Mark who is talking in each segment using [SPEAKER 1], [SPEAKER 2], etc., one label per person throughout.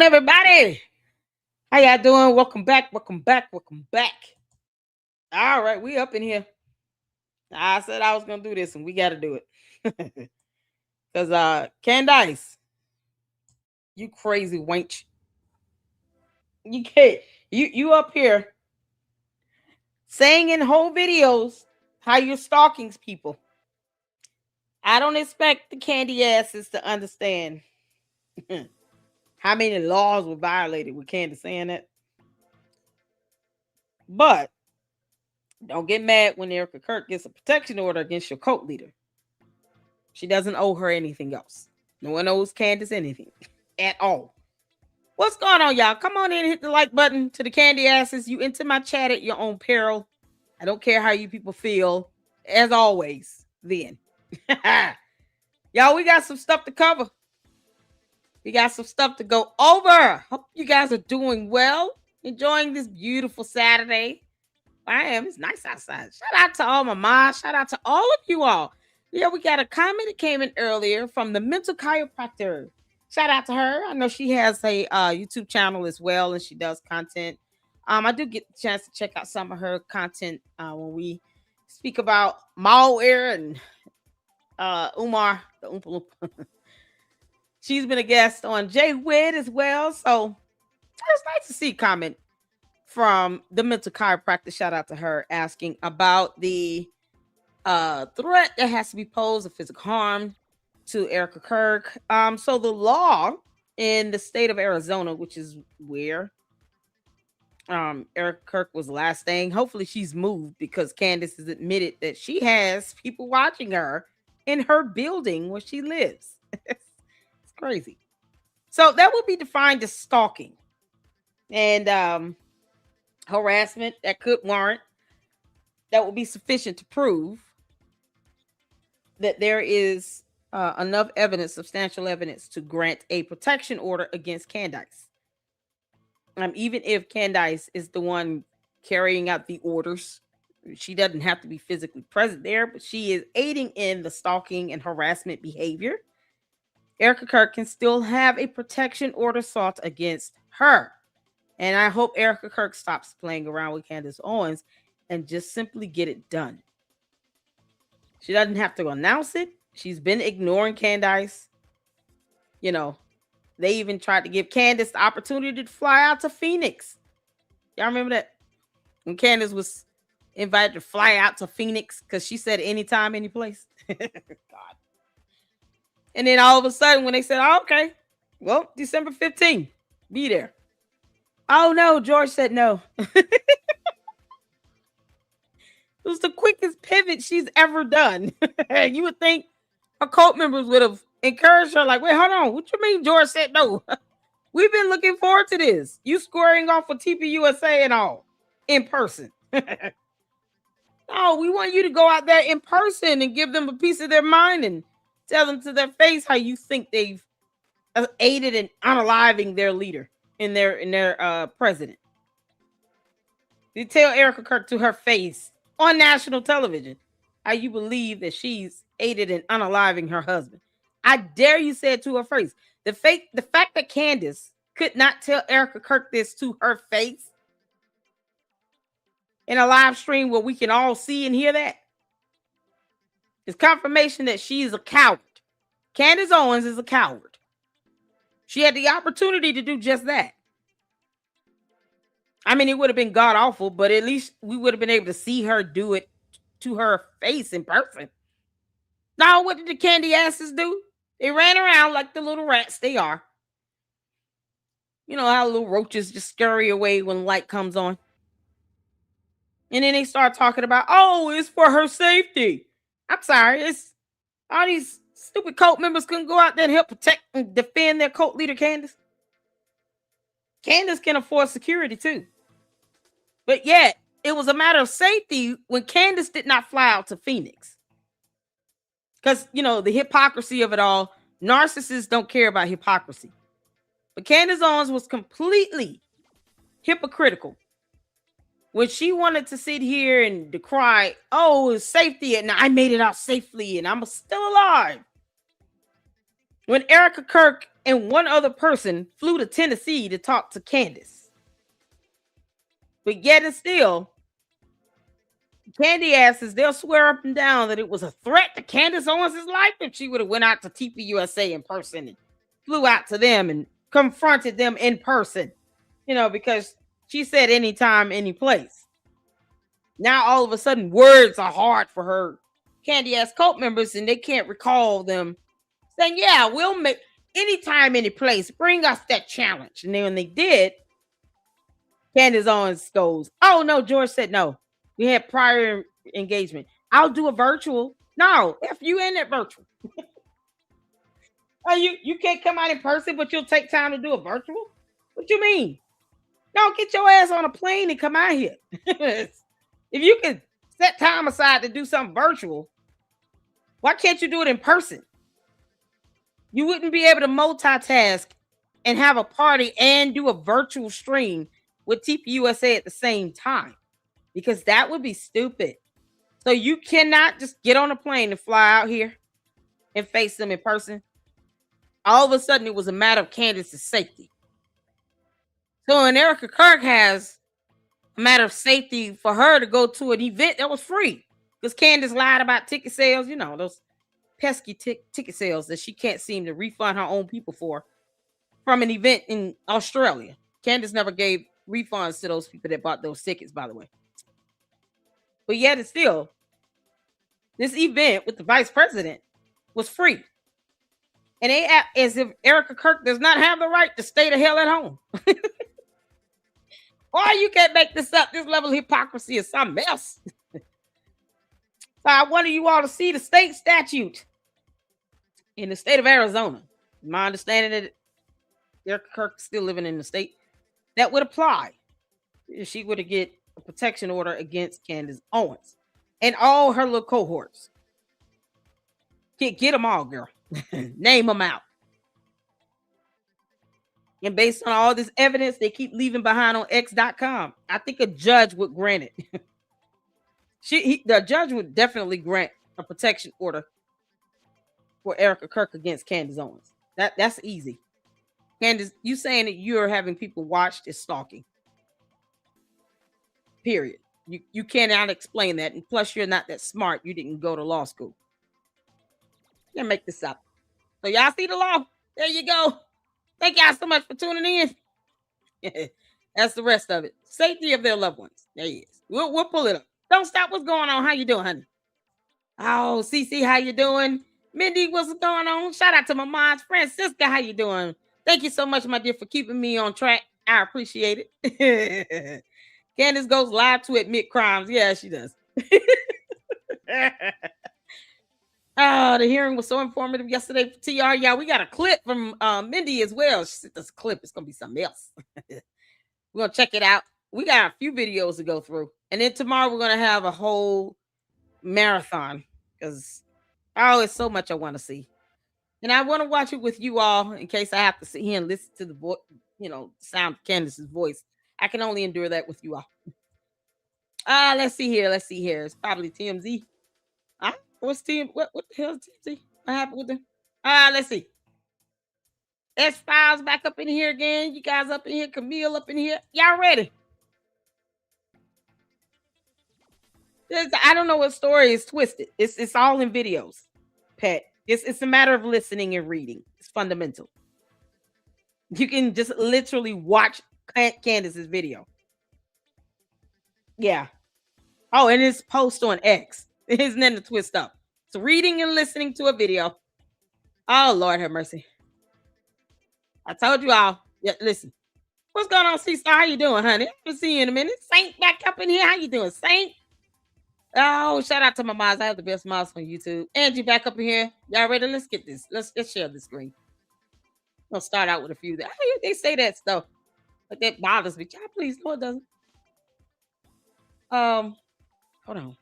[SPEAKER 1] on, everybody? How y'all doing? Welcome back. Welcome back. Welcome back. All right, we up in here. I said I was gonna do this, and we got to do it. Cause Candace, you crazy wench. You can't. You up here saying in whole videos how you're stalking people. I don't expect the candy asses to understand how many laws were violated with Candace saying that. But don't get mad when Erika Kirk gets a protection order against your cult leader. She doesn't owe her anything else. No one owes Candace anything at all. What's going on, y'all? Come on in and hit the like button. To the candy asses, you enter my chat at your own peril. I don't care how you people feel. As always, then. Y'all, we got some stuff to cover. We got some stuff to go over. Hope you guys are doing well. Enjoying this beautiful Saturday. I am. It's nice outside. Shout out to all my moms. Shout out to all of you all. Yeah, we got a comment that came in earlier from the mental chiropractor. Shout out to her. I know she has a YouTube channel as well, and she does content. I do get the chance to check out some of her content when we speak about malware and Umar, the Oompa Loompa. She's been a guest on Jay Witt as well. So it's nice to see a comment from the mental chiropractor. Shout out to her asking about the threat that has to be posed of physical harm to Erika Kirk. So the law in the state of Arizona, which is where Erika Kirk was last staying. Hopefully she's moved because Candace has admitted that she has people watching her in her building where she lives. It's crazy. So that would be defined as stalking and harassment that could warrant, that would be sufficient to prove that there is enough evidence, substantial evidence, to grant a protection order against Candace. Even if Candace is the one carrying out the orders, she doesn't have to be physically present there, but she is aiding in the stalking and harassment behavior. Erika Kirk can still have a protection order sought against her. And I hope Erika Kirk stops playing around with Candace Owens and just simply get it done. She doesn't have to announce it. She's been ignoring Candace. You know, they even tried to give Candace the opportunity to fly out to Phoenix. Y'all remember that? When Candace was invited to fly out to Phoenix because she said anytime, any place. God. And then all of a sudden when they said, oh, okay, well, December 15th, be there. Oh, no, George said no. It was the quickest pivot she's ever done. You would think her cult members would have encouraged her, like, wait, hold on. What you mean George said no? We've been looking forward to this. You squaring off with TPUSA and all in person. No, we want you to go out there in person and give them a piece of their mind and tell them to their face how you think they've aided in unaliving their leader in their president. You tell Erika Kirk to her face on national television how you believe that she's aided in unaliving her husband. I dare you say it to her face. The fact that Candace could not tell Erika Kirk this to her face in a live stream where we can all see and hear that is confirmation that she is a coward. Candace Owens is a coward. She had the opportunity to do just that. I mean, it would have been god awful, but at least we would have been able to see her do it to her face in person. Now, what did the candy asses do? They ran around like the little rats they are. You know how little roaches just scurry away when light comes on. And then they start talking about, oh, it's for her safety. I'm sorry, it's all these stupid cult members couldn't go out there and help protect and defend their cult leader, Candace. Candace can afford security too. But yet, it was a matter of safety when Candace did not fly out to Phoenix. Because, you know, the hypocrisy of it all, narcissists don't care about hypocrisy. But Candace Owens was completely hypocritical when she wanted to sit here and decry, oh, it's safety, and I made it out safely, and I'm still alive. When Erika Kirk and one other person flew to Tennessee to talk to Candace. But yet and still, Candy asses, they'll swear up and down that it was a threat to Candace Owens' life if she would have went out to TPUSA in person and flew out to them and confronted them in person, because she said anytime, any place. Now all of a sudden words are hard for her Candy ass cult members, and they can't recall them saying, yeah, we'll make anytime, any place, bring us that challenge. And then when they did, Candace Owens goes, oh no, George said no. We had prior engagement. I'll do a virtual. No, F you in that virtual. Oh, you can't come out in person, but you'll take time to do a virtual? What you mean? No, get your ass on a plane and come out here. If you can set time aside to do something virtual, why can't you do it in person? You wouldn't be able to multitask and have a party and do a virtual stream with TPUSA at the same time, because that would be stupid. So you cannot just get on a plane and fly out here and face them in person. All of a sudden, it was a matter of Candace's safety. So when Erika Kirk has a matter of safety for her to go to an event that was free, because Candace lied about ticket sales, those pesky ticket sales that she can't seem to refund her own people for from an event in Australia. Candace never gave refunds to those people that bought those tickets, by the way. But yet and still, this event with the vice president was free. And they act as if Erika Kirk does not have the right to stay the hell at home. Or you can't make this up. This level of hypocrisy is something else. So I wanted you all to see the state statute in the state of Arizona. My understanding that Erika Kirk is still living in the state, that would apply if she were to get a protection order against Candace Owens and all her little cohorts. Get them all, girl. Name them out. And based on all this evidence they keep leaving behind on X.com, I think a judge would grant it. The judge would definitely grant a protection order for Erika Kirk against Candace Owens. That's easy. Candace, you saying that you're having people watched is stalking. Period. You cannot explain that. And plus, you're not that smart. You didn't go to law school. Can't make this up. So y'all see the law? There you go. Thank y'all so much for tuning in. That's the rest of it. Safety of their loved ones. There he is. We'll pull it up. Don't stop. What's going on? How you doing, honey? Oh, CC, how you doing? Mindy, what's going on? Shout out to my mom's Francisca. How you doing? Thank you so much, my dear, for keeping me on track. I appreciate it. Candace goes live to admit crimes. Yeah, she does. Oh, the hearing was so informative yesterday for TR. Yeah, we got a clip from Mindy as well. She said this clip is going to be something else. We're going to check it out. We got a few videos to go through. And then tomorrow we're going to have a whole marathon because, it's so much I want to see. And I want to watch it with you all in case I have to sit here and listen to the sound of Candace's voice. I can only endure that with you all. Let's see here. It's probably TMZ. What's team? What the hell is TMZ? What happened with them? Let's see. S-Files back up in here again. You guys up in here. Camille up in here. Y'all ready? I don't know what story is twisted. It's all in videos, Pet. It's a matter of listening and reading. It's fundamental. You can just literally watch Candace's video. Yeah. Oh, and it's post on X. Isn't that the twist up? So reading and listening to a video. Oh, Lord have mercy. I told you all. Yeah, listen. What's going on, C-Star? How you doing, honey? I haven't seen you in a minute. Saint back up in here. How you doing, Saint? Oh, shout out to my moms. I have the best moms on YouTube. Angie back up in here. Y'all ready? Let's get this. Let's share the screen. We'll start out with a few. They say that stuff, but that bothers me. Y'all, please, no, it doesn't. Hold on.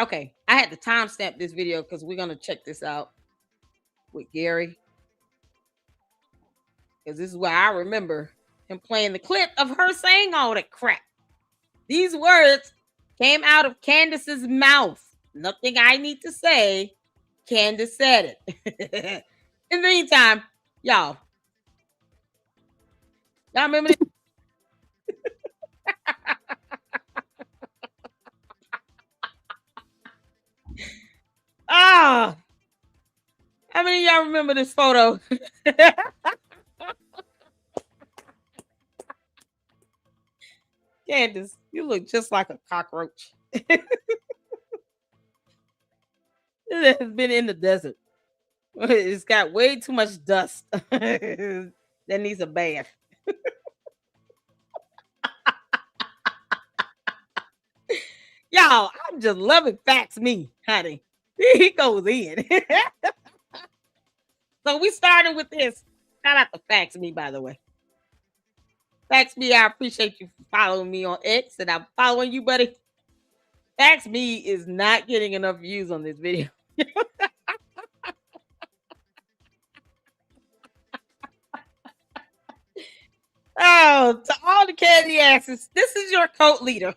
[SPEAKER 1] Okay, I had to timestamp this video because we're gonna check this out with Gary. Because this is where I remember him playing the clip of her saying all that crap. These words came out of Candace's mouth. Nothing I need to say. Candace said it. In the meantime, y'all remember this? Ah, how many of y'all remember this photo? Candace, you look just like a cockroach. It has been in the desert. It's got way too much dust. That needs a bath. Y'all, I'm just loving Facts Me, honey. He goes in. So we started with this. Shout out to Facts Me, by the way. Facts Me, I appreciate you for following me on X, and I'm following you, buddy. Facts Me is not getting enough views on this video. Oh, to all the candy asses, this is your cult leader.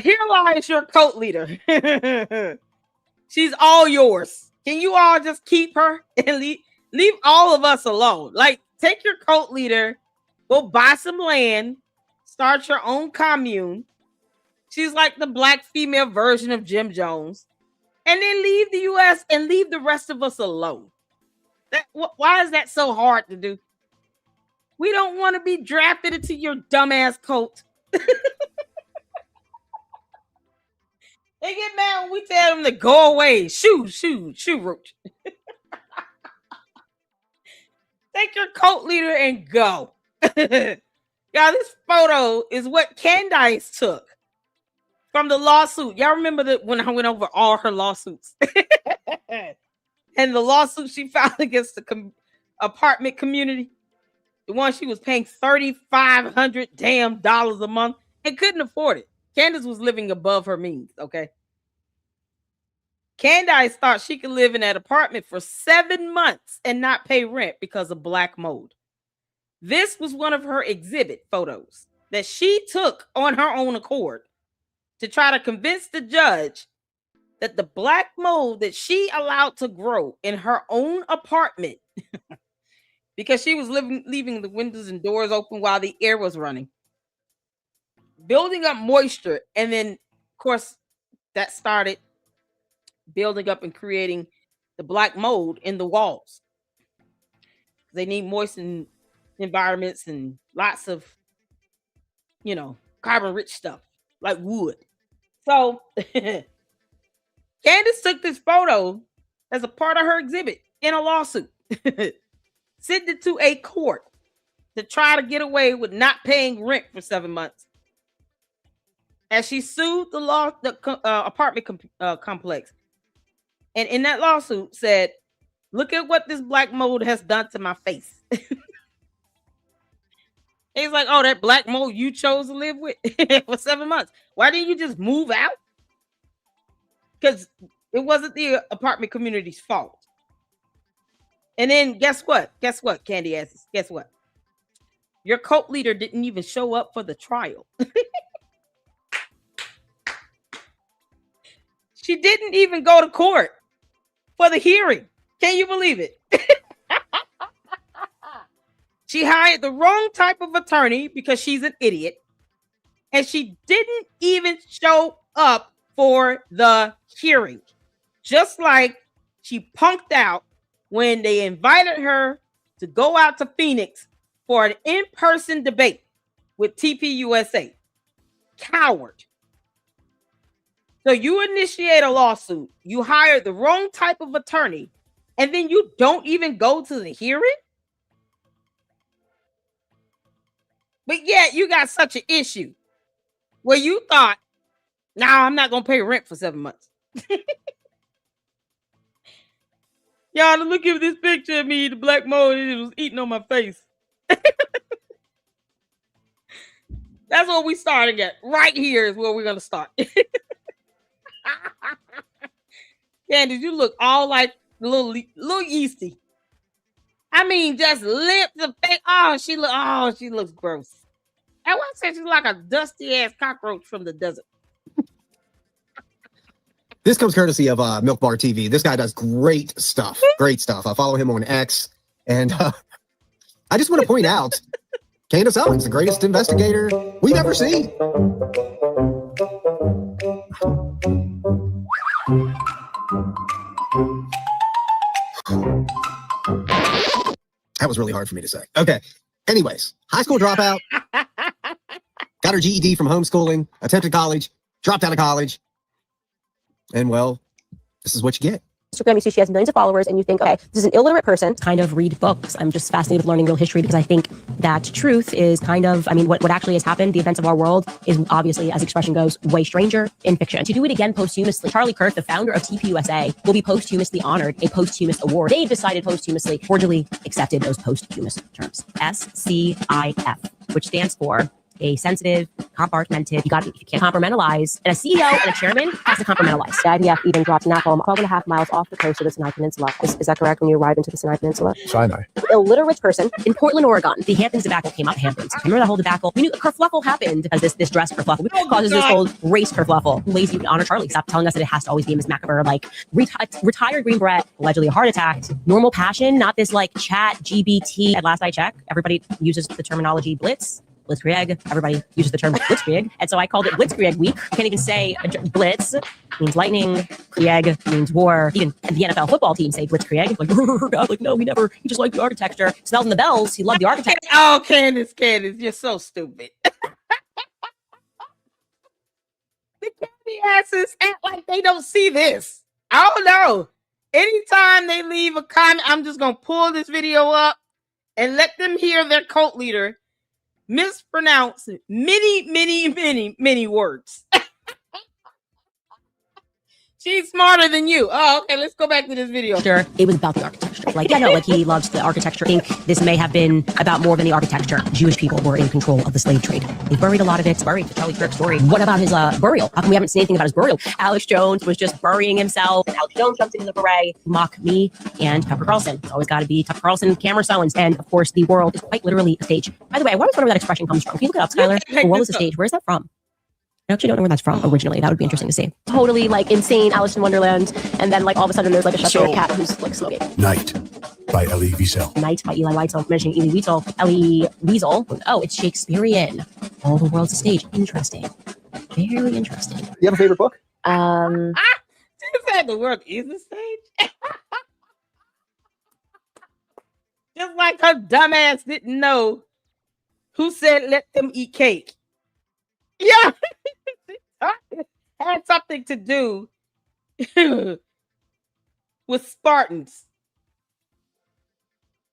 [SPEAKER 1] Here lies your cult leader. She's all yours. Can you all just keep her and leave all of us alone? Like, take your cult leader, go buy some land, start your own commune. She's like the black female version of Jim Jones. And then leave the US and leave the rest of us alone. Why is that so hard to do? We don't want to be drafted into your dumbass cult. They get mad when we tell them to go away. Shoo, roach. Take your cult leader and go. Y'all, this photo is what Candace took from the lawsuit. Y'all remember when I went over all her lawsuits? And the lawsuit she filed against the apartment community, the one she was paying $3,500 damn a month and couldn't afford it. Candace was living above her means, okay? Candace thought she could live in that apartment for 7 months and not pay rent because of black mold. This was one of her exhibit photos that she took on her own accord to try to convince the judge that the black mold that she allowed to grow in her own apartment because she was leaving the windows and doors open while the air was running, building up moisture. And then, of course, that started building up and creating the black mold in the walls. They need moistened environments and lots of, carbon-rich stuff like wood. So Candace took this photo as a part of her exhibit in a lawsuit, sent it to a court to try to get away with not paying rent for 7 months. As she sued the apartment complex, and in that lawsuit said, "Look at what this black mold has done to my face." He's like, "Oh, that black mold you chose to live with for 7 months. Why didn't you just move out?" Because it wasn't the apartment community's fault. And then guess what? Candy asses. Guess what? Your cult leader didn't even show up for the trial. She didn't even go to court for the hearing. Can you believe it? She hired the wrong type of attorney because she's an idiot. And she didn't even show up for the hearing. Just like she punked out when they invited her to go out to Phoenix for an in-person debate with TPUSA. Coward. So you initiate a lawsuit, you hire the wrong type of attorney, and then you don't even go to the hearing? But yet you got such an issue where you thought, "Nah, I'm not going to pay rent for 7 months." Y'all, look at this picture of me, the black mold, it was eating on my face. That's what we starting at. Right here is where we're going to start. Candace, you look all like little yeasty. I mean, just lips and face. Oh, she looks gross. I want to say she's like a dusty ass cockroach from the desert.
[SPEAKER 2] This comes courtesy of Milk Bar TV. This guy does great stuff. Great stuff. I follow him on X. And I just want to point out, Candace Owens, the greatest investigator we've ever seen. That was really hard for me to say. Okay. Anyways, high school dropout. Got her GED from homeschooling, attempted college, dropped out of college. And well, this is what you get.
[SPEAKER 3] Instagram, you see she has millions of followers, and you think, okay, this is an illiterate person. Kind of read books. I'm just fascinated with learning real history because I think that truth is kind of, I mean, what actually has happened, the events of our world, is obviously, as the expression goes, way stranger in fiction. To do it again posthumously, Charlie Kirk, the founder of TPUSA, will be posthumously honored a posthumous award. They decided posthumously, cordially accepted those posthumous terms. SCIF, which stands for a sensitive, compartmented, you can't compartmentalize. And a CEO and a chairman has to compartmentalize. The IDF even dropped Napalm 12.5 miles off the coast of the Sinai Peninsula. Is that correct when you arrive into the Sinai Peninsula?
[SPEAKER 4] Sinai.
[SPEAKER 3] Illiterate person in Portland, Oregon. The Hamptons debacle came up. Hamptons. Remember that whole debacle? We knew kerfluffle happened because this dress kerfluffle causes this whole race kerfluffle. Lazy honor Charlie. Stop telling us that it has to always be Miss Macabre. Like retired Green Beret, allegedly a heart attack. Normal passion, not this like chat GBT. At last I checked, everybody uses the terminology blitz. Blitzkrieg. Everybody uses the term Blitzkrieg. And so I called it Blitzkrieg Week. Can't even say Blitz means lightning. Krieg means war. Even the NFL football team say Blitzkrieg. Like no, we never. He just liked the architecture. Smells in the bells. He loved the architecture.
[SPEAKER 1] Oh, Candace, you're so stupid. The candy asses act like they don't see this. I don't know. Anytime they leave a comment, I'm just going to pull this video up and let them hear their cult leader mispronounce many words. She's smarter than you. Oh, okay. Let's go back to this video.
[SPEAKER 3] Sure, it was about the architecture. Like, yeah, no, like he loves the architecture. I think this may have been about more than the architecture. Jewish people were in control of the slave trade. They buried a lot of it. It's buried. The Charlie Kirk story. What about his burial? How come we haven't seen anything about his burial? Alex Jones was just burying himself. And Alex Jones jumped into the beret to mock me and Tucker Carlson. It's always got to be Tucker Carlson, Cameron Owens. And of course, the world is quite literally a stage. By the way, I always wonder where that expression comes from. Can you look it up, Skylar? The world is a stage. Where's that from? I actually don't know where that's from originally. That would be interesting to see. Totally like insane Alice in Wonderland. And then like all of a sudden there's like a shepherd cat who's like smoking.
[SPEAKER 4] Night by Elie Wiesel.
[SPEAKER 3] Night by Eli Wiesel. Mentioning Elie Wiesel. Oh, it's Shakespearean. All the world's a stage. Interesting. Very interesting.
[SPEAKER 2] You have a favorite book?
[SPEAKER 1] You said the world is a stage? Just like her dumbass didn't know who said let them eat cake. Yeah. Had something to do with Spartans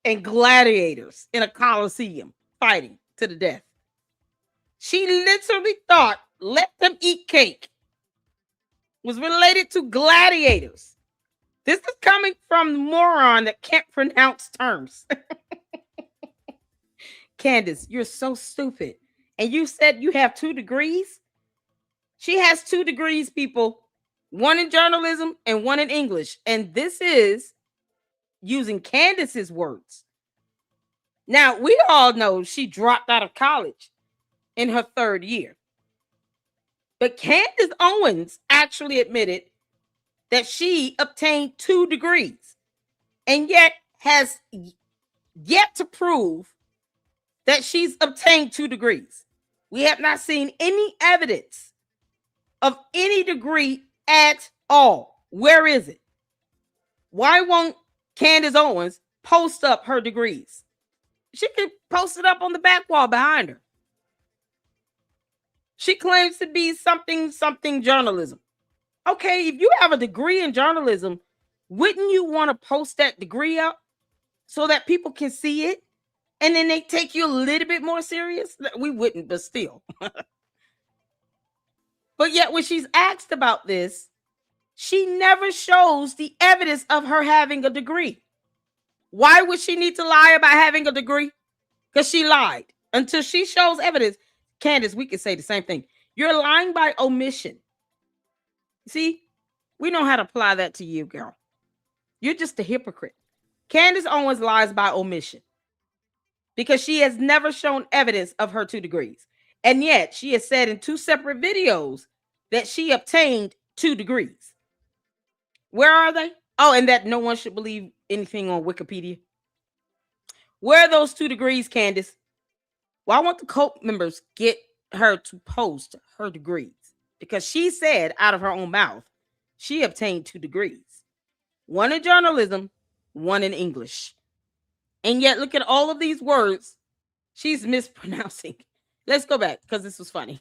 [SPEAKER 1] and gladiators in a coliseum fighting to the death. She literally thought let them eat cake was related to gladiators. This is coming from the moron that can't pronounce terms. Candace, you're so stupid. And you said you have 2 degrees? She has 2 degrees, people. 1 in journalism and 1 in English. And this is using Candace's words. Now, we all know she dropped out of college in her 3rd year. But Candace Owens actually admitted that she obtained 2 degrees and yet has yet to prove that she's obtained 2 degrees. We have not seen any evidence of any degree at all. Where is it? Why won't Candace Owens post up her degrees? She could post it up on the back wall behind her. She claims to be something journalism. Okay, if you have a degree in journalism, wouldn't you want to post that degree up so that people can see it? And then they take you a little bit more serious? We wouldn't, but still. But yet when she's asked about this, she never shows the evidence of her having a degree. Why would she need to lie about having a degree? Because she lied. Until she shows evidence. Candace, we could say the same thing. You're lying by omission. See, we know how to apply that to you, girl. You're just a hypocrite. Candace Owens lies by omission because she has never shown evidence of her 2 degrees. And yet she has said in 2 separate videos that she obtained 2 degrees. Where are they? Oh, and that no one should believe anything on Wikipedia. Where are those 2 degrees, Candace? Well, I want the cult members get her to post her degrees because she said out of her own mouth she obtained 2 degrees. One in journalism, one in English. And yet look at all of these words she's mispronouncing. Let's go back because this was funny.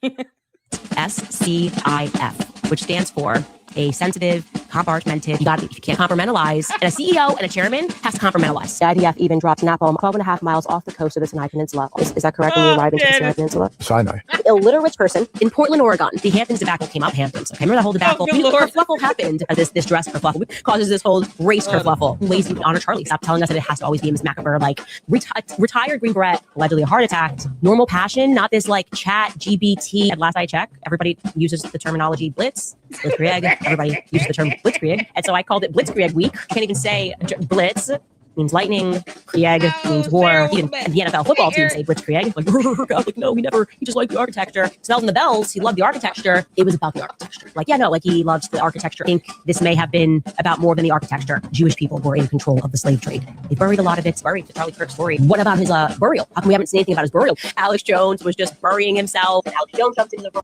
[SPEAKER 3] SCIF, which stands for a sensitive, compartmented, you can't compartmentalize. And a CEO and a chairman has to compartmentalize. The IDF even dropped napalm 12.5 miles off the coast of the Sinai Peninsula. Is that correct when you arrive into the Sinai Peninsula?
[SPEAKER 4] Sinai.
[SPEAKER 3] Illiterate person in Portland, Oregon. The Hamptons debacle came up. Hamptons. Okay, remember that whole debacle? Kerfluffle happened. This dress kerfluffle causes this whole race kerfluffle. Lazy honor Charlie. Stop telling us that it has to always be Miss Macabre. Like retired Green Beret, allegedly a heart attack. Normal passion, not this like chat GBT. At last I checked, everybody uses the terminology blitz. Blitzkrieg. Everybody uses the term blitzkrieg. And so I called it Blitzkrieg week. Can't even say blitz means lightning. Krieg means war. Even the NFL football team say blitzkrieg. Like, no, he just liked the architecture. Smells in the bells. He loved the architecture. It was about the architecture. Like, yeah, no, like he loves the architecture. I think this may have been about more than the architecture. Jewish people were in control of the slave trade. They buried a lot of it. It's buried. The Charlie Kirk story. What about his burial? How come we haven't seen anything about his burial? Alex Jones was just burying himself. Alex Jones jumped into the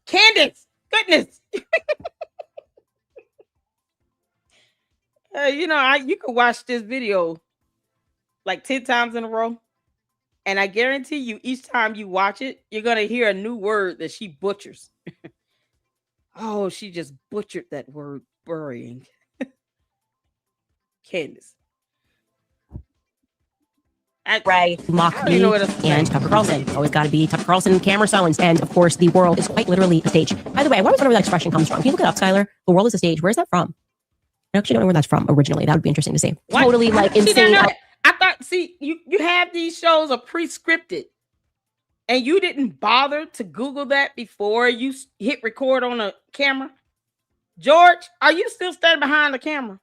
[SPEAKER 1] Candace. Goodness. You could watch this video like 10 times in a row. And I guarantee you, each time you watch it, you're going to hear a new word that she butchers. Oh, she just butchered that word, burying. Candace.
[SPEAKER 3] Ray, Mock Me, and Tucker Carlson. Always got to be Tucker Carlson, Cameron Owens, and of course, the world is quite literally a stage. By the way, I always wonder where that expression comes from. Can you look it up, Skylar? The world is a stage. Where's that from? I actually don't know where that's from originally. That would be interesting to see.
[SPEAKER 1] What?
[SPEAKER 3] Totally like insane.
[SPEAKER 1] I thought, you have these shows are pre-scripted, and you didn't bother to Google that before you hit record on a camera. George, are you still standing behind the camera?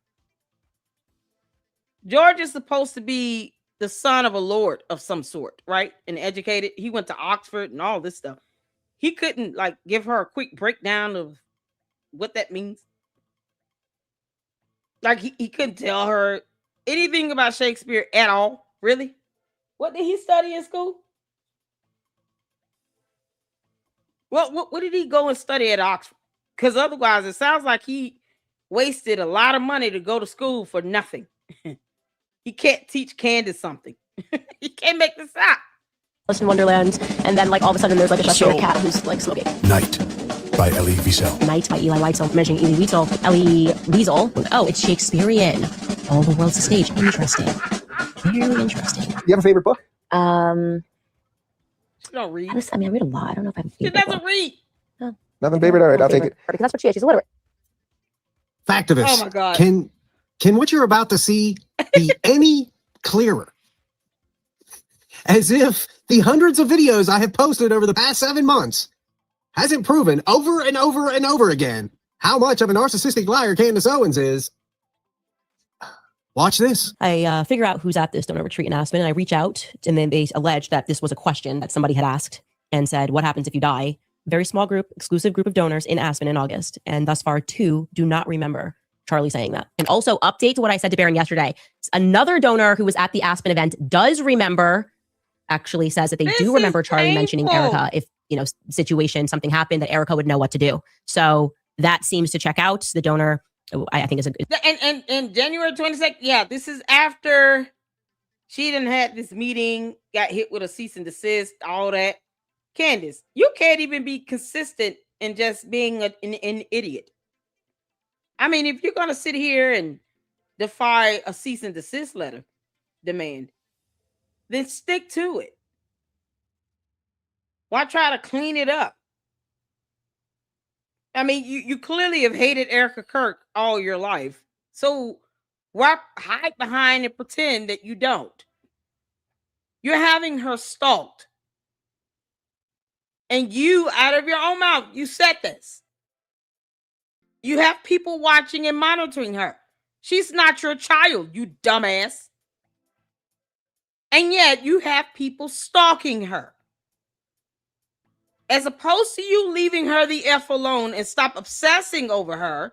[SPEAKER 1] George is supposed to be the son of a lord of some sort, right? And educated. He went to Oxford and all this stuff. He couldn't like give her a quick breakdown of what that means. Like he couldn't tell her anything about Shakespeare at all. Really? What did he study in school? What did he go and study at Oxford? Because otherwise it sounds like he wasted a lot of money to go to school for nothing. He can't teach Candace something. He can't make this up.
[SPEAKER 3] Alice in Wonderland, and then like all of a sudden there's like a short cat who's like smoking.
[SPEAKER 4] Night by Elie Wiesel.
[SPEAKER 3] Night by Eli Wiesel. Mentioning Elie Wiesel. Elie Wiesel. Oh, it's Shakespearean. All the world's a stage. Interesting. Very interesting.
[SPEAKER 2] You have a favorite book?
[SPEAKER 1] She don't read.
[SPEAKER 3] I read a lot. I don't know if I have a favorite
[SPEAKER 1] She doesn't
[SPEAKER 3] book.
[SPEAKER 1] read.
[SPEAKER 3] Oh.
[SPEAKER 2] Nothing favorite? All right, I'll take it.
[SPEAKER 3] Because that's what she is. She's illiterate.
[SPEAKER 2] Factivist.
[SPEAKER 1] Oh my God.
[SPEAKER 2] Can what you're about to see be any clearer? As if the hundreds of videos I have posted over the past 7 months hasn't proven over and over and over again how much of a narcissistic liar Candace Owens is. Watch this.
[SPEAKER 3] I figure out who's at this donor retreat in Aspen, and I reach out, and then they allege that this was a question that somebody had asked and said, what happens if you die? Very small group, exclusive group of donors in Aspen in August. And thus far, 2 do not remember Charlie saying that. And also update to what I said to Baron yesterday. Another donor who was at the Aspen event does remember, actually says that they do remember Charlie mentioning Erika. If, situation, something happened, that Erika would know what to do. So that seems to check out. The donor, I think is a good.
[SPEAKER 1] And January 22nd, yeah, this is after she didn't had this meeting, got hit with a cease and desist, all that. Candace, you can't even be consistent in just being an idiot. I mean, if you're going to sit here and defy a cease and desist letter demand, then stick to it. Why try to clean it up? I mean, you clearly have hated Erika Kirk all your life. So why hide behind and pretend that you don't? You're having her stalked. And you, out of your own mouth, you said this. You have people watching and monitoring her. She's not your child, you dumbass. And yet you have people stalking her. As opposed to you leaving her the F alone and stop obsessing over her.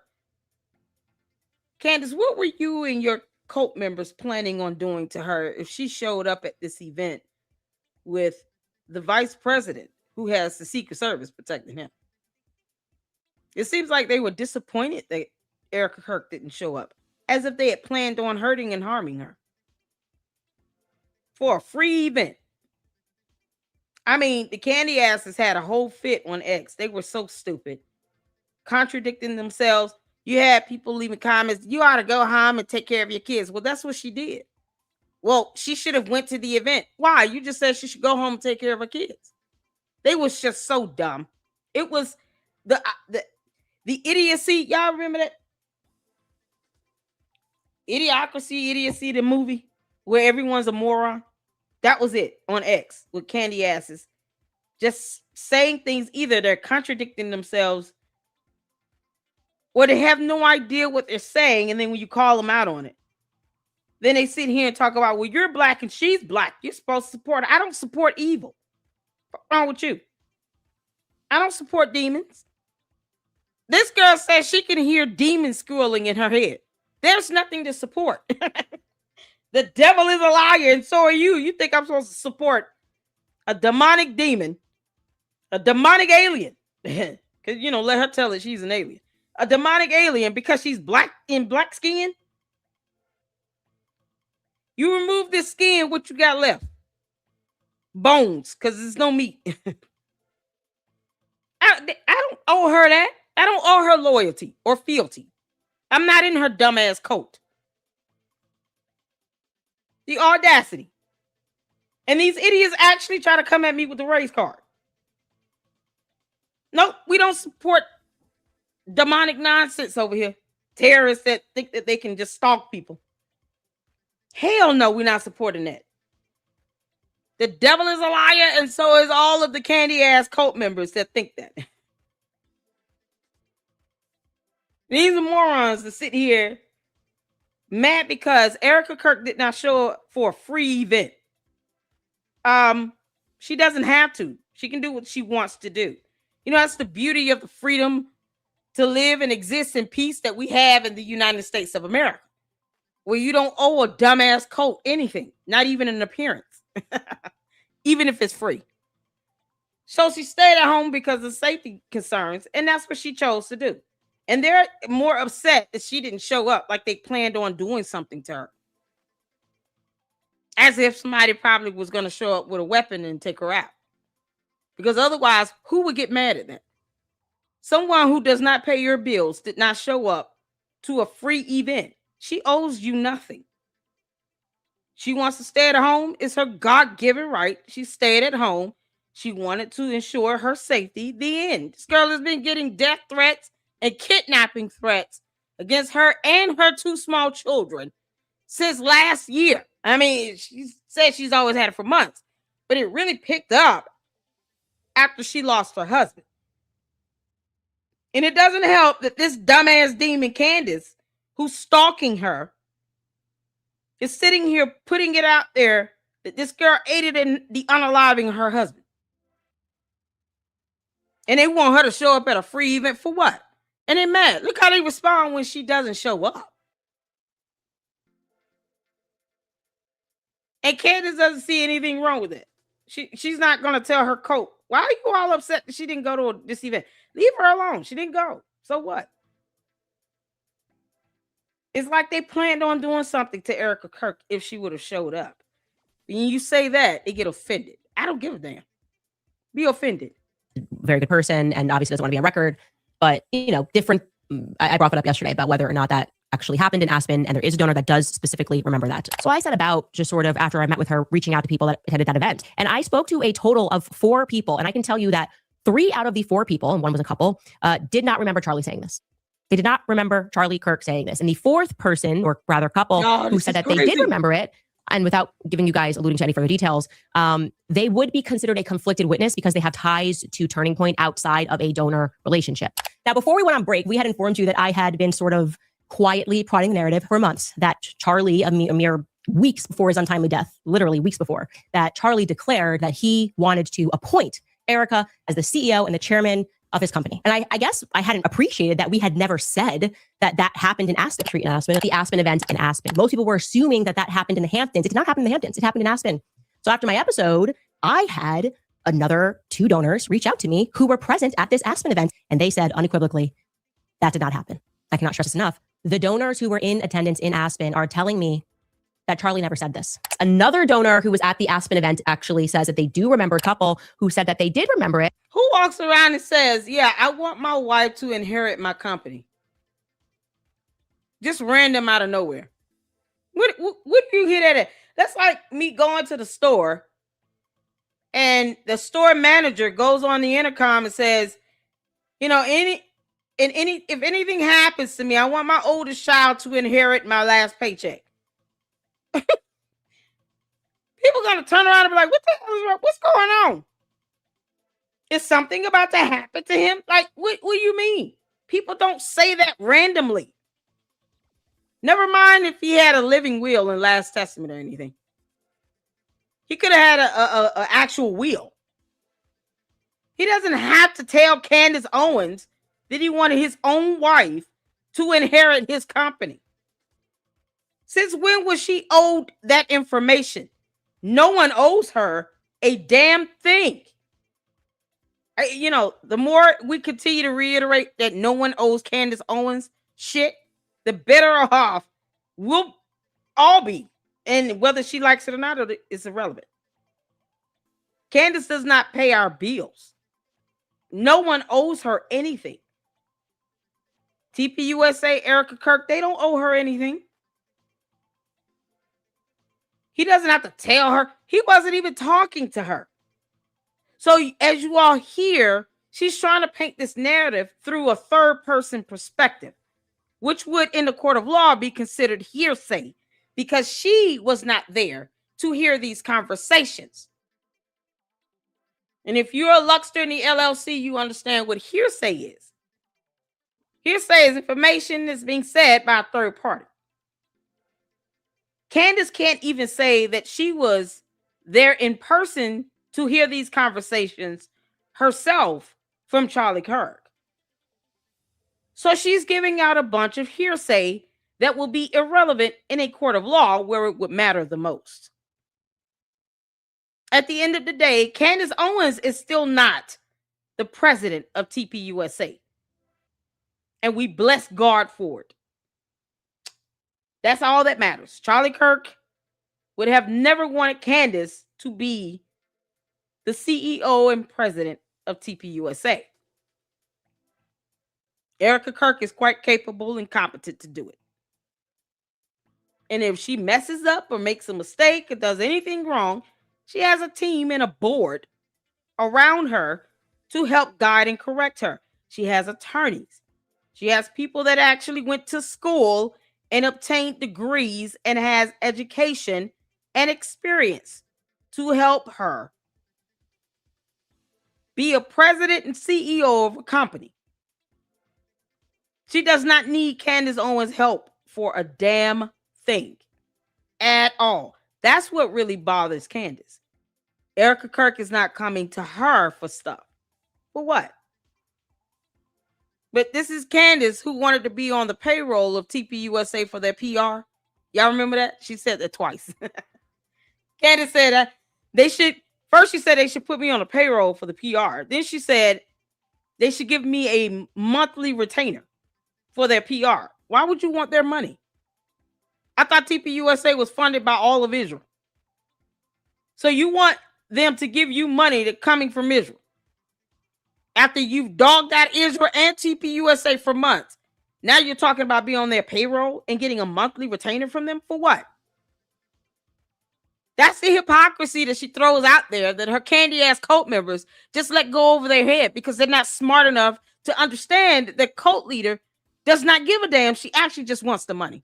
[SPEAKER 1] Candace, what were you and your cult members planning on doing to her if she showed up at this event with the vice president who has the Secret Service protecting him? It seems like they were disappointed that Erika Kirk didn't show up, as if they had planned on hurting and harming her for a free event. I mean, the candy asses had a whole fit on X. They were so stupid, contradicting themselves. You had people leaving comments, you ought to go home and take care of your kids. Well, that's what she did. Well, she should have went to the event. Why? You just said she should go home and take care of her kids. They was just so dumb. It was the idiocy. Y'all remember that? Idiocy, the movie where everyone's a moron. That was it on X with candy asses. Just saying things, either they're contradicting themselves or they have no idea what they're saying. And then when you call them out on it, then they sit here and talk about, well, you're black and she's black. You're supposed to support her. I don't support evil. What's wrong with you? I don't support demons. This girl says she can hear demons squirreling in her head. There's nothing to support. The devil is a liar, and so are you. You think I'm supposed to support a demonic demon, a demonic alien? Because, let her tell it she's an alien. A demonic alien because she's black in black skin? You remove this skin, what you got left? Bones, because there's no meat. I don't owe her that. I don't owe her loyalty or fealty. I'm not in her dumbass coat. The audacity. And these idiots actually try to come at me with the race card. Nope, we don't support demonic nonsense over here. Terrorists that think that they can just stalk people. Hell no, we're not supporting that. The devil is a liar, and so is all of the candy ass cult members that think that. These are morons that sit here mad because Erika Kirk did not show up for a free event. She doesn't have to. She can do what she wants to do. That's the beauty of the freedom to live and exist in peace that we have in the United States of America, where you don't owe a dumbass cult anything, not even an appearance, even if it's free. So she stayed at home because of safety concerns, and that's what she chose to do. And they're more upset that she didn't show up, like they planned on doing something to her. As if somebody probably was going to show up with a weapon and take her out. Because otherwise, who would get mad at that? Someone who does not pay your bills did not show up to a free event. She owes you nothing. She wants to stay at home. It's her God-given right. She stayed at home. She wanted to ensure her safety. The end. This girl has been getting death threats and kidnapping threats against her and her two small children since last year. I mean, she said she's always had it for months, but it really picked up after she lost her husband. And it doesn't help that this dumbass demon Candace, who's stalking her, is sitting here putting it out there that this girl aided in the unaliving of her husband. And they want her to show up at a free event for what? And they're mad. Look how they respond when she doesn't show up. And Candace doesn't see anything wrong with it. She's not going to tell her coat, why are you all upset that she didn't go to this event? Leave her alone. She didn't go. So what? It's like they planned on doing something to Erika Kirk if she would have showed up. When you say that, they get offended. I don't give a damn. Be offended.
[SPEAKER 3] Very good person, and obviously doesn't want to be on record. But, different. I brought it up yesterday about whether or not that actually happened in Aspen, and there is a donor that does specifically remember that. So I set about just sort of after I met with her, reaching out to people that attended that event. And I spoke to a total of 4 people. And I can tell you that 3 out of the 4 people, and one was a couple, did not remember Charlie saying this. They did not remember Charlie Kirk saying this. And the 4th person, or rather couple, who said that they did remember it, and without giving you guys alluding to any further details, they would be considered a conflicted witness because they have ties to Turning Point outside of a donor relationship. Now, before we went on break, we had informed you that I had been sort of quietly prodding the narrative for months that Charlie, a mere weeks before his untimely death, literally weeks before, that Charlie declared that he wanted to appoint Erika as the CEO and the chairman of his company. And I guess I hadn't appreciated that we had never said that that happened in Aspen, Street in Aspen, at the Aspen event in Aspen. Most people were assuming that that happened in the Hamptons. It did not happen in the Hamptons. It happened in Aspen. So after my episode, I had another 2 donors reach out to me who were present at this Aspen event. And they said unequivocally, that did not happen. I cannot stress this enough. The donors who were in attendance in Aspen are telling me that Charlie never said this. Another donor who was at the Aspen event actually says that they do remember a couple who said that they did remember it.
[SPEAKER 1] Who walks around and says, yeah, I want my wife to inherit my company? Just random out of nowhere. What do you hear that at? That's like me going to the store and the store manager goes on the intercom and says, you know, if anything happens to me, I want my oldest child to inherit my last paycheck. People gonna turn around and be like, what the hell is wrong? What's going on? Is something about to happen to him? Like, what do you mean? People don't say that randomly. Never mind if he had a living will in Last Testament or anything. He could have had a actual will. He doesn't have to tell Candace Owens that he wanted his own wife to inherit his company. Since when was she owed that information? No one owes her a damn thing. You know, the more we continue to reiterate that no one owes Candace Owens shit, the better off we'll all be. And whether she likes it or not, it's irrelevant. Candace does not pay our bills. No one owes her anything. TPUSA, Erika, Kirk, they don't owe her anything. He doesn't have to tell her. He wasn't even talking to her. So as you all hear, she's trying to paint this narrative through a third-person perspective, which would, in the court of law, be considered hearsay because she was not there to hear these conversations. And if you're a Luxter in the LLC, you understand what hearsay is. Hearsay is information that's being said by a third party. Candace can't even say that she was there in person to hear these conversations herself from Charlie Kirk. So she's giving out a bunch of hearsay that will be irrelevant in a court of law where it would matter the most. At the end of the day, Candace Owens is still not the president of TPUSA. And we bless God for it. That's all that matters. Charlie Kirk would have never wanted Candace to be the CEO and president of TPUSA. Erika Kirk is quite capable and competent to do it. And if she messes up or makes a mistake or does anything wrong, she has a team and a board around her to help guide and correct her. She has attorneys. She has people that actually went to school and obtained degrees and has education and experience to help her be a president and CEO of a company. She does not need Candace Owens' help for a damn thing at all. That's what really bothers Candace. Erika Kirk is not coming to her for stuff. For what? But this is Candace who wanted to be on the payroll of TPUSA for their PR. Y'all remember that? She said that twice. Candace said they should, first she said they should put me on the payroll for the PR. Then she said they should give me a monthly retainer for their PR. Why would you want their money? I thought TPUSA was funded by all of Israel. So you want them to give you money that coming from Israel after you've dogged out Israel and TPUSA for months. Now you're talking about being on their payroll and getting a monthly retainer from them for what? That's the hypocrisy that she throws out there that her candy ass cult members just let go over their head because they're not smart enough to understand that the cult leader does not give a damn. She actually just wants the money.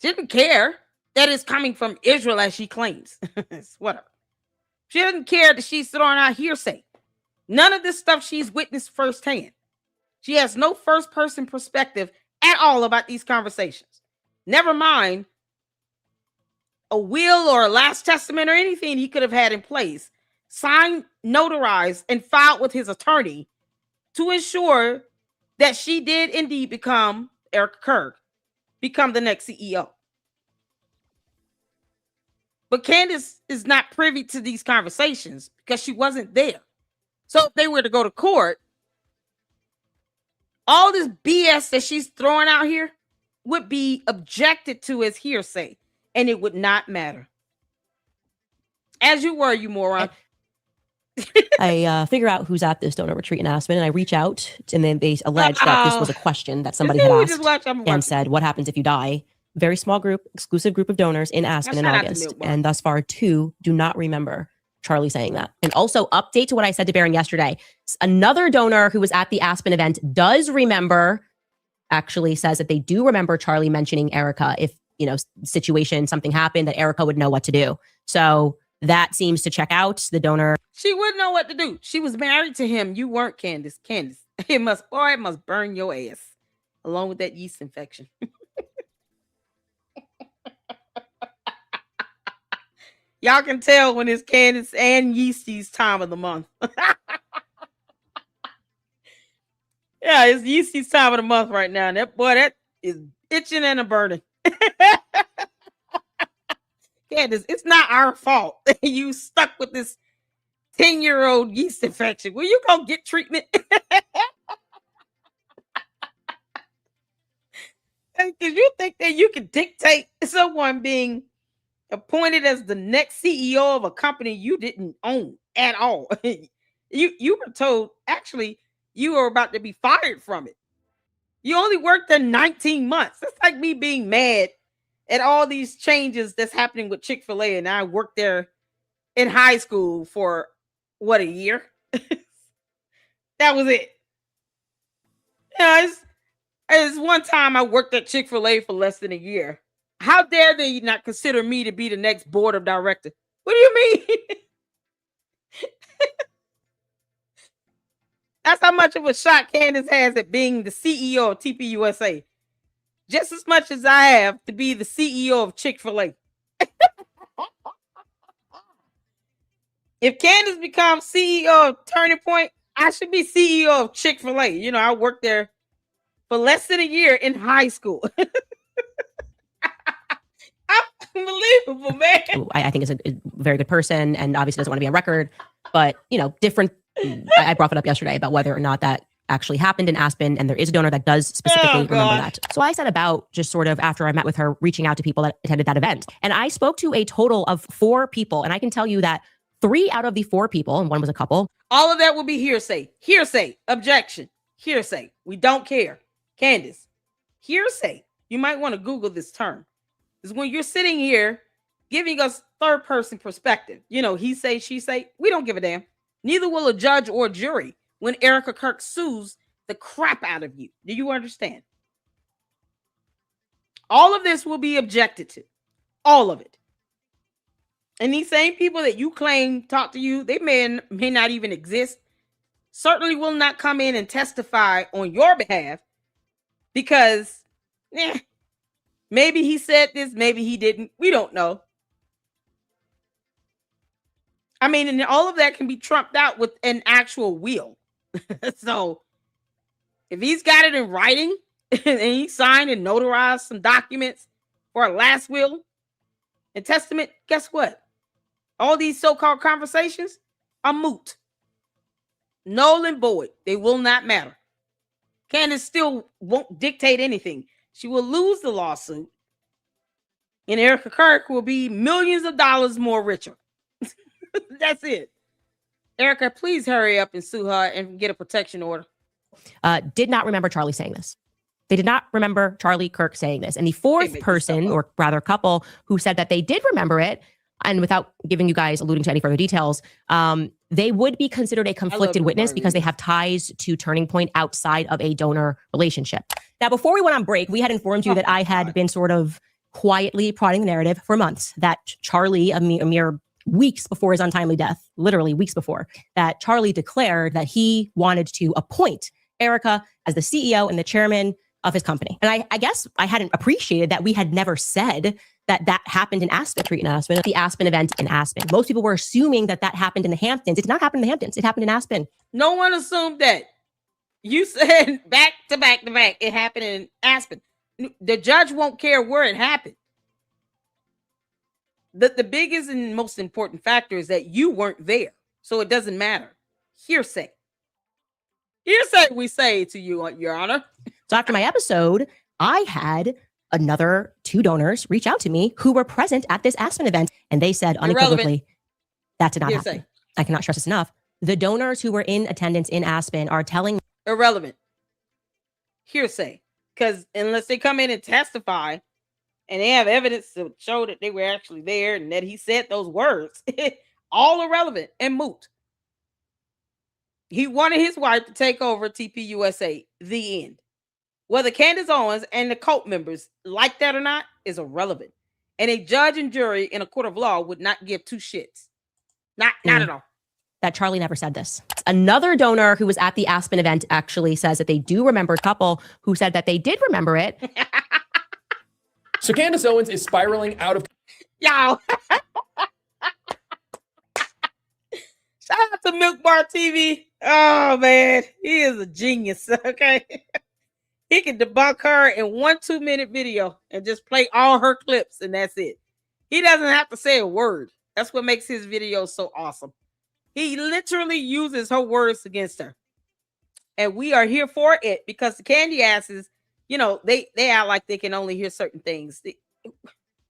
[SPEAKER 1] She doesn't care that it's coming from Israel as she claims. It's whatever. She doesn't care that she's throwing out hearsay. None of this stuff she's witnessed firsthand. She has no first-person perspective at all about these conversations. Never mind a will or a last testament or anything he could have had in place signed, notarized, and filed with his attorney to ensure that she did indeed become Erika Kirk, become the next CEO. But Candace is not privy to these conversations because she wasn't there. So if they were to go to court, all this BS that she's throwing out here would be objected to as hearsay, and it would not matter. As you were, you moron.
[SPEAKER 3] I figure out who's at this donor retreat in Aspen, and I reach out, and then they allege that this was a question that somebody had asked and said, what happens if you die? Very small group, exclusive group of donors in Aspen in August. And thus far, 2 do not remember Charlie saying that. And also, update to what I said to Baron yesterday. Another donor who was at the Aspen event does remember, actually says that they do remember Charlie mentioning Erika. If, situation, something happened, that Erika would know what to do. So that seems to check out the donor.
[SPEAKER 1] She wouldn't know what to do. She was married to him. You weren't, Candace. Candace, it must burn your ass along with that yeast infection. Y'all can tell when it's Candace and Yeasty's time of the month. Yeah, it's Yeasty's time of the month right now. And that is itching and a burning. Candace, it's not our fault that you stuck with this 10-year-old yeast infection. Will you go get treatment? Because you think that you can dictate someone being appointed as the next CEO of a company you didn't own at all. You were told, actually, you were about to be fired from it. You only worked there 19 months. That's like me being mad at all these changes that's happening with Chick-fil-A, and I worked there in high school for, a year? That was it. Yeah, it's one time I worked at Chick-fil-A for less than a year. How dare they not consider me to be the next board of director? What do you mean? That's how much of a shot Candace has at being the CEO of TPUSA. Just as much as I have to be the CEO of Chick-fil-A. If Candace becomes CEO of Turning Point, I should be CEO of Chick-fil-A. I worked there for less than a year in high school. Unbelievable, man.
[SPEAKER 3] I think is a very good person and obviously doesn't want to be on record, but different. I brought it up yesterday about whether or not that actually happened in Aspen, and there is a donor that does specifically remember that. So I set about, just sort of after I met with her, reaching out to people that attended that event, and I spoke to a total of 4 people, and I can tell you that 3 out of the 4 people, and one was a couple.
[SPEAKER 1] All of that will be hearsay. Hearsay. Objection. Hearsay. We don't care. Candace. Hearsay. You might want to Google this term. Is when you're sitting here giving us third-person perspective. He say, she say. We don't give a damn. Neither will a judge or a jury when Erika Kirk sues the crap out of you. Do you understand? All of this will be objected to. All of it. And these same people that you claim talk to you, they may not even exist, certainly will not come in and testify on your behalf because maybe he said this, maybe he didn't. We don't know. I mean, and all of that can be trumped out with an actual will. So if he's got it in writing and he signed and notarized some documents for a last will and testament, guess what? All these so-called conversations are moot. Null and void. They will not matter. Candace still won't dictate anything. She will lose the lawsuit. And Erika Kirk will be millions of dollars more richer. That's it. Erika, please hurry up and sue her and get a protection order.
[SPEAKER 3] Did not remember Charlie saying this. They did not remember Charlie Kirk saying this. And the 4th person, or rather couple, who said that they did remember it, and without giving you guys alluding to any further details, they would be considered a conflicted witness because they have ties to Turning Point outside of a donor relationship. Now, before we went on break, we had informed you that I had been sort of quietly prodding the narrative for months that Charlie, a mere weeks before his untimely death, literally weeks before, that Charlie declared that he wanted to appoint Erika as the CEO and the chairman of his company. And I guess I hadn't appreciated that we had never said that happened in Aspen, street in Aspen, the Aspen event in Aspen. Most people were assuming that happened in the Hamptons. It did not happen in the Hamptons. It happened in Aspen.
[SPEAKER 1] No one assumed that. You said back to back to back. It happened in Aspen. The judge won't care where it happened. The biggest and most important factor is that you weren't there. So it doesn't matter. Hearsay. Hearsay, we say to you, Your Honor.
[SPEAKER 3] So after my episode, I had another 2 donors reach out to me who were present at this Aspen event. And they said unequivocally, that did not happen. I cannot stress this enough. The donors who were in attendance in Aspen are telling
[SPEAKER 1] irrelevant. Hearsay. Because unless they come in and testify and they have evidence to show that they were actually there and that he said those words, all irrelevant and moot. He wanted his wife to take over TPUSA. The end. Whether Candace Owens and the cult members like that or not is irrelevant. And a judge and jury in a court of law would not give 2 shits. Not at all.
[SPEAKER 3] That Charlie never said this. Another donor who was at the Aspen event actually says that they do remember a couple who said that they did remember it.
[SPEAKER 5] So Candace Owens is spiraling out of...
[SPEAKER 1] Y'all. Shout out to Milk Bar TV. Oh, man. He is a genius, okay? He can debunk her in 1 2-minute video and just play all her clips, and that's it. He doesn't have to say a word. That's what makes his videos so awesome. He literally uses her words against her. And we are here for it because the candy asses, you know, they act like they can only hear certain things.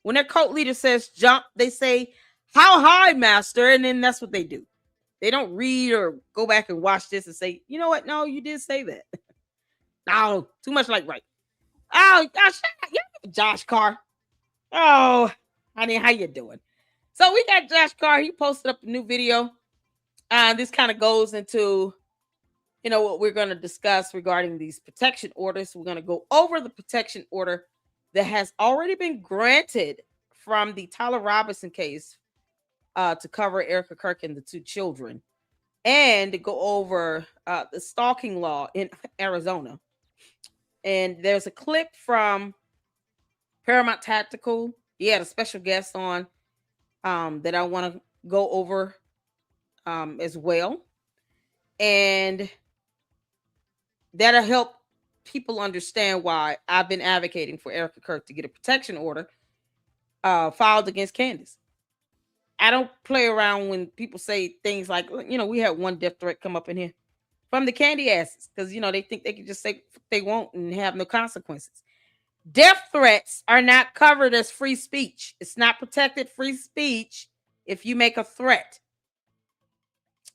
[SPEAKER 1] When their cult leader says jump, they say, how high, master? And then that's what they do. They don't read or go back and watch this and say, you know what? No, you did say that. No, too much like right. Oh, gosh, yeah, Josh Carr. Oh, honey, how you doing? So we got Josh Carr. He posted up a new video. This kind of goes into, you know, what we're going to discuss regarding these protection orders. We're going to go over the protection order that has already been granted from the Tyler Robinson case to cover Erika, Kirk, and the 2 children, and to go over the stalking law in Arizona. And there's a clip from Paramount Tactical. He had a special guest on that I want to go over as well. And that'll help people understand why I've been advocating for Erika Kirk to get a protection order filed against Candace. I don't play around when people say things like, you know, we had one death threat come up in here from the candy asses because, you know, they think they can just say what they want and have no consequences. Death threats are not covered as free speech. It's not protected free speech if you make a threat.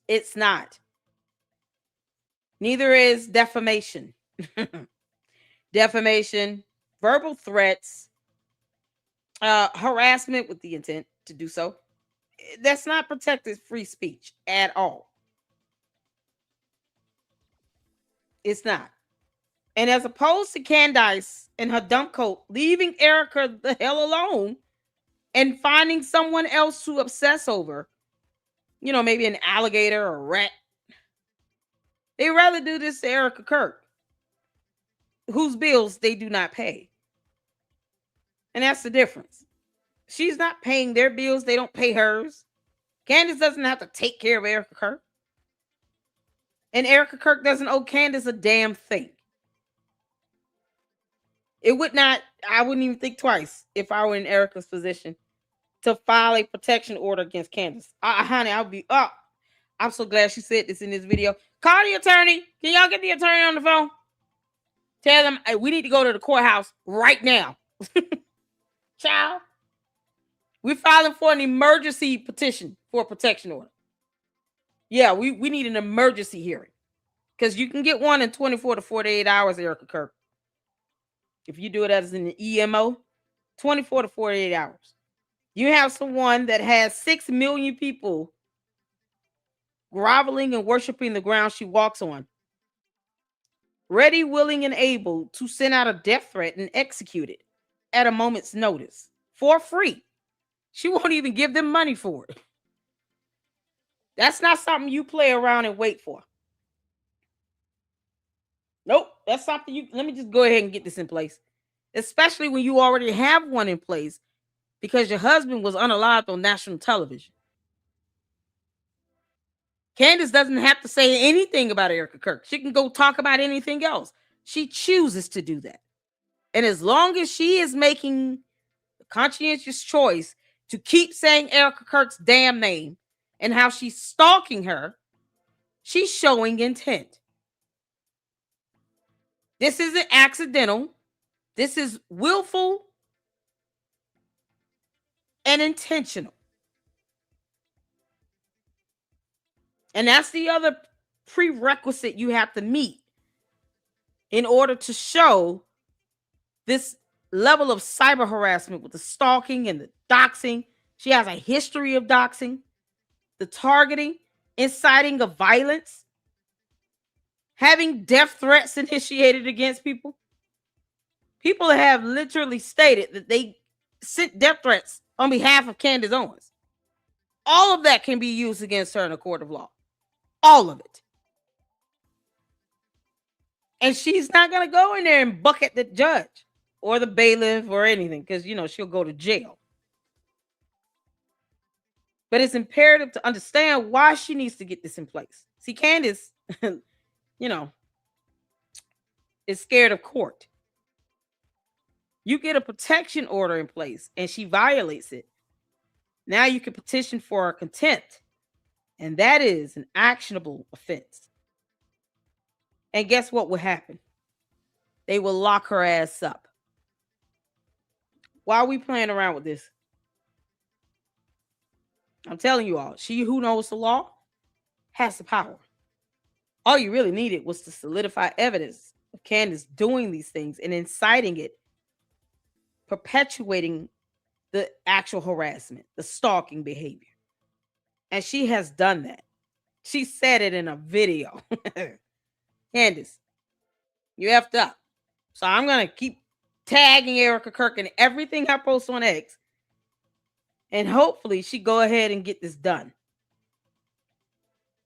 [SPEAKER 1] It's not. Neither is defamation. Defamation, verbal threats, harassment with the intent to do so. That's not protected free speech at all. It's not. And as opposed to Candace and her dumb coat leaving Erika the hell alone and finding someone else to obsess over, you know, maybe an alligator or a rat, they'd rather do this to Erika Kirk, whose bills they do not pay. And that's the difference. She's not paying their bills. They don't pay hers. Candace doesn't have to take care of Erika Kirk. And Erika Kirk doesn't owe Candace a damn thing. It would not, I wouldn't even think twice if I were in Erika's position to file a protection order against Candace. Honey, I'll be up. I'm so glad she said this in this video. Call the attorney. Can y'all get the attorney on the phone? Tell them, hey, we need to go to the courthouse right now. Child. We're filing for an emergency petition for a protection order. Yeah, we need an emergency hearing. Because you can get one in 24 to 48 hours, Erika Kirk. If you do it as an EMO, 24 to 48 hours. You have someone that has 6 million people groveling and worshiping the ground she walks on. Ready, willing, and able to send out a death threat and execute it at a moment's notice for free. She won't even give them money for it. That's not something you play around and wait for. Nope, that's something you, let me just go ahead and get this in place. Especially when you already have one in place because your husband was unalived on national television. Candace doesn't have to say anything about Erika Kirk. She can go talk about anything else. She chooses to do that. And as long as she is making the conscientious choice to keep saying Erika Kirk's damn name and how she's stalking her, she's showing intent. This isn't accidental. This is willful and intentional. And that's the other prerequisite you have to meet in order to show this level of cyber harassment with the stalking and the doxing. She has a history of doxing, the targeting, inciting of violence, having death threats initiated against people. People have literally stated that they sent death threats on behalf of Candace Owens. All of that can be used against her in a court of law. All of it. And she's not going to go in there and bucket the judge or the bailiff or anything because, she'll go to jail. But it's imperative to understand why she needs to get this in place. See, Candace, is scared of court. You get a protection order in place and she violates it. Now you can petition for contempt. And that is an actionable offense. And guess what will happen? They will lock her ass up. Why are we playing around with this? I'm telling you all, she who knows the law has the power. All you really needed was to solidify evidence of Candace doing these things and inciting it, perpetuating the actual harassment, the stalking behavior. And she has done that. She said it in a video. Candace, you effed up. So I'm going to keep tagging Erika Kirk in everything I post on X. And hopefully she go ahead and get this done.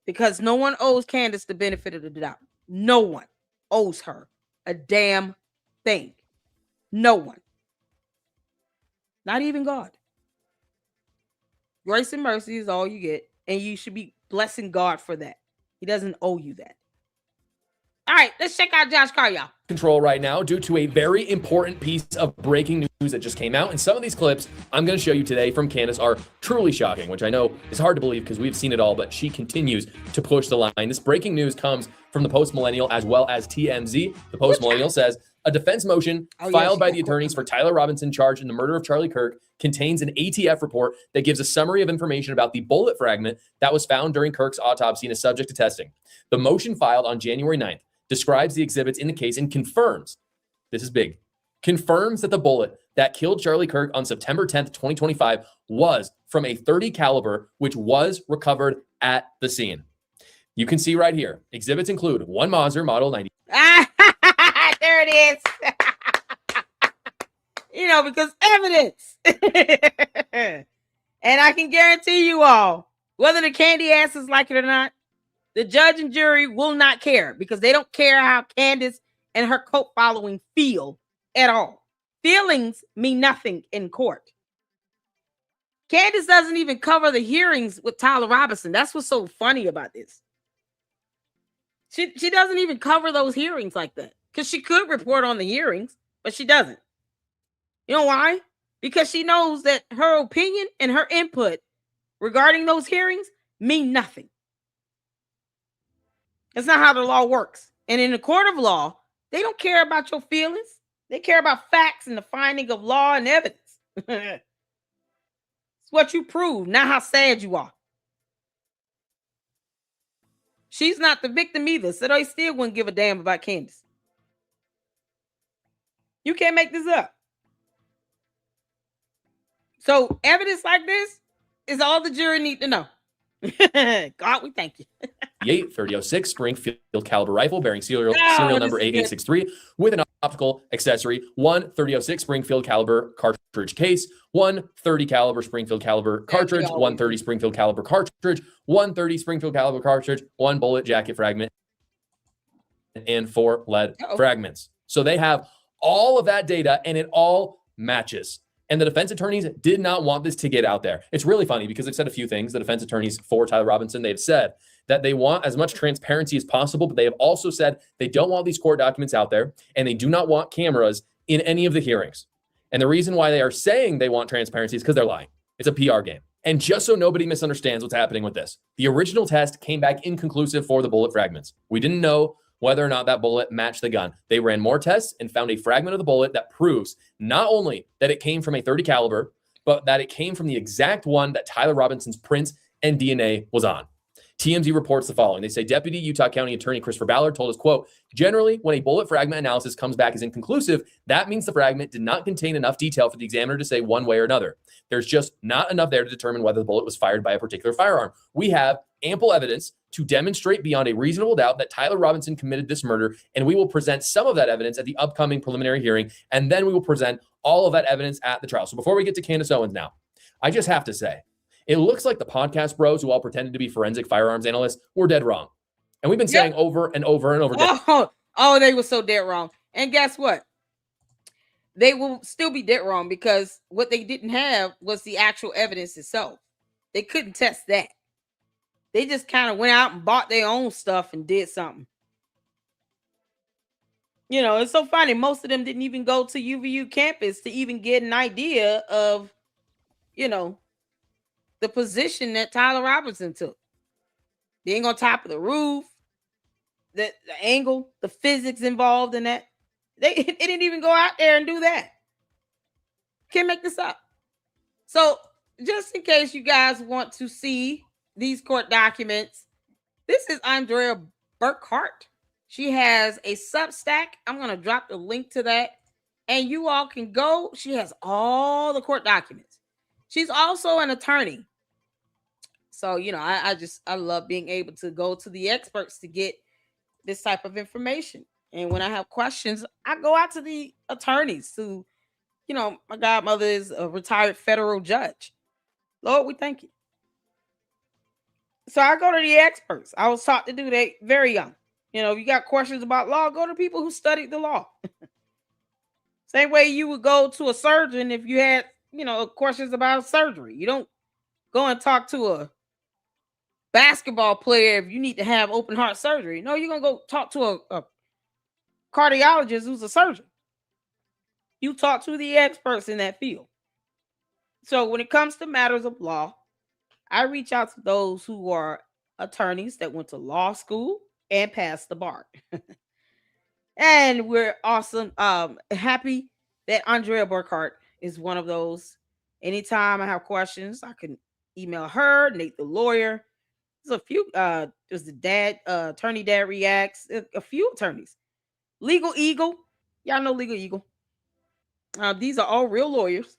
[SPEAKER 1] Because no one owes Candace the benefit of the doubt. No one owes her a damn thing. No one. Not even God. Grace and mercy is all you get, and you should be blessing God for that. He doesn't owe you that. All right, let's check out Josh Carr, y'all.
[SPEAKER 5] Control right now due to a very important piece of breaking news that just came out. And some of these clips I'm going to show you today from Candace are truly shocking, which I know is hard to believe because we've seen it all, but she continues to push the line. This breaking news comes from the Post Millennial as well as TMZ. The Post Millennial says a defense motion filed by the attorneys for Tyler Robinson charged in the murder of Charlie Kirk contains an ATF report that gives a summary of information about the bullet fragment that was found during Kirk's autopsy and is subject to testing. The motion filed on January 9th describes the exhibits in the case and confirms, this is big, confirms that the bullet that killed Charlie Kirk on September 10th, 2025 was from a .30 caliber, which was recovered at the scene. You can see right here, exhibits include one Mauser Model 90.
[SPEAKER 1] There it is. Because evidence. And I can guarantee you all, whether the candy asses like it or not, the judge and jury will not care because they don't care how Candace and her cult following feel at all. Feelings mean nothing in court. Candace doesn't even cover the hearings with Tyler Robinson. That's what's so funny about this. She doesn't even cover those hearings like that because she could report on the hearings, but she doesn't. You know why? Because she knows that her opinion and her input regarding those hearings mean nothing. That's not how the law works. And in the court of law, they don't care about your feelings. They care about facts and the finding of law and evidence. It's what you prove, not how sad you are. She's not the victim either, so they still wouldn't give a damn about Candace. You can't make this up. So evidence like this is all the jury need to know. God, we thank you.
[SPEAKER 5] The 3006 Springfield caliber rifle bearing serial number 8863 with an optical accessory, one .3006 Springfield caliber cartridge case, one .30 caliber Springfield caliber cartridge, one .30 Springfield caliber cartridge, one .30 Springfield caliber cartridge, one bullet jacket fragment, and 4 lead fragments. So they have all of that data and it all matches. And the defense attorneys did not want this to get out there. It's really funny because they've said a few things. The defense attorneys for Tyler Robinson, they've said that they want as much transparency as possible, but they have also said they don't want these court documents out there, and they do not want cameras in any of the hearings. And the reason why they are saying they want transparency is because they're lying. It's a PR game. And just so nobody misunderstands what's happening with this, the original test came back inconclusive for the bullet fragments. We didn't know whether or not that bullet matched the gun. They ran more tests and found a fragment of the bullet that proves not only that it came from a .30 caliber, but that it came from the exact one that Tyler Robinson's prints and DNA was on. TMZ reports the following. They say Deputy Utah County Attorney Christopher Ballard told us, quote, generally, when a bullet fragment analysis comes back as inconclusive, that means the fragment did not contain enough detail for the examiner to say one way or another. There's just not enough there to determine whether the bullet was fired by a particular firearm. We have ample evidence to demonstrate beyond a reasonable doubt that Tyler Robinson committed this murder, and we will present some of that evidence at the upcoming preliminary hearing, and then we will present all of that evidence at the trial. So before we get to Candace Owens now, I just have to say, it looks like the podcast bros who all pretended to be forensic firearms analysts were dead wrong. And we've been saying over and over and over again.
[SPEAKER 1] Oh, they were so dead wrong. And guess what? They will still be dead wrong because what they didn't have was the actual evidence itself. They couldn't test that. They just kind of went out and bought their own stuff and did something. You know, it's so funny. Most of them didn't even go to UVU campus to even get an idea of, you know, the position that Tyler Robinson took. Being on top of the roof, the angle, the physics involved in that. They didn't even go out there and do that. Can't make this up. So just in case you guys want to see these court documents, this is Andrea Burkhart. She has a Substack. I'm going to drop the link to that. And you all can go. She has all the court documents. She's also an attorney. So, you know, I love being able to go to the experts to get this type of information. And when I have questions, I go out to the attorneys who, you know, my godmother is a retired federal judge. Lord, we thank you. So I go to the experts. I was taught to do that very young. You know, if you got questions about law, go to people who studied the law. Same way you would go to a surgeon if you had, you know, questions about surgery. You don't go and talk to a basketball player if you need to have open heart surgery. No, you're going to go talk to a cardiologist who's a surgeon. You talk to the experts in that field. So when it comes to matters of law, I reach out to those who are attorneys that went to law school and passed the bar. And we're awesome. Happy that Andrea Burkhart is one of those. Anytime I have questions, I can email her, Nate the lawyer. There's a few, there's the dad, attorney dad reacts, a few attorneys. Legal Eagle. Y'all know Legal Eagle. These are all real lawyers.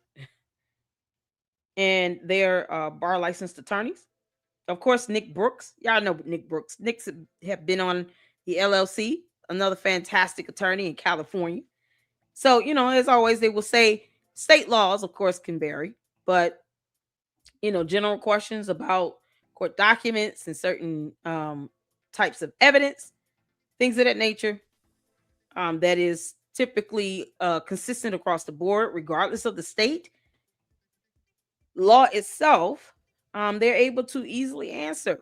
[SPEAKER 1] And they're bar licensed attorneys. Of course, Nick Brooks. Y'all know Nick Brooks. Nick's have been on the LLC, another fantastic attorney in California. So, you know, as always, they will say state laws, of course, can vary. But, you know, general questions about court documents and certain types of evidence, things of that nature, that is typically consistent across the board, regardless of the state. Law itself, they're able to easily answer.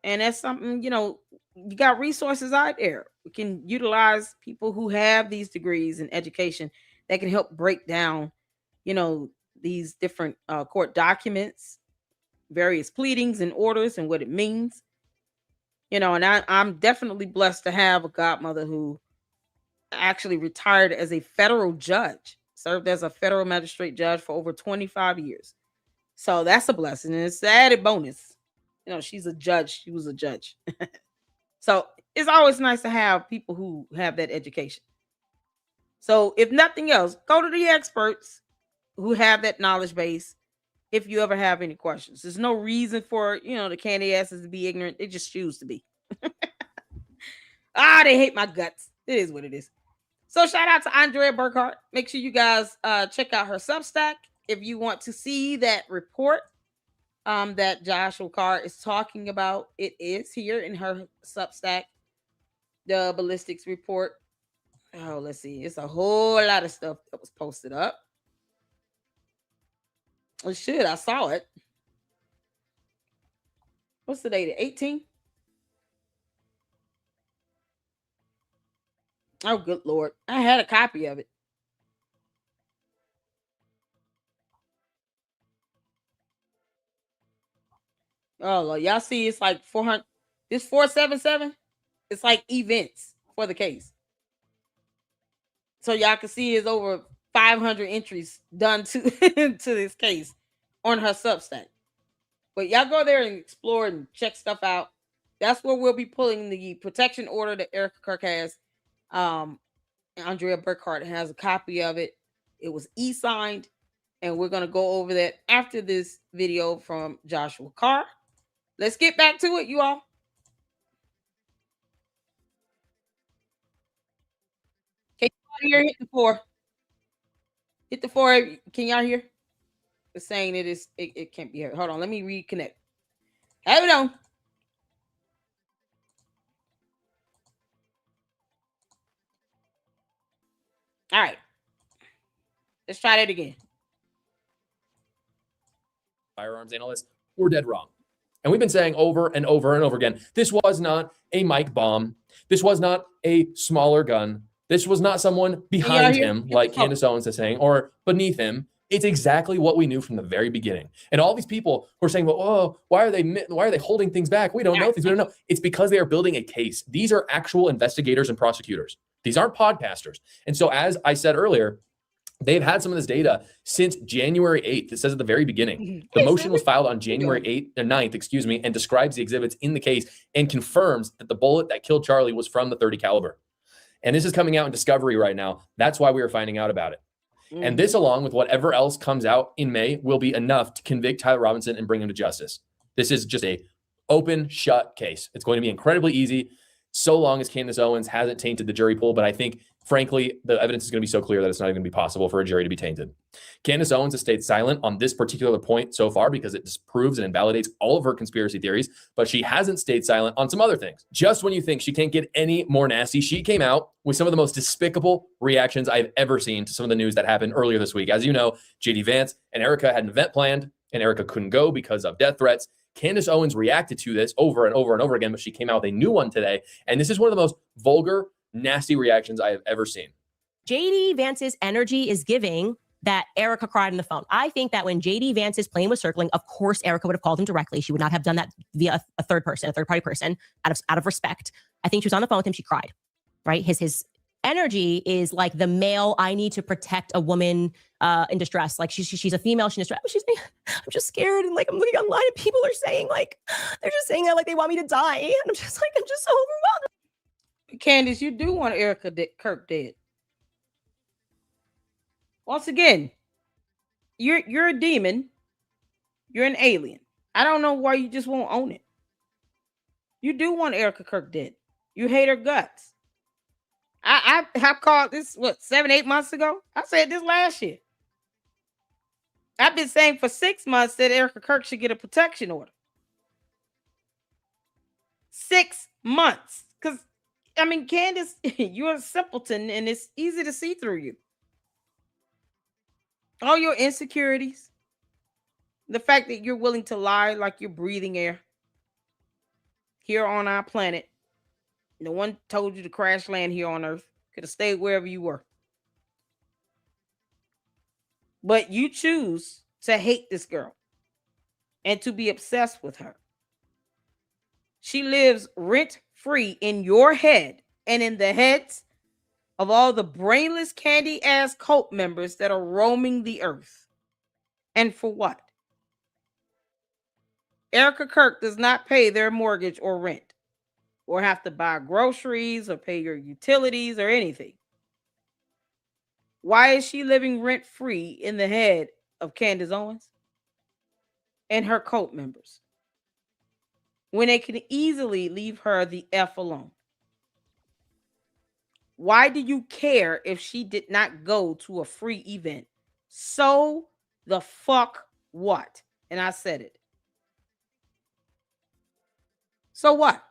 [SPEAKER 1] And that's something, you know, you got resources out there. We can utilize people who have these degrees in education that can help break down, you know, these different court documents, various pleadings and orders and what it means. You know, and I'm definitely blessed to have a godmother who actually retired as a federal judge, served as a federal magistrate judge for over 25 years. So that's a blessing. And it's an added bonus. You know, she's a judge. She was a judge. So it's always nice to have people who have that education. So if nothing else, go to the experts who have that knowledge base if you ever have any questions. There's no reason for, you know, the candy asses to be ignorant. They just choose to be. They hate my guts. It is what it is. So shout out to Andrea Burkhart. Make sure you guys check out her Substack if you want to see that report that Joshua Carr is talking about. It is here in her Substack, the Ballistics report. Oh, let's see. It's a whole lot of stuff that was posted up. It should. I saw it. What's the date? 18? Oh, good Lord. I had a copy of it. Oh, Lord. Y'all see it's like 400. This 477? It's like events for the case. So y'all can see it's over 500 entries done to, to this case on her Substack. But y'all go there and explore and check stuff out. That's where we'll be pulling the protection order that Erika Kirk has. Andrea Burkhart has a copy of it. It was e-signed, and we're going to go over that after this video from Joshua Carr. Let's get back to it, you all. Can y'all hear? Hit the 4. Hit the 4. Can y'all hear? It's saying it can't be heard. Hold on, let me reconnect. Have it on. All right. Let's try that again.
[SPEAKER 5] Firearms analysts were dead wrong. And we've been saying over and over and over again, this was not a Mike bomb. This was not a smaller gun. This was not someone behind him, like Candace Owens is saying, or beneath him. It's exactly what we knew from the very beginning. And all these people who are saying, well, oh, why are they holding things back? We don't know things. We don't know. It's because they are building a case. These are actual investigators and prosecutors. These aren't podcasters. And so, as I said earlier, they've had some of this data since January 8th. It says at the very beginning. The motion was filed on January 9th, and describes the exhibits in the case and confirms that the bullet that killed Charlie was from the .30 caliber. And this is coming out in discovery right now. That's why we are finding out about it. And this, along with whatever else comes out in May, will be enough to convict Tyler Robinson and bring him to justice. This is just a open, shut case. It's going to be incredibly easy, so long as Candace Owens hasn't tainted the jury pool. But I think, frankly, the evidence is going to be so clear that it's not even going to be possible for a jury to be tainted. Candace Owens has stayed silent on this particular point so far because it disproves and invalidates all of her conspiracy theories, but she hasn't stayed silent on some other things. Just when you think she can't get any more nasty, she came out with some of the most despicable reactions I've ever seen to some of the news that happened earlier this week. As you know, JD Vance and Erika had an event planned, and Erika couldn't go because of death threats. Candace Owens reacted to this over and over and over again, but she came out with a new one today. And this is one of the most vulgar, nasty reactions I have ever seen.
[SPEAKER 3] JD Vance's energy is giving that Erika cried on the phone. I think that when JD Vance's plane was circling, of course, Erika would have called him directly. She would not have done that via a third-party person, out of respect. I think she was on the phone with him. She cried, right? His energy is like the male, I need to protect a woman in distress. Like she's a female, she's in distress. I'm just scared. And like, I'm looking online and people are saying like, they're just saying that like they want me to die. And I'm just so overwhelmed.
[SPEAKER 1] Candace, you do want Erika Kirk dead. Once again, you're a demon. You're an alien. I don't know why you just won't own it. You do want Erika Kirk dead. You hate her guts. I have called this, 7-8 months ago? I said this last year. I've been saying for 6 months that Erika Kirk should get a protection order. 6 months. Because, I mean, Candace, you're a simpleton and it's easy to see through you. All your insecurities. The fact that you're willing to lie like you're breathing air. Here on our planet. No one told you to crash land here on Earth. Could have stayed wherever you were. But you choose to hate this girl and to be obsessed with her. She lives rent-free in your head and in the heads of all the brainless candy-ass cult members that are roaming the earth. And for what? Erika Kirk does not pay their mortgage or rent, or have to buy groceries or pay your utilities or anything. Why is she living rent-free in the head of Candace Owens and her cult members when they can easily leave her the F alone? Why do you care if she did not go to a free event? So the fuck what? And I said it. So what?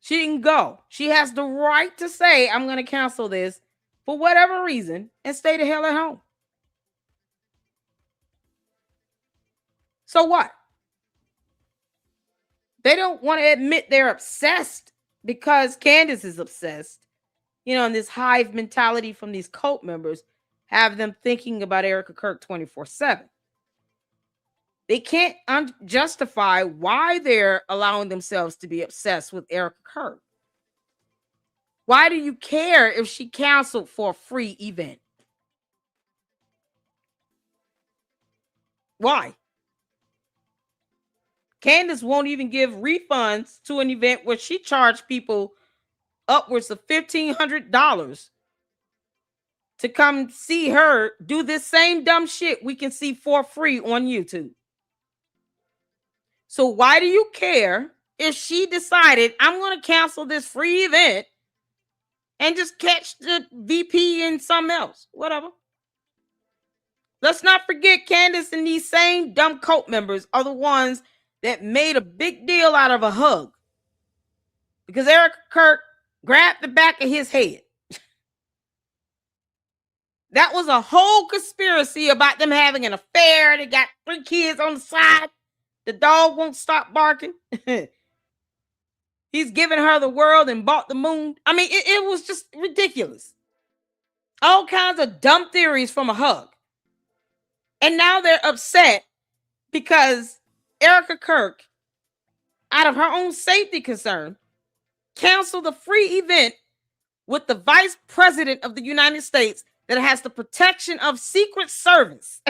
[SPEAKER 1] She can go. She has the right to say, I'm going to cancel this for whatever reason and stay the hell at home. So what? They don't want to admit they're obsessed because Candace is obsessed. You know, and this hive mentality from these cult members have them thinking about Erika Kirk 24/7. They can't justify why they're allowing themselves to be obsessed with Erika Kirk. Why do you care if she canceled for a free event? Why? Candace won't even give refunds to an event where she charged people upwards of $1,500 to come see her do this same dumb shit we can see for free on YouTube. So why do you care if she decided I'm going to cancel this free event and just catch the VP and something else? Whatever. Let's not forget Candace and these same dumb cult members are the ones that made a big deal out of a hug. Because Erika Kirk grabbed the back of his head. That was a whole conspiracy about them having an affair. They got 3 kids on the side. The dog won't stop barking. He's given her the world and bought the moon. I mean, it was just ridiculous. All kinds of dumb theories from a hug. And now they're upset because Erika Kirk, out of her own safety concern, canceled a free event with the Vice President of the United States that has the protection of Secret Service.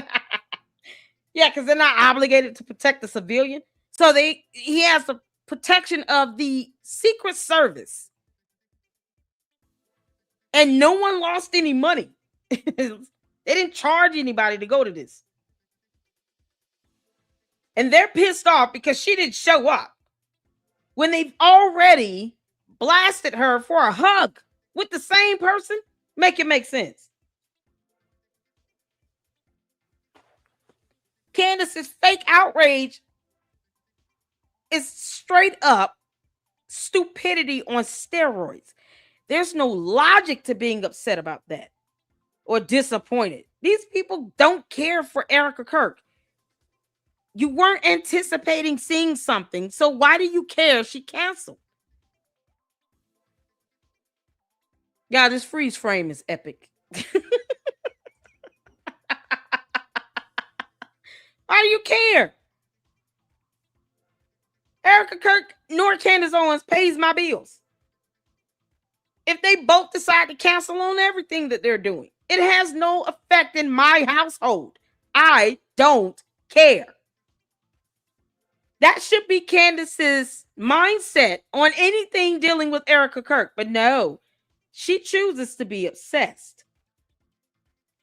[SPEAKER 1] Yeah, because they're not obligated to protect the civilian. So he has the protection of the Secret Service. And no one lost any money. They didn't charge anybody to go to this. And they're pissed off because she didn't show up when they've already blasted her for a hug with the same person. Make it make sense. Candace's fake outrage is straight up stupidity on steroids. There's no logic to being upset about that or disappointed. These people don't care for Erika Kirk. You weren't anticipating seeing something, so why do you care she canceled? Yeah, this freeze frame is epic. Why do you care? Erika Kirk nor Candace Owens pays my bills. If they both decide to cancel on everything that they're doing, it has no effect in my household. I don't care. That should be Candace's mindset on anything dealing with Erika Kirk. But no, she chooses to be obsessed.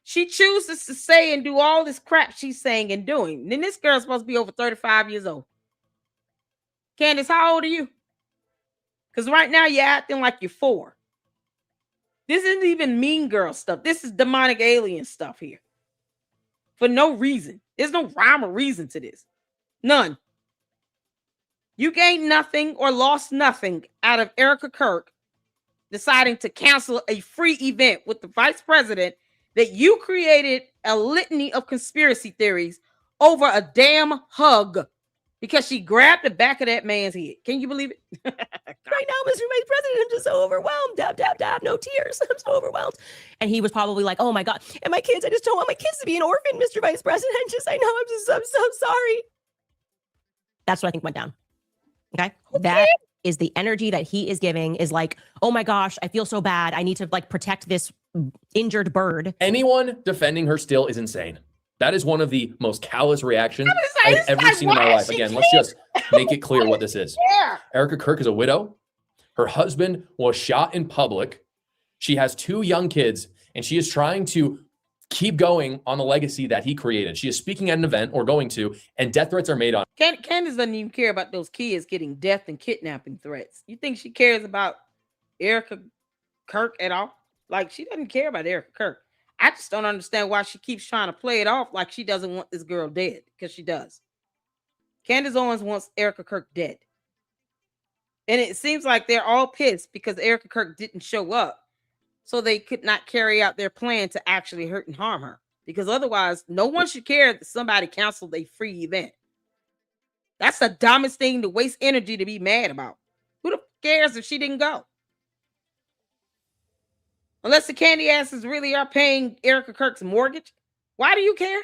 [SPEAKER 1] She chooses to say and do all this crap she's saying and doing. Then this girl's supposed to be over 35 years old. Candace, how old are you? Because right now you're acting like you're 4. This isn't even mean girl stuff. This is demonic alien stuff here. For no reason. There's no rhyme or reason to this. None. You gained nothing or lost nothing out of Erika Kirk deciding to cancel a free event with the vice president that you created a litany of conspiracy theories over a damn hug because she grabbed the back of that man's head. Can you believe it?
[SPEAKER 3] Right now, Mr. Vice President, I'm just so overwhelmed. Dab, dab, dab, no tears. I'm so overwhelmed. And he was probably like, oh my God. And my kids, I just don't want my kids to be an orphan, Mr. Vice President. I'm so sorry. That's what I think went down. Okay. That is the energy that he is giving is like, oh my gosh, I feel so bad. I need to like protect this injured bird.
[SPEAKER 5] Anyone defending her still is insane. That is one of the most callous reactions I've ever seen in my life. Again, let's just make it clear what this is. Erika Kirk is a widow. Her husband was shot in public. She has 2 young kids, and she is trying to keep going on the legacy that he created. She is speaking at an event or going to, and death threats are made on.
[SPEAKER 1] Candace doesn't even care about those kids getting death and kidnapping threats. You think she cares about Erika Kirk at all? Like, she doesn't care about Erika Kirk. I just don't understand why she keeps trying to play it off like she doesn't want this girl dead, because she does. Candace Owens wants Erika Kirk dead. And it seems like they're all pissed because Erika Kirk didn't show up, so they could not carry out their plan to actually hurt and harm her. Because otherwise, no one should care that somebody canceled a free event. That's the dumbest thing to waste energy to be mad about. Who the f- cares if she didn't go? Unless the candy asses really are paying Erika Kirk's mortgage. Why do you care?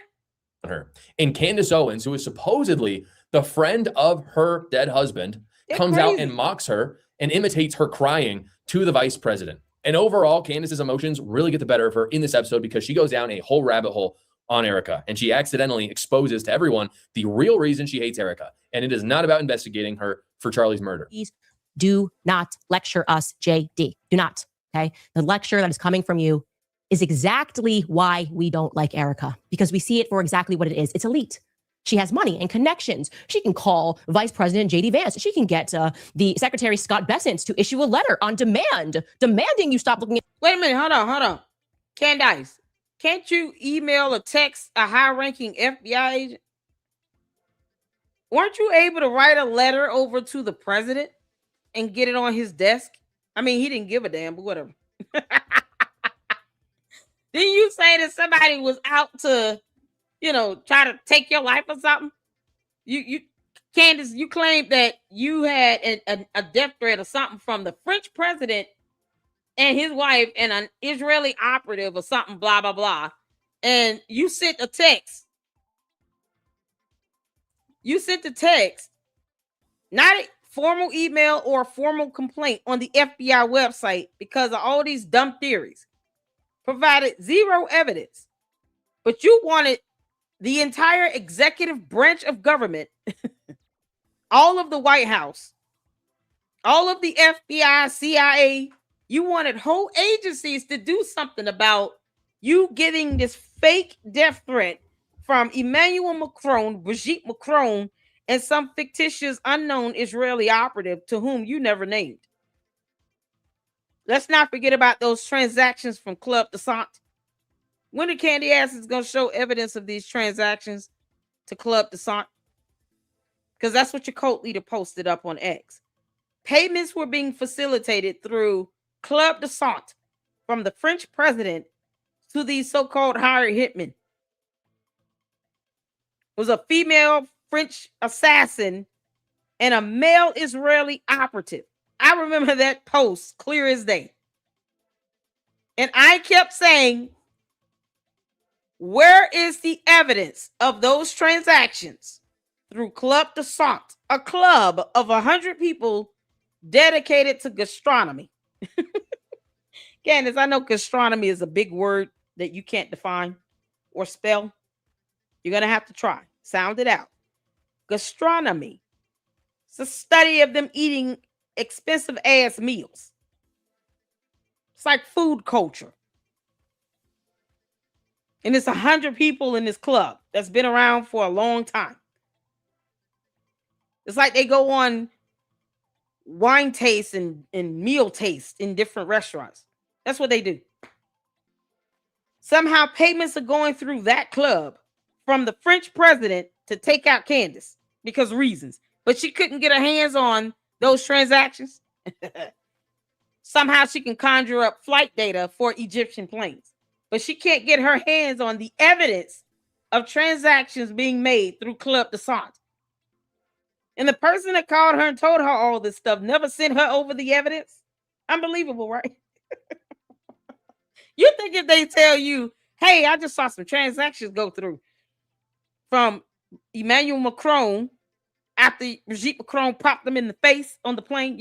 [SPEAKER 5] Her. And Candace Owens, who is supposedly the friend of her dead husband,
[SPEAKER 1] They're
[SPEAKER 5] comes out
[SPEAKER 1] crazy.
[SPEAKER 5] and mocks her and imitates her crying to the vice president. And overall, Candace's emotions really get the better of her in this episode because she goes down a whole rabbit hole on Erika, and she accidentally exposes to everyone the real reason she hates Erika. And it is not about investigating her for Charlie's murder.
[SPEAKER 3] Please do not lecture us, JD. Do not. Okay. The lecture that is coming from you is exactly why we don't like Erika, because we see it for exactly what it is. It's elite. She has money and connections. She can call Vice President J.D. Vance. She can get the Secretary Scott Bessent to issue a letter on demand, demanding you stop looking at.
[SPEAKER 1] Wait a minute. Hold on. Candace, can't you email or text a high-ranking FBI agent? Weren't you able to write a letter over to the president and get it on his desk? I mean, he didn't give a damn, but whatever. Didn't you say that somebody was out to, try to take your life or something? You, Candace, you claimed that you had a death threat or something from the French president and his wife and an Israeli operative or something, blah, blah, blah. And you sent a text. Not a formal email or a formal complaint on the FBI website because of all these dumb theories. Provided zero evidence. But you wanted the entire executive branch of government, all of the White House, all of the FBI, CIA, you wanted whole agencies to do something about you getting this fake death threat from Emmanuel Macron, Brigitte Macron, and some fictitious unknown Israeli operative to whom you never named. Let's not forget about those transactions from Club Doxing. When the candy ass is going to show evidence of these transactions to Club Doxing? Because that's what your cult leader posted up on X. Payments were being facilitated through Club Doxing from the French president to these so-called hired hitmen. It was a female French assassin and a male Israeli operative. I remember that post clear as day. And I kept saying, where is the evidence of those transactions through Club Doxing, a club of 100 people dedicated to gastronomy? Candace, I know gastronomy is a big word that you can't define or spell. You're going to have to try. Sound it out. Gastronomy. It's a study of them eating expensive ass meals. It's like food culture. And it's 100 people in this club that's been around for a long time. It's like they go on wine taste and meal taste in different restaurants. That's what they do. Somehow payments are going through that club from the French president to take out Candace because of reasons. But she couldn't get her hands on those transactions. Somehow she can conjure up flight data for Egyptian planes. But she can't get her hands on the evidence of transactions being made through Club Doxing. And the person that called her and told her all this stuff never sent her over the evidence. Unbelievable, right? You think if they tell you, hey, I just saw some transactions go through from Emmanuel Macron after Brigitte Macron popped them in the face on the plane,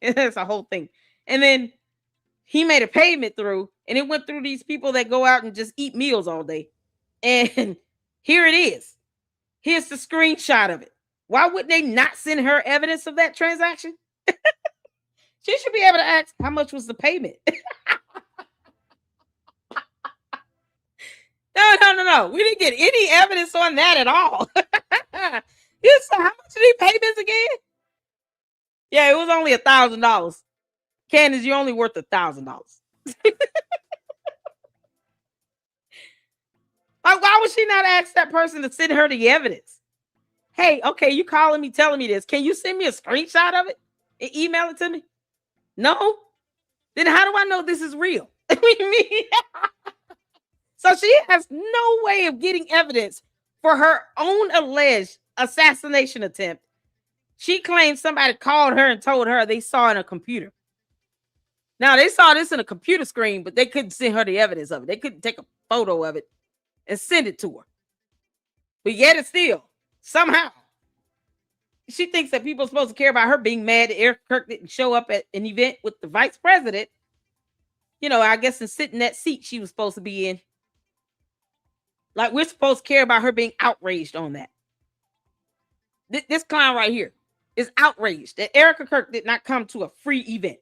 [SPEAKER 1] it's a whole thing. And then he made a payment through, and it went through these people that go out and just eat meals all day. And here it is. Here's the screenshot of it. Why would they not send her evidence of that transaction? She should be able to ask, how much was the payment? No. We didn't get any evidence on that at all. Yes, how much did he pay this again? Yeah, it was only $1,000. Candace, you're only worth $1,000. Like, why would she not ask that person to send her the evidence? Hey, okay, you calling me, telling me this. Can you send me a screenshot of it and email it to me? No? Then how do I know this is real? So she has no way of getting evidence for her own alleged assassination attempt. She claims somebody called her and told her they saw it in a computer. Now, they saw this in a computer screen, but they couldn't send her the evidence of it. They couldn't take a photo of it and send it to her. But yet and still, somehow, she thinks that people are supposed to care about her being mad that Erika Kirk didn't show up at an event with the vice president. You know, I guess, and sit in that seat she was supposed to be in. Like, we're supposed to care about her being outraged on that. This clown right here is outraged that Erika Kirk did not come to a free event.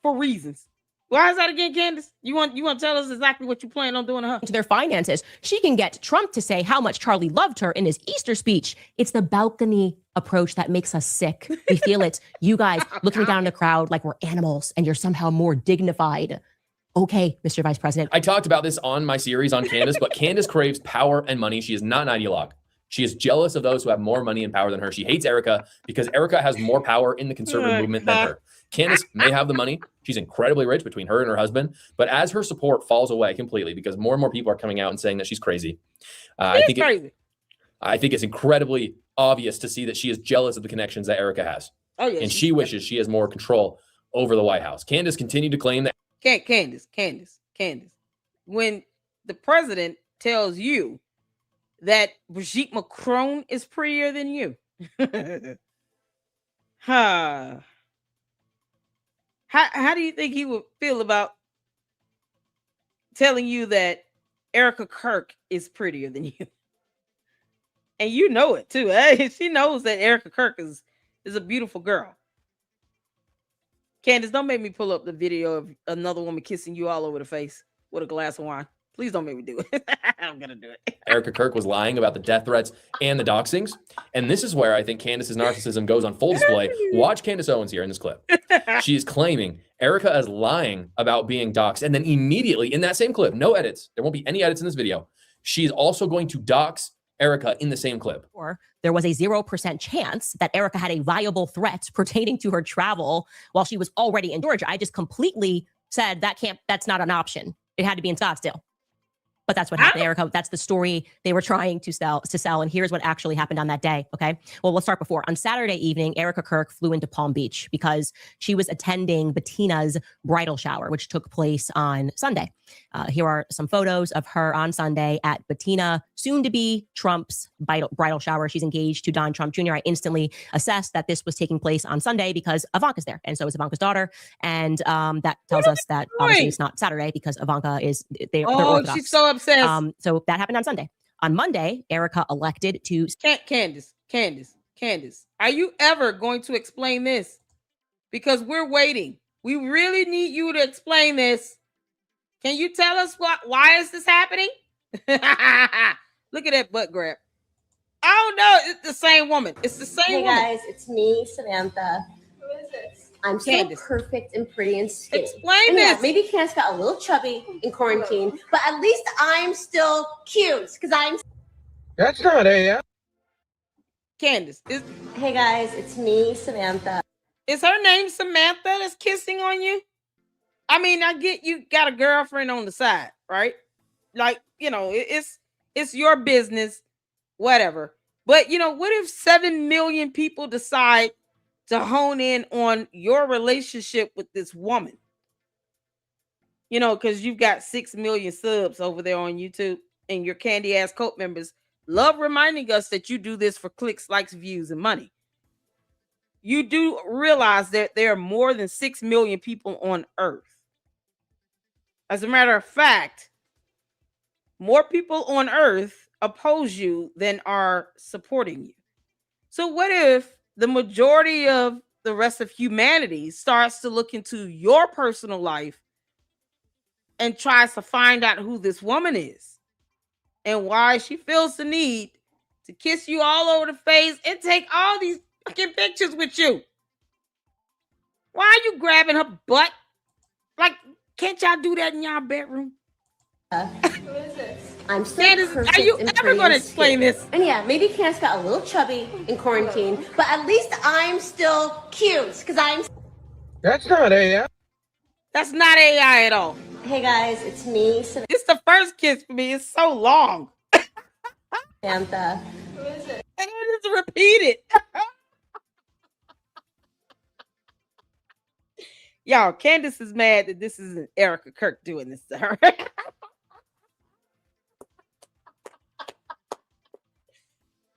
[SPEAKER 1] For reasons. Why is that again, Candace? You want to tell us exactly what you plan on doing to her?
[SPEAKER 3] To their finances, she can get Trump to say how much Charlie loved her in his Easter speech. It's the balcony approach that makes us sick. We feel it. You guys looking down in the crowd like we're animals and you're somehow more dignified. Okay, Mr. Vice President.
[SPEAKER 5] I talked about this on my series on Candace, but Candace craves power and money. She is not an ideologue. She is jealous of those who have more money and power than her. She hates Erika because Erika has more power in the conservative movement than her. Candace may have the money. She's incredibly rich between her and her husband. But as her support falls away completely because more and more people are coming out and saying that she's crazy, I think it's incredibly obvious to see that she is jealous of the connections that Erika has.
[SPEAKER 1] Oh, yeah,
[SPEAKER 5] and she wishes she has more control over the White House. Candace continued to claim that.
[SPEAKER 1] Candace. When the president tells you that Brigitte Macron is prettier than you, How do you think he would feel about telling you that Erika Kirk is prettier than you? And you know it too. Eh? She knows that Erika Kirk is a beautiful girl. Candace, don't make me pull up the video of another woman kissing you all over the face with a glass of wine. Please don't make me do it. I'm going to do it.
[SPEAKER 5] Erika Kirk was lying about the death threats and the doxings. And this is where I think Candace's narcissism goes on full display. Watch Candace Owens here in this clip. She's claiming Erika is lying about being doxed. And then immediately in that same clip, no edits. There won't be any edits in this video. She's also going to dox Erika in the same clip.
[SPEAKER 3] Or there was a 0% chance that Erika had a viable threat pertaining to her travel while she was already in Georgia. I just completely said that's not an option. It had to be in Scottsdale. But that's what happened, Erika. That's the story they were trying to sell. And here's what actually happened on that day. Okay. Well, let's start before. On Saturday evening, Erika Kirk flew into Palm Beach because she was attending Bettina's bridal shower, which took place on Sunday. Here are some photos of her on Sunday at Bettina, soon to be Trump's bridal shower. She's engaged to Don Trump Jr. I instantly assessed that this was taking place on Sunday because Ivanka's there. And so is Ivanka's daughter. And that tells us that obviously it's not Saturday because Ivanka is they're Orthodox.
[SPEAKER 1] She's so obsessed.
[SPEAKER 3] So that happened on Sunday. On Monday, Erika elected to...
[SPEAKER 1] Candace, are you ever going to explain this? Because we're waiting. We really need you to explain this. Can you tell us why is this happening? Look at that butt grab. Oh no, it's the same woman. It's the same woman.
[SPEAKER 6] Hey guys, it's me, Samantha.
[SPEAKER 7] Who is this?
[SPEAKER 6] I'm so
[SPEAKER 1] Candace.
[SPEAKER 6] perfect and pretty and skinny.
[SPEAKER 1] Explain
[SPEAKER 6] And yeah,
[SPEAKER 1] this.
[SPEAKER 6] maybe Candace got a little chubby in quarantine, but at least I'm still cute because I'm.
[SPEAKER 8] That's not AI.
[SPEAKER 1] Candace,
[SPEAKER 6] Hey guys, it's me, Samantha.
[SPEAKER 1] is her name Samantha that's kissing on you? I mean, I get you got a girlfriend on the side, right? Like, you know, it's your business, whatever. But, you know, what if 7 million people decide to hone in on your relationship with this woman? You know, because you've got 6 million subs over there on YouTube and your candy ass cult members love reminding us that you do this for clicks, likes, views, and money. You do realize that there are more than 6 million people on Earth. As a matter of fact, more people on Earth oppose you than are supporting you. So what if the majority of the rest of humanity starts to look into your personal life and tries to find out who this woman is and why she feels the need to kiss you all over the face and take all these fucking pictures with you? Why are you grabbing her butt? Like, can't y'all do that in y'all bedroom?
[SPEAKER 7] Who is this?
[SPEAKER 6] I'm still
[SPEAKER 1] Candace,
[SPEAKER 6] perfect
[SPEAKER 1] are you
[SPEAKER 6] and
[SPEAKER 1] ever
[SPEAKER 6] pretty
[SPEAKER 1] going to
[SPEAKER 6] and
[SPEAKER 1] explain
[SPEAKER 6] skinny.
[SPEAKER 1] this?
[SPEAKER 6] And yeah, maybe Candace got a little chubby in quarantine, but at least I'm still cute because I'm.
[SPEAKER 8] That's not AI.
[SPEAKER 1] That's not AI at all.
[SPEAKER 6] Hey guys, it's me, Samantha.
[SPEAKER 1] This is the first kiss for me. It's so long.
[SPEAKER 6] Samantha.
[SPEAKER 7] Who is it?
[SPEAKER 1] And then it's repeated. Y'all, Candace is mad that this isn't Erika Kirk doing this to her.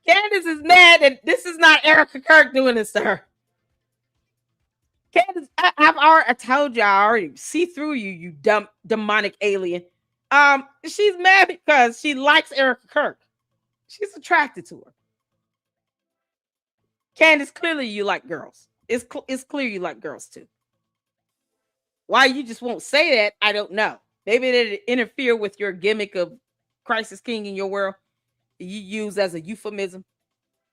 [SPEAKER 1] Candace is mad that this is not Erika Kirk doing this to her. Candace, I told you, I already see through you, you dumb demonic alien. She's mad because she likes Erika Kirk. She's attracted to her. Candace, clearly you like girls. It's clear you like girls too. Why you just won't say that, I don't know. Maybe it interfere with your gimmick of Christ is King in your world. You use as a euphemism.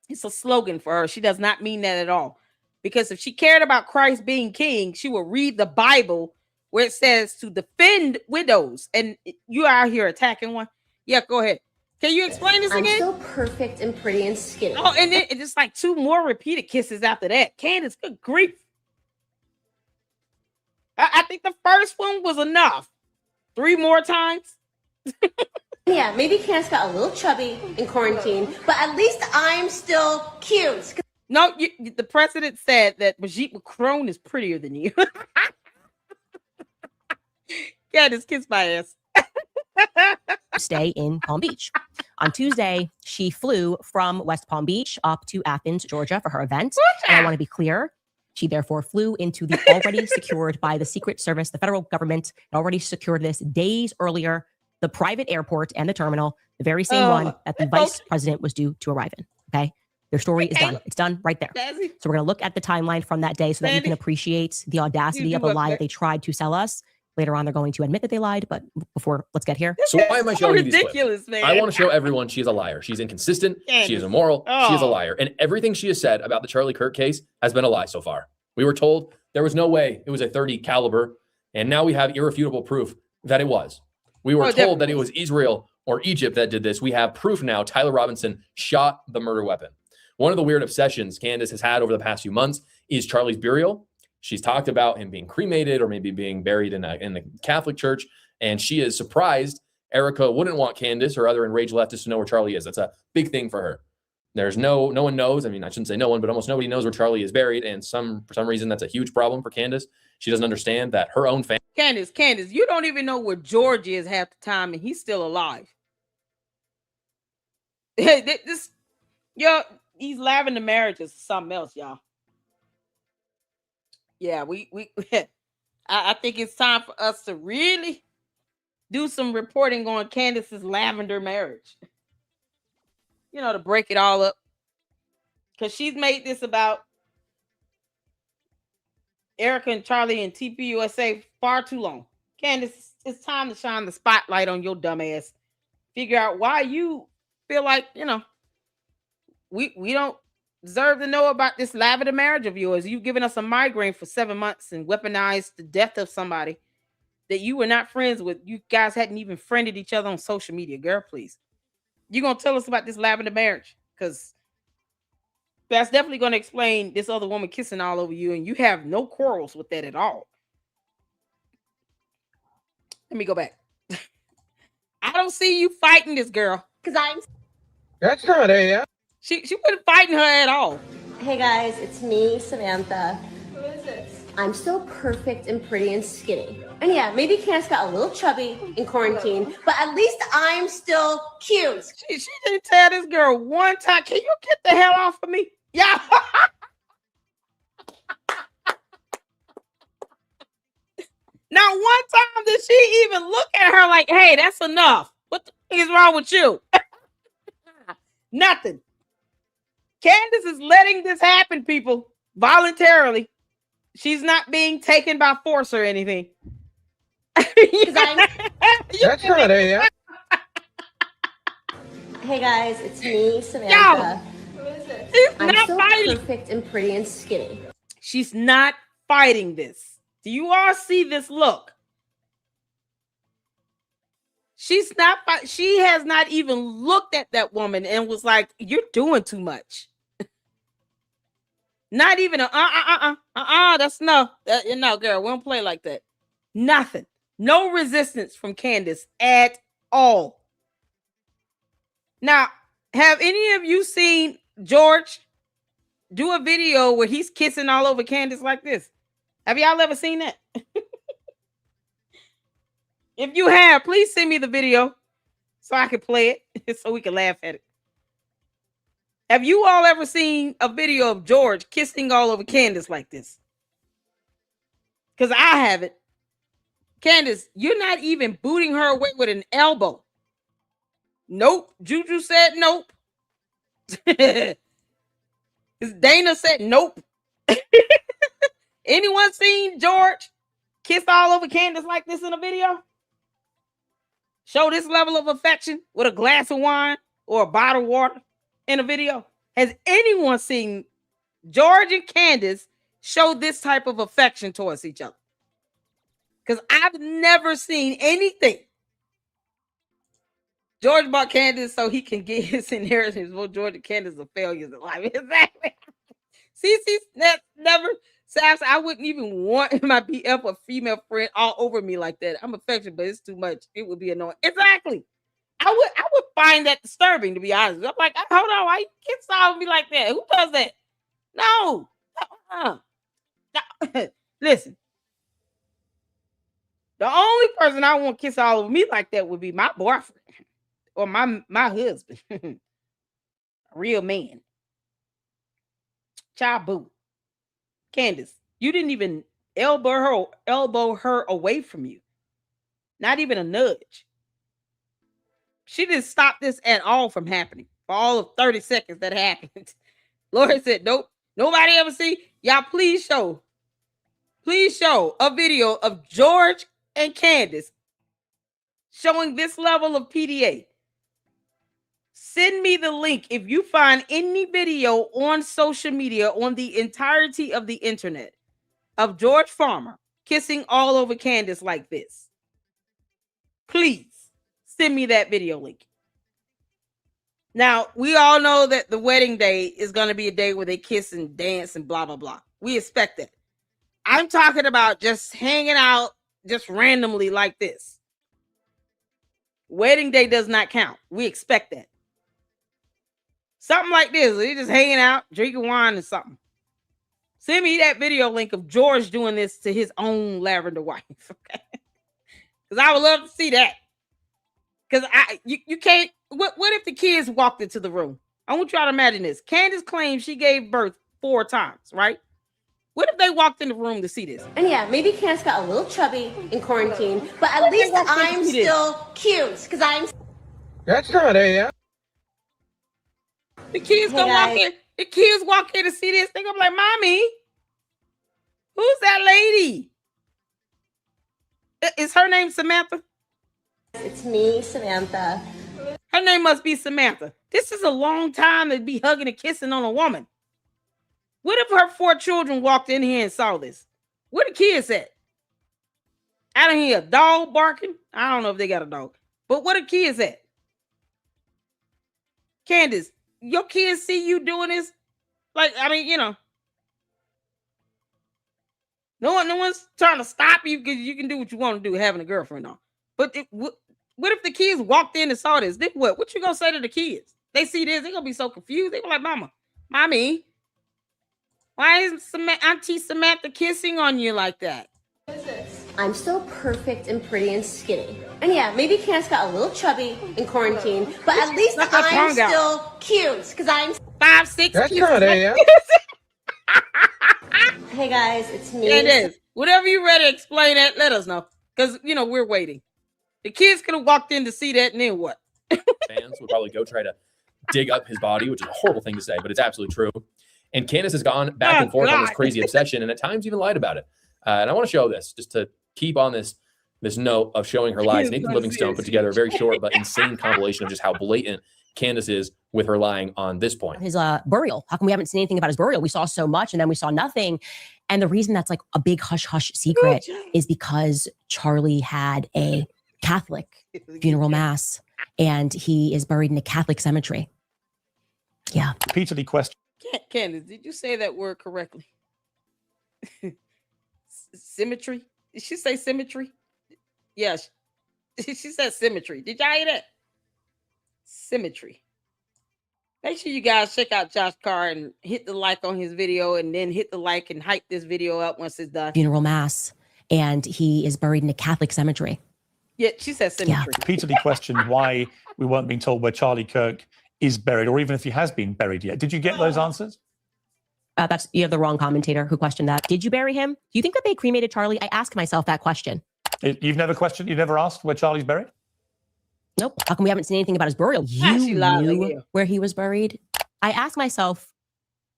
[SPEAKER 1] It's a slogan for her. She does not mean that at all. Because if she cared about Christ being king, she would read the Bible where it says to defend widows. And you are out here attacking one. Yeah, go ahead. Can you explain this again?
[SPEAKER 6] I'm so perfect and pretty and skinny.
[SPEAKER 1] Oh, and then just like 2 more repeated kisses after that. Candace, good grief. I think the first one was enough. 3 more times.
[SPEAKER 6] Yeah, maybe Candace got a little chubby in quarantine, but at least I'm still cute.
[SPEAKER 1] No, the president said that Brigitte Macron is prettier than you. Candace, kiss my ass.
[SPEAKER 3] Stay in Palm Beach. On Tuesday, she flew from West Palm Beach up to Athens, Georgia for her event. And I want to be clear, she therefore flew into the already secured by the Secret Service, the federal government already secured this days earlier, the private airport and the terminal, the very same one that the vice president was due to arrive in. Okay. Their story is done. It's done right there. So we're going to look at the timeline from that day so that you can appreciate the audacity of a lie that they tried to sell us. Later on, they're going to admit that they lied, but before, let's get here.
[SPEAKER 5] So why am I showing you these clips?
[SPEAKER 1] Ridiculous, man.
[SPEAKER 5] I want to show everyone she is a liar. She's inconsistent. She is immoral. She is a liar. And everything she has said about the Charlie Kirk case has been a lie so far. We were told there was no way it was a .30 caliber, and now we have irrefutable proof that it was. We were told that it was Israel or Egypt that did this. We have proof now Tyler Robinson shot the murder weapon. One of the weird obsessions Candace has had over the past few months is Charlie's burial. She's talked about him being cremated or maybe being buried in the Catholic Church, and she is surprised Erika wouldn't want Candace or other enraged leftists to know where Charlie is. That's a big thing for her. There's no one knows. I mean, I shouldn't say no one, but almost nobody knows where Charlie is buried, and for some reason that's a huge problem for Candace. She doesn't understand that her own family.
[SPEAKER 1] Candace, you don't even know where George is half the time, and he's still alive. These lavender marriages is something else, y'all. Yeah, I think it's time for us to really do some reporting on Candace's lavender marriage. To break it all up. Because she's made this about Erika and Charlie and TPUSA far too long. Candace, it's time to shine the spotlight on your dumb ass. Figure out why you feel like, we don't deserve to know about this lavender marriage of yours. You've given us a migraine for 7 months and weaponized the death of somebody that you were not friends with. You guys hadn't even friended each other on social media. Girl, please. You're going to tell us about this lavender marriage, because that's definitely going to explain this other woman kissing all over you, and you have no quarrels with that at all. Let me go back. I don't see you fighting this girl.
[SPEAKER 8] That's not AI.
[SPEAKER 1] She wasn't fighting her at all.
[SPEAKER 6] Hey guys, it's me, Samantha.
[SPEAKER 7] Who is this?
[SPEAKER 6] I'm so perfect and pretty and skinny. And yeah, maybe Candace got a little chubby in quarantine, but at least I'm still cute.
[SPEAKER 1] She didn't tell this girl one time, can you get the hell off of me? Yeah. Not one time did she even look at her like, hey, that's enough. What the fuck is wrong with you? Nothing. Candace is letting this happen, people, voluntarily. She's not being taken by force or anything.
[SPEAKER 8] That's not AI.
[SPEAKER 6] Hey guys, it's me, Samantha.
[SPEAKER 7] Who is this?
[SPEAKER 1] She's
[SPEAKER 6] I'm
[SPEAKER 1] not
[SPEAKER 6] so
[SPEAKER 1] fighting.
[SPEAKER 6] perfect and pretty and skinny.
[SPEAKER 1] She's not fighting this. Do you all see this look? She's not. She has not even looked at that woman and was like, "You're doing too much." Not even a that's no. No, girl, we don't play like that. Nothing. No resistance from Candace at all. Now, Have any of you seen George do a video where he's kissing all over Candace like this? Have y'all ever seen that? If you have, please send me the video so I can play it so we can laugh at it. Have you all ever seen a video of George kissing all over Candace like this? Because I haven't. Candace, you're not even booting her away with an elbow. Nope. Juju said nope. Dana said nope. Anyone seen George kiss all over Candace like this in a video? Show this level of affection with a glass of wine or a bottle of water in a video? Has anyone seen George and Candace show this type of affection towards each other? Because I've never seen anything. George bought Candace so he can get his inheritance. Well, George and Candace are failures in life. Exactly. See, that's never. I wouldn't even want my BF or female friend all over me like that. I'm affectionate, but it's too much. It would be annoying. Exactly. I would find that disturbing, to be honest. I'm like, hold on, why you kiss all over me like that? Who does that? No. No. Listen. The only person I want to kiss all over me like that would be my boyfriend or my husband. A real man. Child boo. Candace, you didn't even elbow her away from you. Not even a nudge. She didn't stop this at all from happening. For all of 30 seconds that happened. Lori said, nope. Nobody ever see. Y'all please show a video of George and Candace showing this level of PDA. Send me the link if you find any video on social media on the entirety of the internet of George Farmer kissing all over Candace like this. Please send me that video link. Now, we all know that the wedding day is going to be a day where they kiss and dance and blah, blah, blah. We expect that. I'm talking about just hanging out just randomly like this. Wedding day does not count. We expect that. Something like this. They just hanging out, drinking wine or something. Send me that video link of George doing this to his own lavender wife. Okay. Because I would love to see that. Because you can't. What if the kids walked into the room? I want y'all to imagine this. Candace claims she gave birth 4 times, right? What if they walked in the room to see this?
[SPEAKER 6] And yeah, maybe Candace got a little chubby in quarantine, but at least I'm still cute because I'm.
[SPEAKER 8] That's not AI.
[SPEAKER 1] The kids gonna walk in. The kids walk in to see this. They're gonna be like, "Mommy, who's that lady? Is her name Samantha?"
[SPEAKER 6] It's me, Samantha.
[SPEAKER 1] Her name must be Samantha. This is a long time to be hugging and kissing on a woman. What if her 4 children walked in here and saw this? Where the kids at? I don't hear a dog barking. I don't know if they got a dog. But where the kids at? Candace, your kids see you doing this? Like, I mean, no one's trying to stop you because you can do what you want to do having a girlfriend on. But what if the kids walked in and saw this? Then what? What you gonna say to the kids? They see this, they're gonna be so confused. They be like, Mommy, why is Auntie Samantha kissing on you like that?
[SPEAKER 7] What is this?
[SPEAKER 6] I'm still perfect and pretty and skinny. And yeah, maybe Candace got a little chubby in quarantine, but at least I'm still cute because I'm
[SPEAKER 1] 5'6".
[SPEAKER 8] That's not AI.
[SPEAKER 6] Hey guys, it's me.
[SPEAKER 1] It is. Whatever you ready to explain that, let us know. Because, we're waiting. The kids could have walked in to see that, and then what?
[SPEAKER 5] Fans would probably go try to dig up his body, which is a horrible thing to say, but it's absolutely true. And Candace has gone back and forth on this crazy obsession, and at times even lied about it. And I want to show this, just to keep on this note of showing her lies. Nathan Livingstone put together a very short but insane compilation of just how blatant Candace is with her lying on this point.
[SPEAKER 3] His burial. How come we haven't seen anything about his burial? We saw so much and then we saw nothing. And the reason that's like a big hush-hush secret is because Charlie had a Catholic funeral mass and he is buried in a Catholic cemetery. Yeah.
[SPEAKER 9] Repeatedly question.
[SPEAKER 1] Candace, did you say that word correctly? Symmetry? Did she say symmetry? Yes. She said symmetry. Did y'all hear that? Symmetry. Make sure you guys check out Josh Carr and hit the like on his video, and then hit the like and hype this video up once it's done.
[SPEAKER 3] Funeral mass, and he is buried in a Catholic cemetery.
[SPEAKER 1] Yeah, she said cemetery.
[SPEAKER 9] Repeatedly questioned why we weren't being told where Charlie Kirk is buried, or even if he has been buried yet. Did you get those answers?
[SPEAKER 3] You have the wrong commentator who questioned that. Did you bury him? Do you think that they cremated Charlie? I asked myself that question.
[SPEAKER 9] You've never asked where Charlie's buried?
[SPEAKER 3] Nope. How come we haven't seen anything about his burial? You knew where he was buried. I ask myself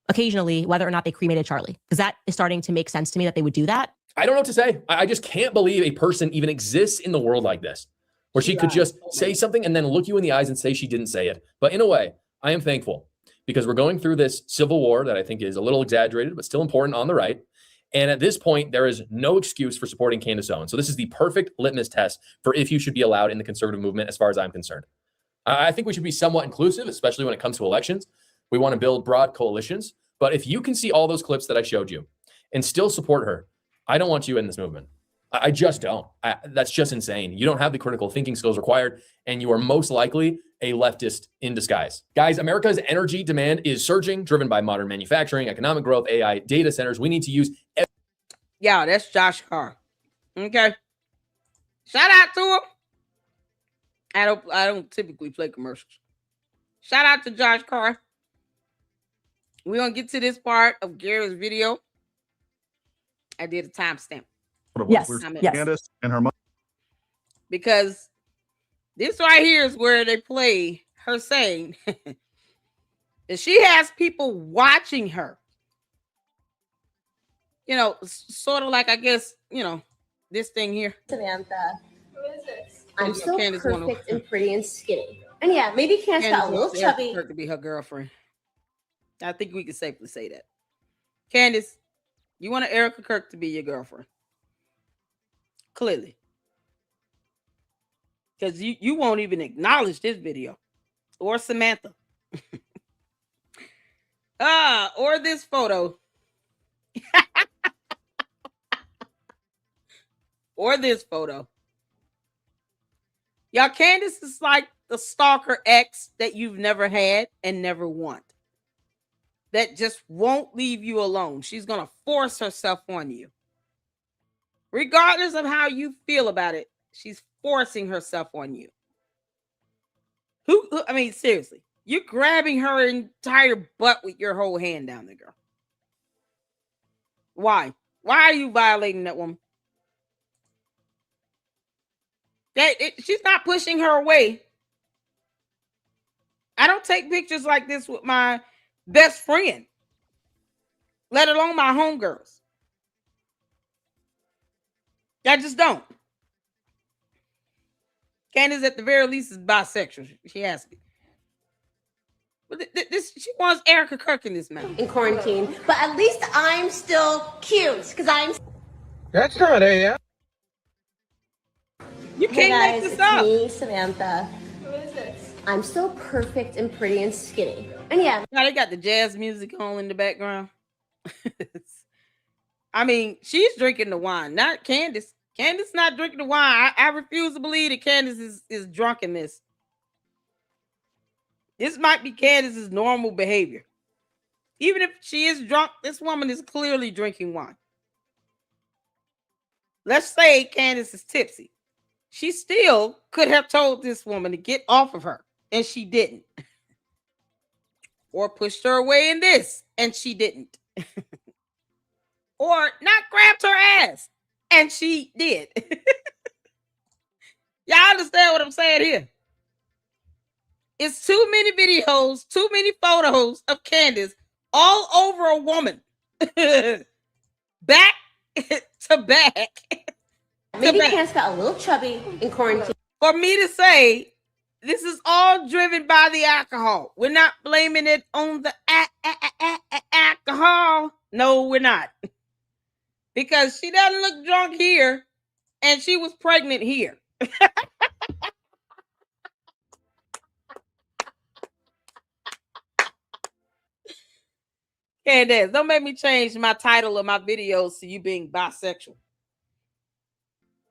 [SPEAKER 3] occasionally whether or not they cremated Charlie, because that is starting to make sense to me that they would do that.
[SPEAKER 5] I don't know what to say. I just can't believe a person even exists in the world like this, where she could just say something and then look you in the eyes and say she didn't say it. But in a way, I am thankful, because we're going through this civil war that I think is a little exaggerated, but still important on the right. And at this point, there is no excuse for supporting Candace Owens. So this is the perfect litmus test for if you should be allowed in the conservative movement, as far as I'm concerned. I think we should be somewhat inclusive, especially when it comes to elections. We want to build broad coalitions. But if you can see all those clips that I showed you and still support her, I don't want you in this movement. I just don't. That's just insane. You don't have the critical thinking skills required, and you are most likely a leftist in disguise. Guys, America's energy demand is surging, driven by modern manufacturing, economic growth, AI, data centers. We need to use...
[SPEAKER 1] Yeah, that's Josh Carr. Okay. Shout out to him. I don't typically play commercials. Shout out to Josh Carr. We're going to get to this part of Gary's video. I did a timestamp.
[SPEAKER 3] Yes.
[SPEAKER 10] Candace and her mother.
[SPEAKER 1] Because this right here is where they play her saying that she has people watching her. You know, sort of like, I guess, this thing here.
[SPEAKER 6] Samantha,
[SPEAKER 7] Who is this?
[SPEAKER 6] I'm so
[SPEAKER 1] Candace
[SPEAKER 6] perfect and pretty and skinny. And yeah, maybe Candace got a little chubby.
[SPEAKER 1] Kirk to be her girlfriend. I think we can safely say that. Candace, you want Erika Kirk to be your girlfriend. Clearly. Because you won't even acknowledge this video. Or Samantha. Or this photo. Or this photo. Y'all, Candace is like the stalker ex that you've never had and never want. That just won't leave you alone. She's going to force herself on you. Regardless of how you feel about it, she's forcing herself on you. I mean, seriously, you're grabbing her entire butt with your whole hand down there, girl. Why? Why are you violating that woman? She's not pushing her away. I don't take pictures like this with my best friend, let alone my homegirls. I just don't. Candace, at the very least, is bisexual. She has to be. But she wants Erika Kirk in this man.
[SPEAKER 6] In quarantine, but at least I'm still cute because I'm.
[SPEAKER 8] That's not AI.
[SPEAKER 1] You
[SPEAKER 6] Hey
[SPEAKER 1] can't
[SPEAKER 6] guys,
[SPEAKER 1] make this
[SPEAKER 6] it's
[SPEAKER 1] up.
[SPEAKER 6] me, Samantha.
[SPEAKER 7] Who is this?
[SPEAKER 6] I'm so perfect and pretty and skinny. And yeah,
[SPEAKER 1] Now they got the jazz music on in the background. I mean, she's drinking the wine, not Candace. Candace not drinking the wine. I refuse to believe that Candace is drunk in this. This might be Candace's normal behavior. Even if she is drunk, this woman is clearly drinking wine. Let's say Candace is tipsy. She still could have told this woman to get off of her, and she didn't. Or pushed her away in this, and she didn't. Or not grabbed her ass, and she did. Y'all understand what I'm saying here? It's too many videos, too many photos of Candace all over a woman. Back to back.
[SPEAKER 6] maybe Candace got a little chubby in quarantine.
[SPEAKER 1] For me to say, this is all driven by the alcohol. We're not blaming it on the alcohol. No, we're not. Because she doesn't look drunk here, and she was pregnant here. Candace, don't make me change my title of my videos to you being bisexual.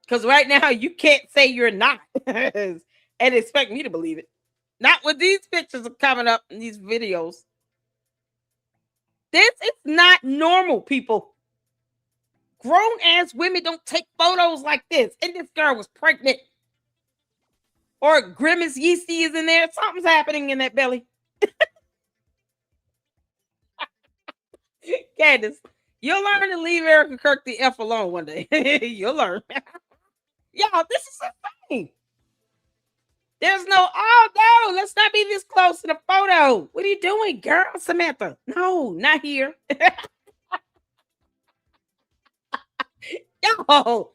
[SPEAKER 1] Because right now, you can't say you're not and expect me to believe it. Not with these pictures are coming up in these videos. This is not normal, people. Grown ass women don't take photos like this. And this girl was pregnant. Or Grimace Yeasty is in there. Something's happening in that belly. Candace, you'll learn to leave Erika Kirk the F alone one day. You'll learn. Y'all, this is insane. There's no, oh no, let's not be this close to the photo. What are you doing, girl? Samantha. No, not here. Yo,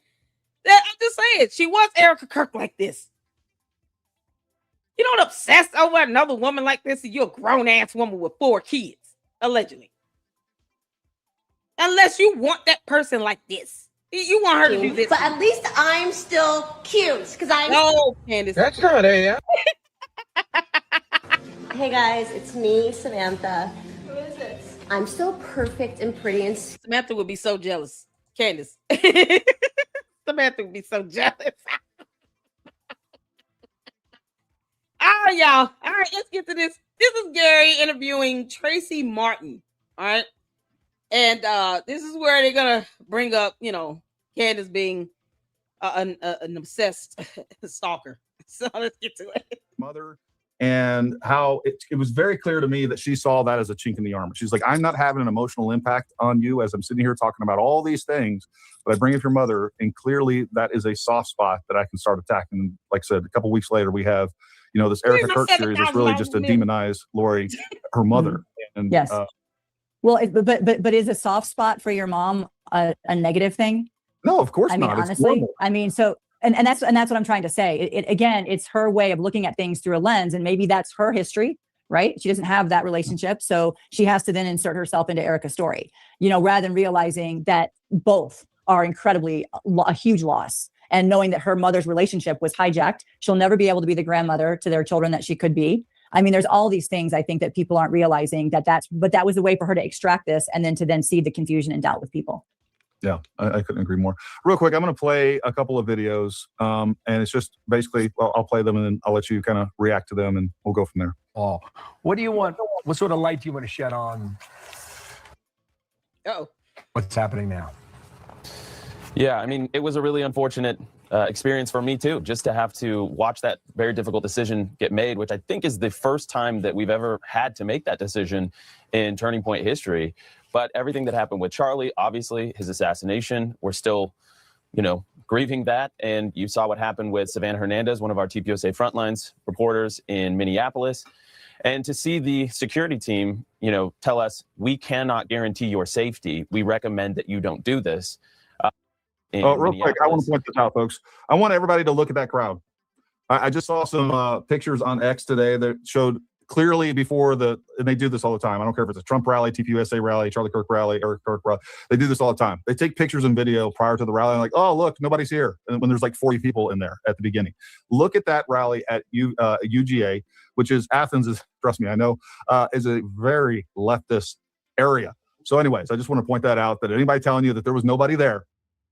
[SPEAKER 1] I'm just saying, she was Erika Kirk like this. You don't obsess over another woman like this, and you're a grown-ass woman with 4 kids, allegedly. Unless you want that person like this. You want her to do this.
[SPEAKER 6] But at least I'm still cute, because I'm...
[SPEAKER 1] No, Candace.
[SPEAKER 8] That's not AI.
[SPEAKER 6] Hey guys, it's me, Samantha.
[SPEAKER 7] Who is this?
[SPEAKER 6] I'm still perfect and pretty and...
[SPEAKER 1] Samantha would be so jealous. Candace. Samantha would be so jealous. All right, y'all. All right, let's get to this. This is Gary interviewing Tracy Martin. All right. And this is where they're going to bring up, you know, Candace being an obsessed stalker. So let's get to it.
[SPEAKER 10] Mother, and how it was very clear to me that she saw that as a chink in the armor. She's like, I'm not having an emotional impact on you as I'm sitting here talking about all these things, but I bring up your mother, and clearly that is a soft spot that I can start attacking. Like I said, a couple weeks later, we have, you know, this Erika Kirk series that's really just to demonize Lori, her mother. And
[SPEAKER 11] yes. Well, but is a soft spot for your mom a negative thing?
[SPEAKER 10] No, of course not.
[SPEAKER 11] Honestly, I mean, so and that's what I'm trying to say. It again, it's her way of looking at things through a lens, and maybe that's her history, right? She doesn't have that relationship, so she has to then insert herself into Erika's story, you know, rather than realizing that both are incredibly a huge loss. And knowing that her mother's relationship was hijacked, she'll never be able to be the grandmother to their children that she could be. I mean, there's all these things I think that people aren't realizing but that was the way for her to extract this and then to seed the confusion and doubt with people.
[SPEAKER 10] Yeah, I couldn't agree more. Real quick, I'm going to play a couple of videos, and it's just basically, I'll play them and then I'll let you kind of react to them and we'll go from there.
[SPEAKER 12] Oh, what do you want? What sort of light do you want to shed on what's happening now?
[SPEAKER 13] Yeah, I mean, it was a really unfortunate experience for me too, just to have to watch that very difficult decision get made, which I think is the first time that we've ever had to make that decision in Turning Point history. But everything that happened with Charlie, obviously his assassination, we're still, you know, grieving that. And you saw what happened with Savannah Hernandez, one of our TPUSA Frontlines reporters in Minneapolis. And to see the security team, you know, tell us, we cannot guarantee your safety. We recommend that you don't do this.
[SPEAKER 10] Real quick, I want to point this out, folks. I want everybody to look at that crowd. I just saw some pictures on X today that showed clearly before and they do this all the time. I don't care if it's a Trump rally, TPUSA rally, Charlie Kirk rally, Eric Kirk rally. They do this all the time. They take pictures and video prior to the rally. And like, oh, look, nobody's here. And when there's like 40 people in there at the beginning. Look at that rally at UGA, which is Athens, trust me, I know, is a very leftist area. So anyways, I just want to point that out, that anybody telling you that there was nobody there.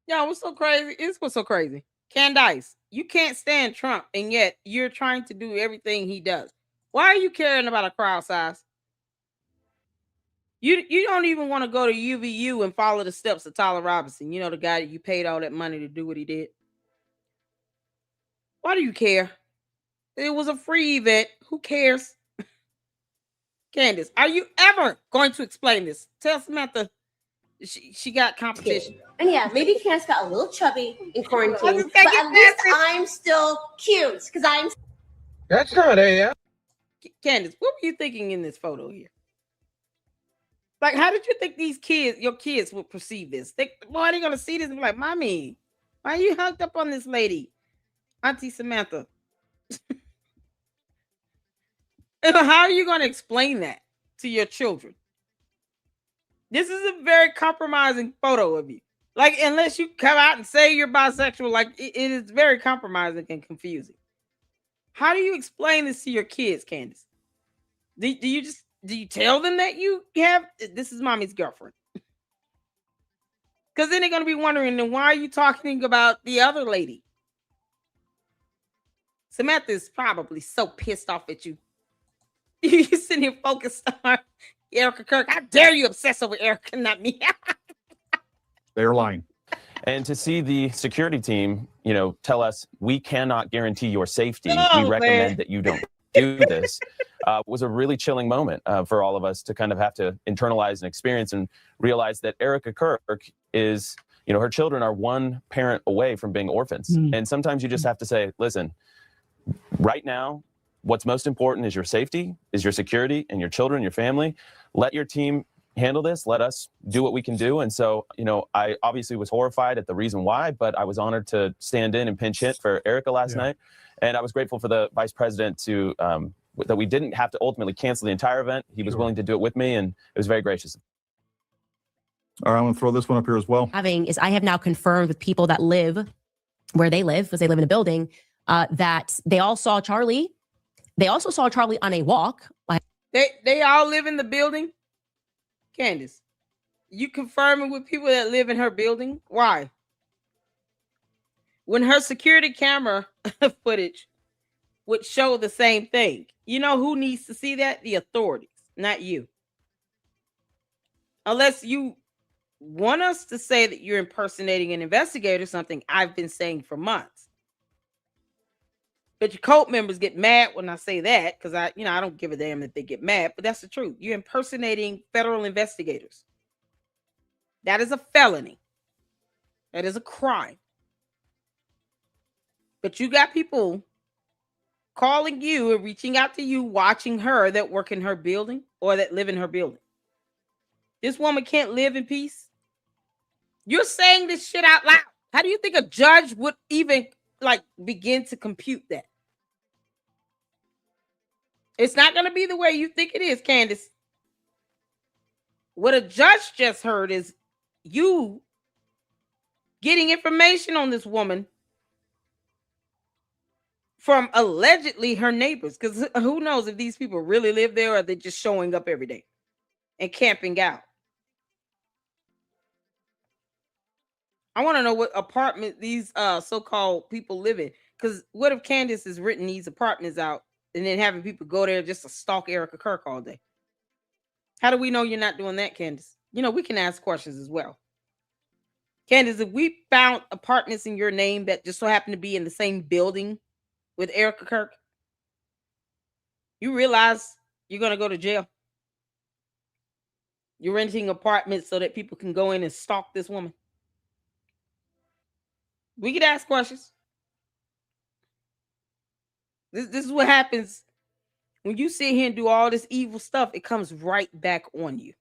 [SPEAKER 1] Yeah, what's so crazy? This was so crazy. Candace, you can't stand Trump, and yet you're trying to do everything he does. Why are you caring about a crowd size? You don't even want to go to UVU and follow the steps of Tyler Robinson. You know, the guy that you paid all that money to do what he did. Why do you care? It was a free event. Who cares? Candace, are you ever going to explain this? Tell Samantha she got competition.
[SPEAKER 6] And yeah, maybe Candace got a little chubby in quarantine, but at least I'm still cute, because I'm...
[SPEAKER 8] That's not AI.
[SPEAKER 1] Candace, what were you thinking in this photo here? Like, how did you think your kids would perceive this? Why are they going to see this and be like, Mommy, why are you hooked up on this lady? Auntie Samantha. How are you going to explain that to your children? This is a very compromising photo of you. Like, unless you come out and say you're bisexual, like, it is very compromising and confusing. How do you explain this to your kids, Candace? Do you tell them that this is Mommy's girlfriend? Because then they're going to be wondering, then why are you talking about the other lady? Samantha is probably so pissed off at you. You sitting here focused on Erika Kirk. How dare you obsess over Erika, not me?
[SPEAKER 10] They're lying.
[SPEAKER 13] And to see the security team, tell us we cannot guarantee your safety.
[SPEAKER 1] Oh,
[SPEAKER 13] we recommend
[SPEAKER 1] man.
[SPEAKER 13] that you don't do this. Was a really chilling moment for all of us to kind of have to internalize and experience and realize that Erika Kirk is, her children are one parent away from being orphans. And sometimes you just have to say, listen, right now, what's most important is your safety, is your security, and your children, your family. Let your team handle this. Let us do what we can do. And so, I obviously was horrified at the reason why, but I was honored to stand in and pinch hit for Erika last night. And I was grateful for the vice president to that we didn't have to ultimately cancel the entire event. He was willing to do it with me, and it was very gracious.
[SPEAKER 10] All right, I'm going to throw this one up here as well.
[SPEAKER 3] I have now confirmed with people that live where they live, because they live in a building, that they all saw Charlie. They also saw Charlie on a walk.
[SPEAKER 1] They all live in the building? Candace, you confirming with people that live in her building? Why? When her security camera footage would show the same thing. You know who needs to see that? The authorities, not you. Unless you want us to say that you're impersonating an investigator, something I've been saying for months. But your cult members get mad when I say that, because I don't give a damn if they get mad, but that's the truth. You're impersonating federal investigators. That is a felony. That is a crime. But you got people calling you and reaching out to you, watching her, that work in her building or that live in her building. This woman can't live in peace. You're saying this shit out loud. How do you think a judge would even begin to compute that? It's not going to be the way you think it is, Candace. What a judge just heard is you getting information on this woman from allegedly her neighbors, because who knows if these people really live there or they're just showing up every day and camping out. I want to know what apartment these so-called people live in, because what if Candace has written these apartments out and then having people go there just to stalk Erika Kirk all day? How do we know you're not doing that, Candace? We can ask questions as well. Candace, if we found apartments in your name that just so happen to be in the same building with Erika Kirk, you realize you're going to go to jail. You're renting apartments so that people can go in and stalk this woman. We could ask questions. This is what happens when you sit here and do all this evil stuff. It comes right back on you.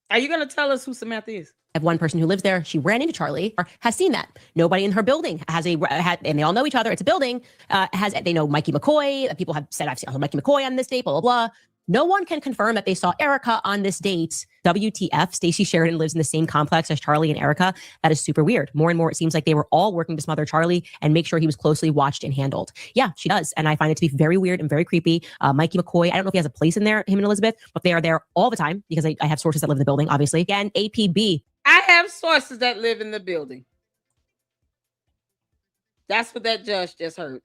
[SPEAKER 1] Are you going to tell us who Samantha is?
[SPEAKER 3] I have one person who lives there. She ran into Charlie, or has seen that. Nobody in her building and they all know each other. It's a building. They know Mikey McCoy. People have said, I've seen Mikey McCoy on this date, blah, blah, blah. No one can confirm that they saw Erika on this date. WTF, Stacey Sheridan lives in the same complex as Charlie and Erika. That is super weird. More and more, it seems like they were all working to smother Charlie and make sure he was closely watched and handled. Yeah, she does. And I find it to be very weird and very creepy. Mikey McCoy, I don't know if he has a place in there, him and Elizabeth, but they are there all the time because I have sources that live in the building, obviously. Again, APB.
[SPEAKER 1] I have sources that live in the building. That's what that judge just heard.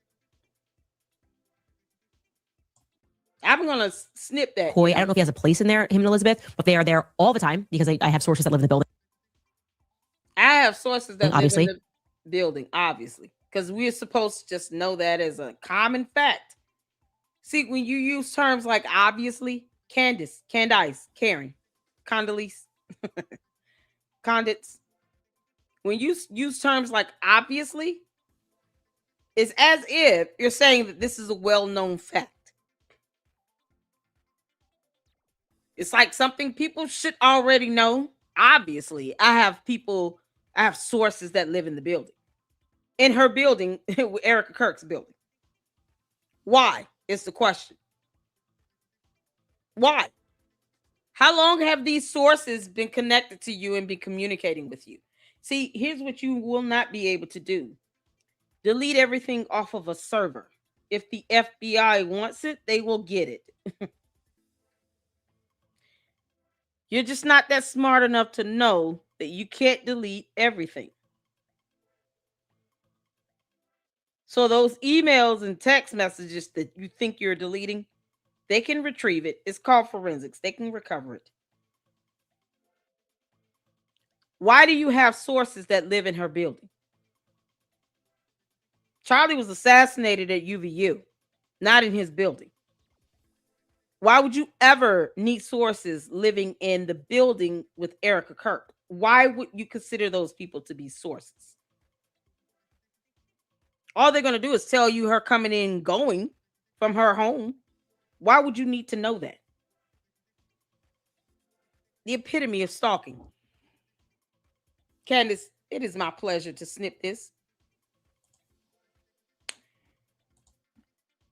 [SPEAKER 1] I'm going to snip that.
[SPEAKER 3] I don't know if he has a place in there, him and Elizabeth, but they are there all the time because I have sources that live in the building.
[SPEAKER 1] I have sources that
[SPEAKER 3] obviously
[SPEAKER 1] live in the building, obviously, because we're supposed to just know that as a common fact. See, when you use terms like obviously, Candace, Karen, Condoleezza, Condits, when you use terms like obviously, it's as if you're saying that this is a well-known fact. It's like something people should already know. Obviously, I have sources that live in the building. In her building, Erika Kirk's building. Why is the question. Why? How long have these sources been connected to you and been communicating with you? See, here's what you will not be able to do. Delete everything off of a server. If the FBI wants it, they will get it. You're just not that smart enough to know that you can't delete everything. So those emails and text messages that you think you're deleting, they can retrieve it. It's called forensics. They can recover it. Why do you have sources that live in her building? Charlie was assassinated at UVU, not in his building. Why would you ever need sources living in the building with Erika Kirk? Why would you consider those people to be sources? All they're going to do is tell you her coming in and going from her home. Why would you need to know that? The epitome of stalking. Candace, it is my pleasure to snip this.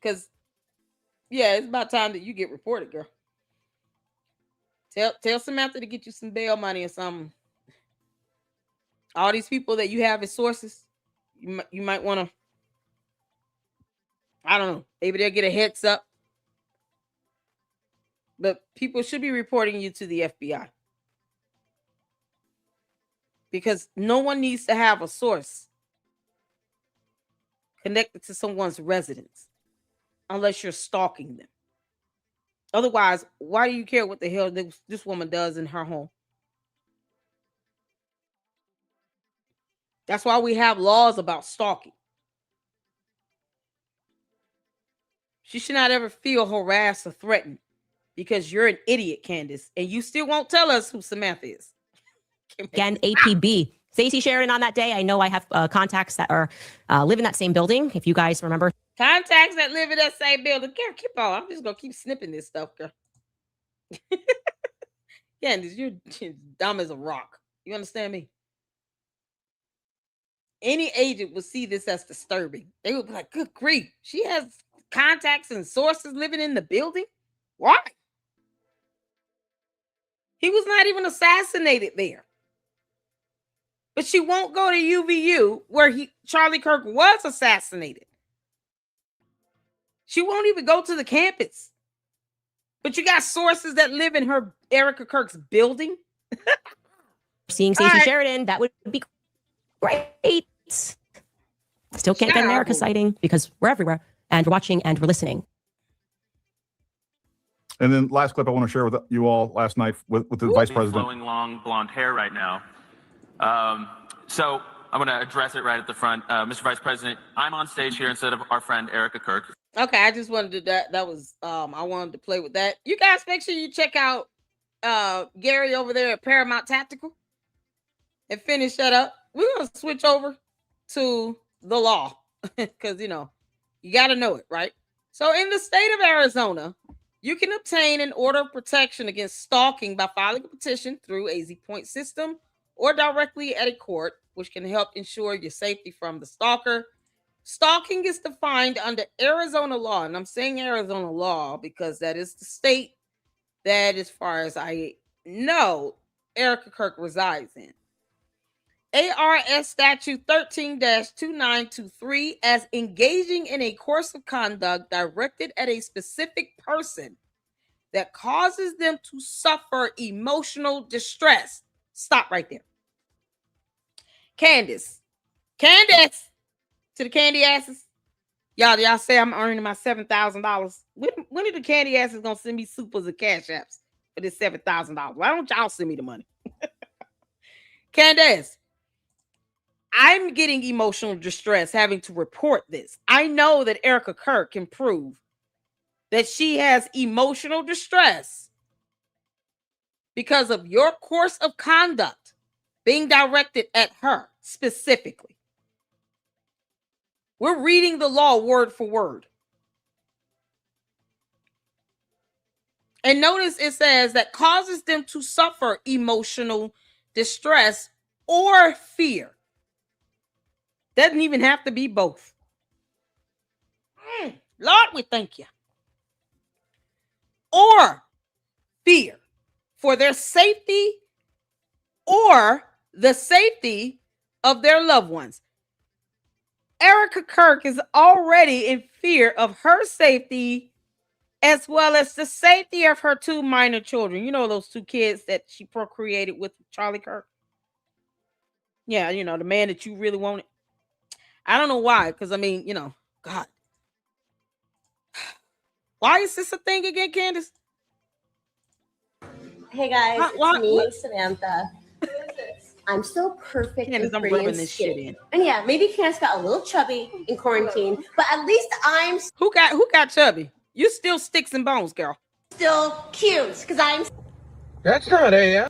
[SPEAKER 1] Because, yeah, it's about time that you get reported, girl. Tell Samantha to get you some bail money or something. All these people that you have as sources, you might want to, I don't know, maybe they'll get a heads up. But people should be reporting you to the FBI. Because no one needs to have a source connected to someone's residence unless you're stalking them. Otherwise, why do you care what the hell this woman does in her home? That's why we have laws about stalking. She should not ever feel harassed or threatened because you're an idiot, Candace, and you still won't tell us who Samantha is.
[SPEAKER 3] Again, APB. Stacey Sheridan on that day. I know I have contacts that are live in that same building. If you guys remember.
[SPEAKER 1] Contacts that live in that same building. Girl, keep on. I'm just going to keep snipping this stuff, girl. Candace, you're dumb as a rock. You understand me? Any agent would see this as disturbing. They would be like, good grief. She has contacts and sources living in the building? Why? He was not even assassinated there. But she won't go to UVU where Charlie Kirk was assassinated. She won't even go to the campus. But you got sources that live in her Erika Kirk's building.
[SPEAKER 3] Seeing Stacey Sheridan, that would be great. Still can't get an Erika sighting because we're everywhere and we're watching and we're listening.
[SPEAKER 10] And then last clip I want to share with you all last night with the vice president.
[SPEAKER 14] Flowing long blonde hair right now. So I'm going to address it right at the front. Mr. Vice President, I'm on stage here instead of our friend Erika Kirk.
[SPEAKER 1] Okay, I just wanted to do that. That was I wanted to play with that. You guys make sure you check out Gary over there at Paramount Tactical and finish that up. We're going to switch over to the law because, you got to know it, right? So in the state of Arizona, you can obtain an order of protection against stalking by filing a petition through a Z-Point system or directly at a court, which can help ensure your safety from the stalker. Stalking is defined under Arizona law, and I'm saying Arizona law because that is the state that, as far as I know, Erika Kirk resides in. ARS Statute 13-2923 as engaging in a course of conduct directed at a specific person that causes them to suffer emotional distress. Stop right there. Candace, to the candy asses. Y'all say I'm earning my $7,000. When are the candy asses gonna send me supers and cash apps for this $7,000? Why don't y'all send me the money? Candace, I'm getting emotional distress having to report this. I know that Erika Kirk can prove that she has emotional distress because of your course of conduct being directed at her specifically. We're reading the law word for word. And notice it says that causes them to suffer emotional distress or fear. Doesn't even have to be both. Lord, we thank you. Or fear for their safety or the safety of their loved ones. Erika Kirk is already in fear of her safety as well as the safety of her two minor children. You know, those two kids that she procreated with Charlie Kirk? Yeah, the man that you really wanted. I don't know why, because I mean, God. Why is this a thing again, Candace?
[SPEAKER 6] Hey guys,
[SPEAKER 1] What?
[SPEAKER 6] it's me, Samantha. I'm so perfect
[SPEAKER 1] Candace,
[SPEAKER 6] and
[SPEAKER 1] I'm
[SPEAKER 6] pretty
[SPEAKER 1] rubbing
[SPEAKER 6] and
[SPEAKER 1] this shit
[SPEAKER 6] skinny.
[SPEAKER 1] in.
[SPEAKER 6] And yeah, maybe Candace got a little chubby in quarantine, but at least I'm
[SPEAKER 1] Who got chubby? You still sticks and bones, girl.
[SPEAKER 6] still cute because I'm.
[SPEAKER 8] That's not AI.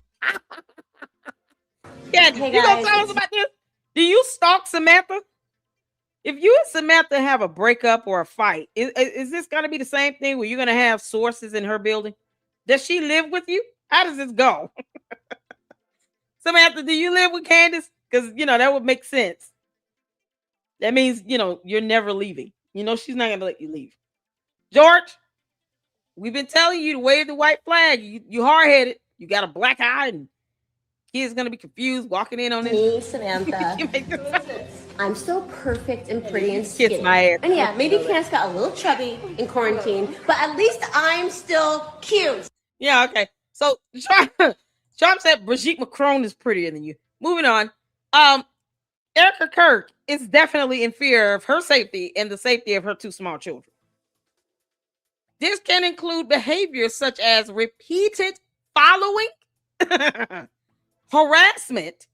[SPEAKER 1] Yeah,
[SPEAKER 6] Hey
[SPEAKER 1] you gonna
[SPEAKER 6] guys,
[SPEAKER 1] tell us about this? Do you stalk Samantha? If you and Samantha have a breakup or a fight, is this gonna be the same thing where you're gonna have sources in her building? Does she live with you? How does this go? Samantha, do you live with Candace? Because that would make sense. That means you're never leaving. She's not gonna let you leave. George, we've been telling you to wave the white flag. You hard-headed. You got a black eye, and kids gonna be confused walking in on this.
[SPEAKER 6] Me, Samantha. I'm so perfect and pretty and skinny.
[SPEAKER 1] Kiss my ass.
[SPEAKER 6] And yeah, maybe Candace got a little chubby in quarantine, but at least I'm still cute.
[SPEAKER 1] Yeah, okay. So Trump said Brigitte Macron is prettier than you. Moving on. Erika Kirk is definitely in fear of her safety and the safety of her two small children. This can include behaviors such as repeated following, harassment,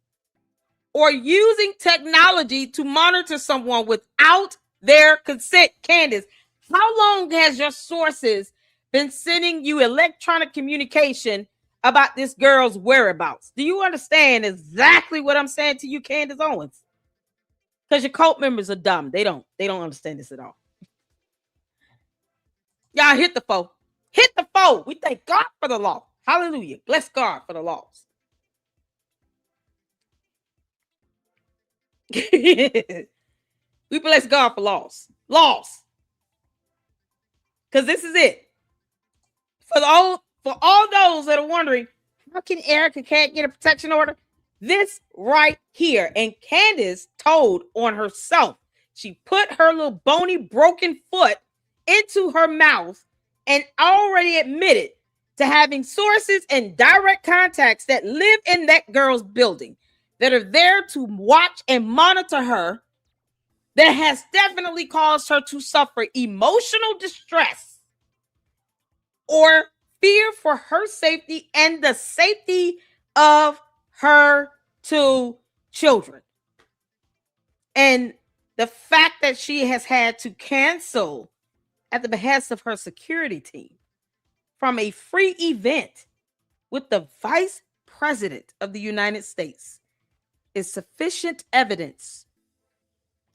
[SPEAKER 1] or using technology to monitor someone without their consent. Candace, how long has your sources been sending you electronic communication about this girl's whereabouts? Do you understand exactly what I'm saying to you, Candace Owens? Because your cult members are dumb. They don't understand this at all. Y'all hit the foe. Hit the foe. We thank God for the law. Hallelujah. Bless God for the laws. We bless God for laws. Laws. Because this is it. For all those that are wondering, how can Erika can't get a protection order? This right here. And Candace told on herself. She put her little bony broken foot into her mouth and already admitted to having sources and direct contacts that live in that girl's building that are there to watch and monitor her, that has definitely caused her to suffer emotional distress or fear for her safety and the safety of her two children. And the fact that she has had to cancel at the behest of her security team from a free event with the Vice President of the United States is sufficient evidence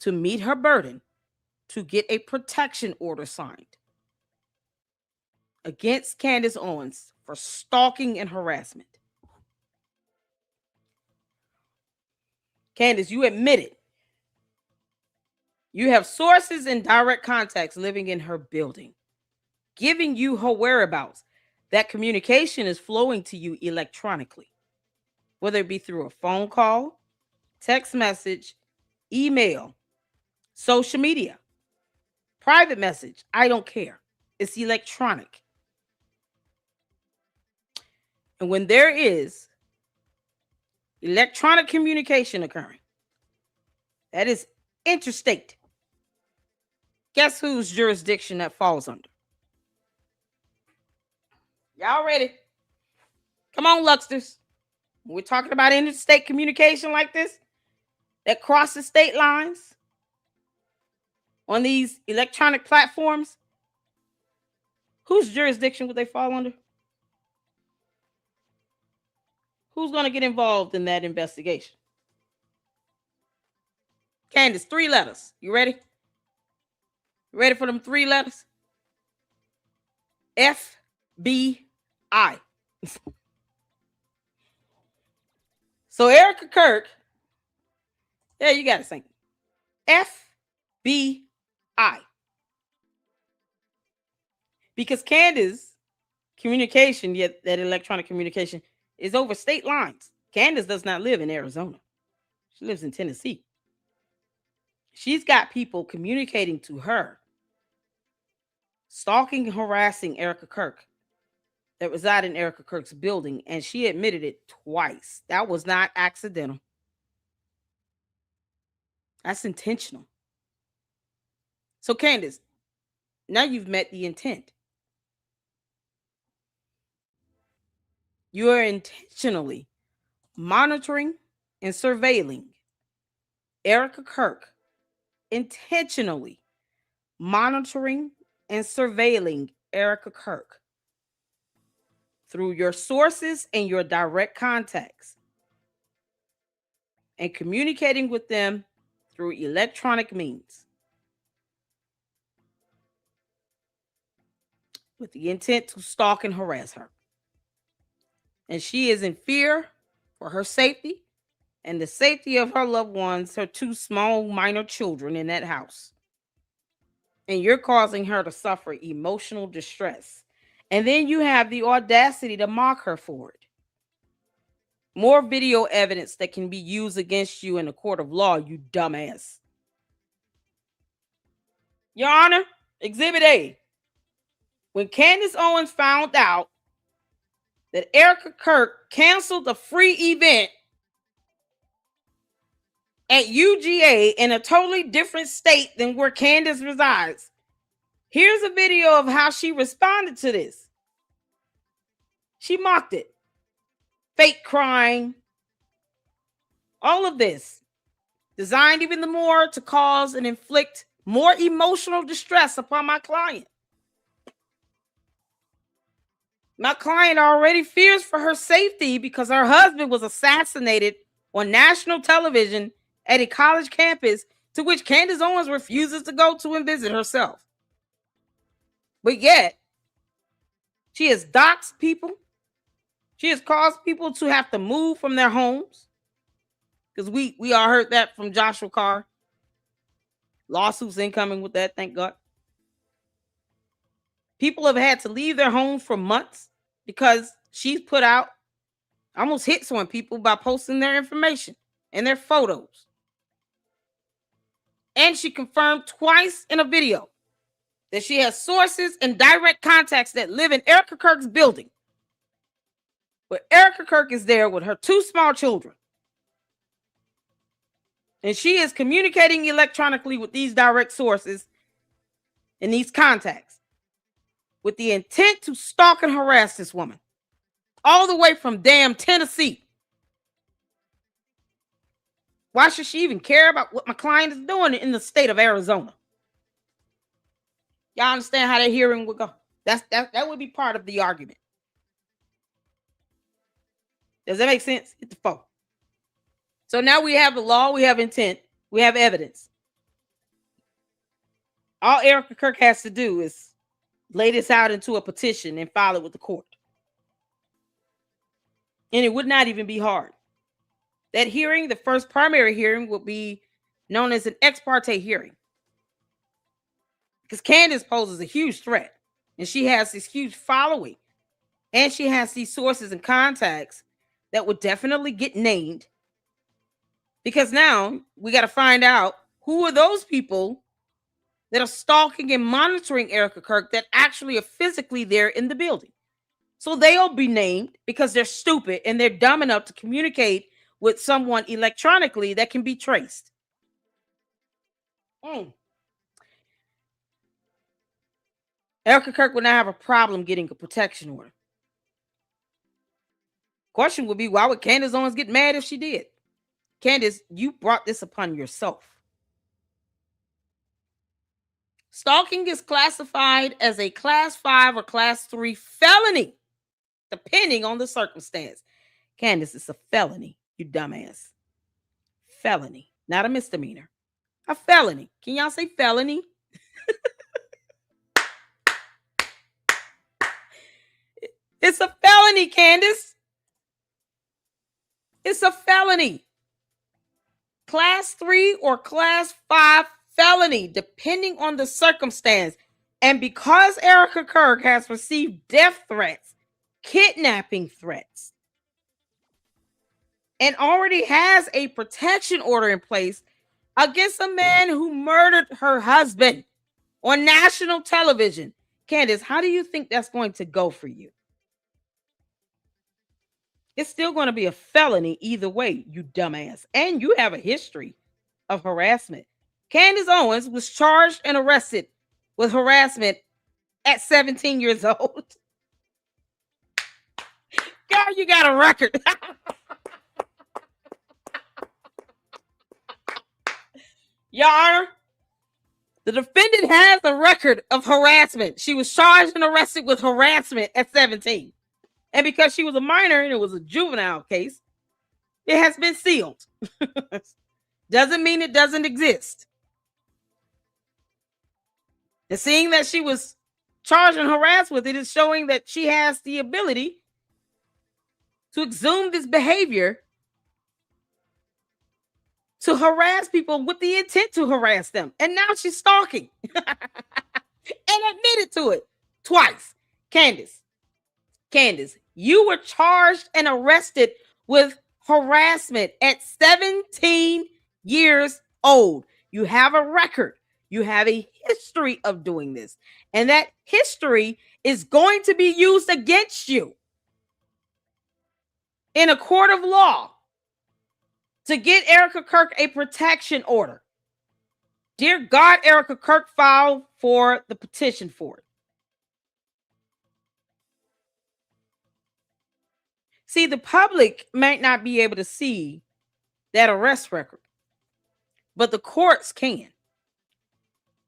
[SPEAKER 1] to meet her burden to get a protection order signed against Candace Owens for stalking and harassment. Candace, you admitted you have sources and direct contacts living in her building, giving you her whereabouts. That communication is flowing to you electronically, whether it be through a phone call, text message, email, social media, private message. I don't care. It's electronic. And when there is electronic communication occurring, that is interstate. Guess whose jurisdiction that falls under? Y'all ready? Come on, Luxters. When we're talking about interstate communication like this, that crosses state lines on these electronic platforms, whose jurisdiction would they fall under? Who's going to get involved in that investigation? Candace, 3 letters. You ready? You ready for them 3 letters? FBI. So Erika Kirk, yeah, you got to think. FBI. Because Candace communication, yet that electronic communication, is over state lines. Candace does not live in Arizona. She lives in Tennessee. She's got people communicating to her, stalking and harassing Erika Kirk that reside in Erika Kirk's building, and she admitted it twice. That was not accidental. That's intentional. So, Candace, now you've met the intent. You are intentionally monitoring and surveilling Erika Kirk, intentionally monitoring and surveilling Erika Kirk through your sources and your direct contacts, and communicating with them through electronic means with the intent to stalk and harass her. And she is in fear for her safety and the safety of her loved ones, her two small minor children in that house. And you're causing her to suffer emotional distress. And then you have the audacity to mock her for it. More video evidence that can be used against you in a court of law, you dumbass. Your Honor, Exhibit A. When Candace Owens found out that Erika Kirk canceled the free event at UGA in a totally different state than where Candace resides, here's a video of how she responded to this. She mocked it. Fake crying. All of this designed even the more to cause and inflict more emotional distress upon my client. My client already fears for her safety because her husband was assassinated on national television at a college campus to which Candace Owens refuses to go to and visit herself. But yet, she has doxed people. She has caused people to have to move from their homes. Because we all heard that from Joshua Carr. Lawsuits incoming with that, thank God. People have had to leave their homes for months because she's put out almost hits on people by posting their information and their photos. And she confirmed twice in a video that she has sources and direct contacts that live in Erika Kirk's building. But Erika Kirk is there with her two small children. And she is communicating electronically with these direct sources and these contacts with the intent to stalk and harass this woman all the way from damn Tennessee. Why should she even care about what my client is doing in the state of Arizona? Y'all understand how that hearing would go? That would be part of the argument. Does that make sense? Hit the phone. So now we have the law, we have intent, we have evidence. All Erika Kirk has to do is lay this out into a petition and file it with the court. And it would not even be hard. That hearing, the first primary hearing, will be known as an ex parte hearing. Because Candace poses a huge threat. And she has this huge following. And she has these sources and contacts that would definitely get named. Because now we got to find out who are those people that are stalking and monitoring Erika Kirk that actually are physically there in the building. So they'll be named because they're stupid and they're dumb enough to communicate with someone electronically that can be traced. Erika Kirk would not have a problem getting a protection order. Question would be, why would Candace Owens get mad if she did? Candace, you brought this upon yourself. Stalking is classified as a class 5 or class 3 felony, depending on the circumstance. Candace, it's a felony, you dumbass. Felony, not a misdemeanor. A felony. Can y'all say felony? It's a felony, Candace. It's a felony. Class 3 or class 5 felony, depending on the circumstance. And because Erika Kirk has received death threats, kidnapping threats, and already has a protection order in place against a man who murdered her husband on national television. Candace, how do you think that's going to go for you? It's still going to be a felony either way, you dumbass. And you have a history of harassment. Candace Owens was charged and arrested with harassment at 17 years old. Girl, you got a record. Your Honor, the defendant has a record of harassment. She was charged and arrested with harassment at 17. And because she was a minor and it was a juvenile case, it has been sealed. Doesn't mean it doesn't exist. And seeing that she was charged and harassed with it is showing that she has the ability to exhume this behavior to harass people with the intent to harass them. And now she's stalking and admitted to it twice. Candace, you were charged and arrested with harassment at 17 years old. You have a record. You have a history of doing this. And that history is going to be used against you in a court of law to get Erika Kirk a protection order. Dear God, Erika Kirk filed for the petition for it. See, the public might not be able to see that arrest record, but the courts can.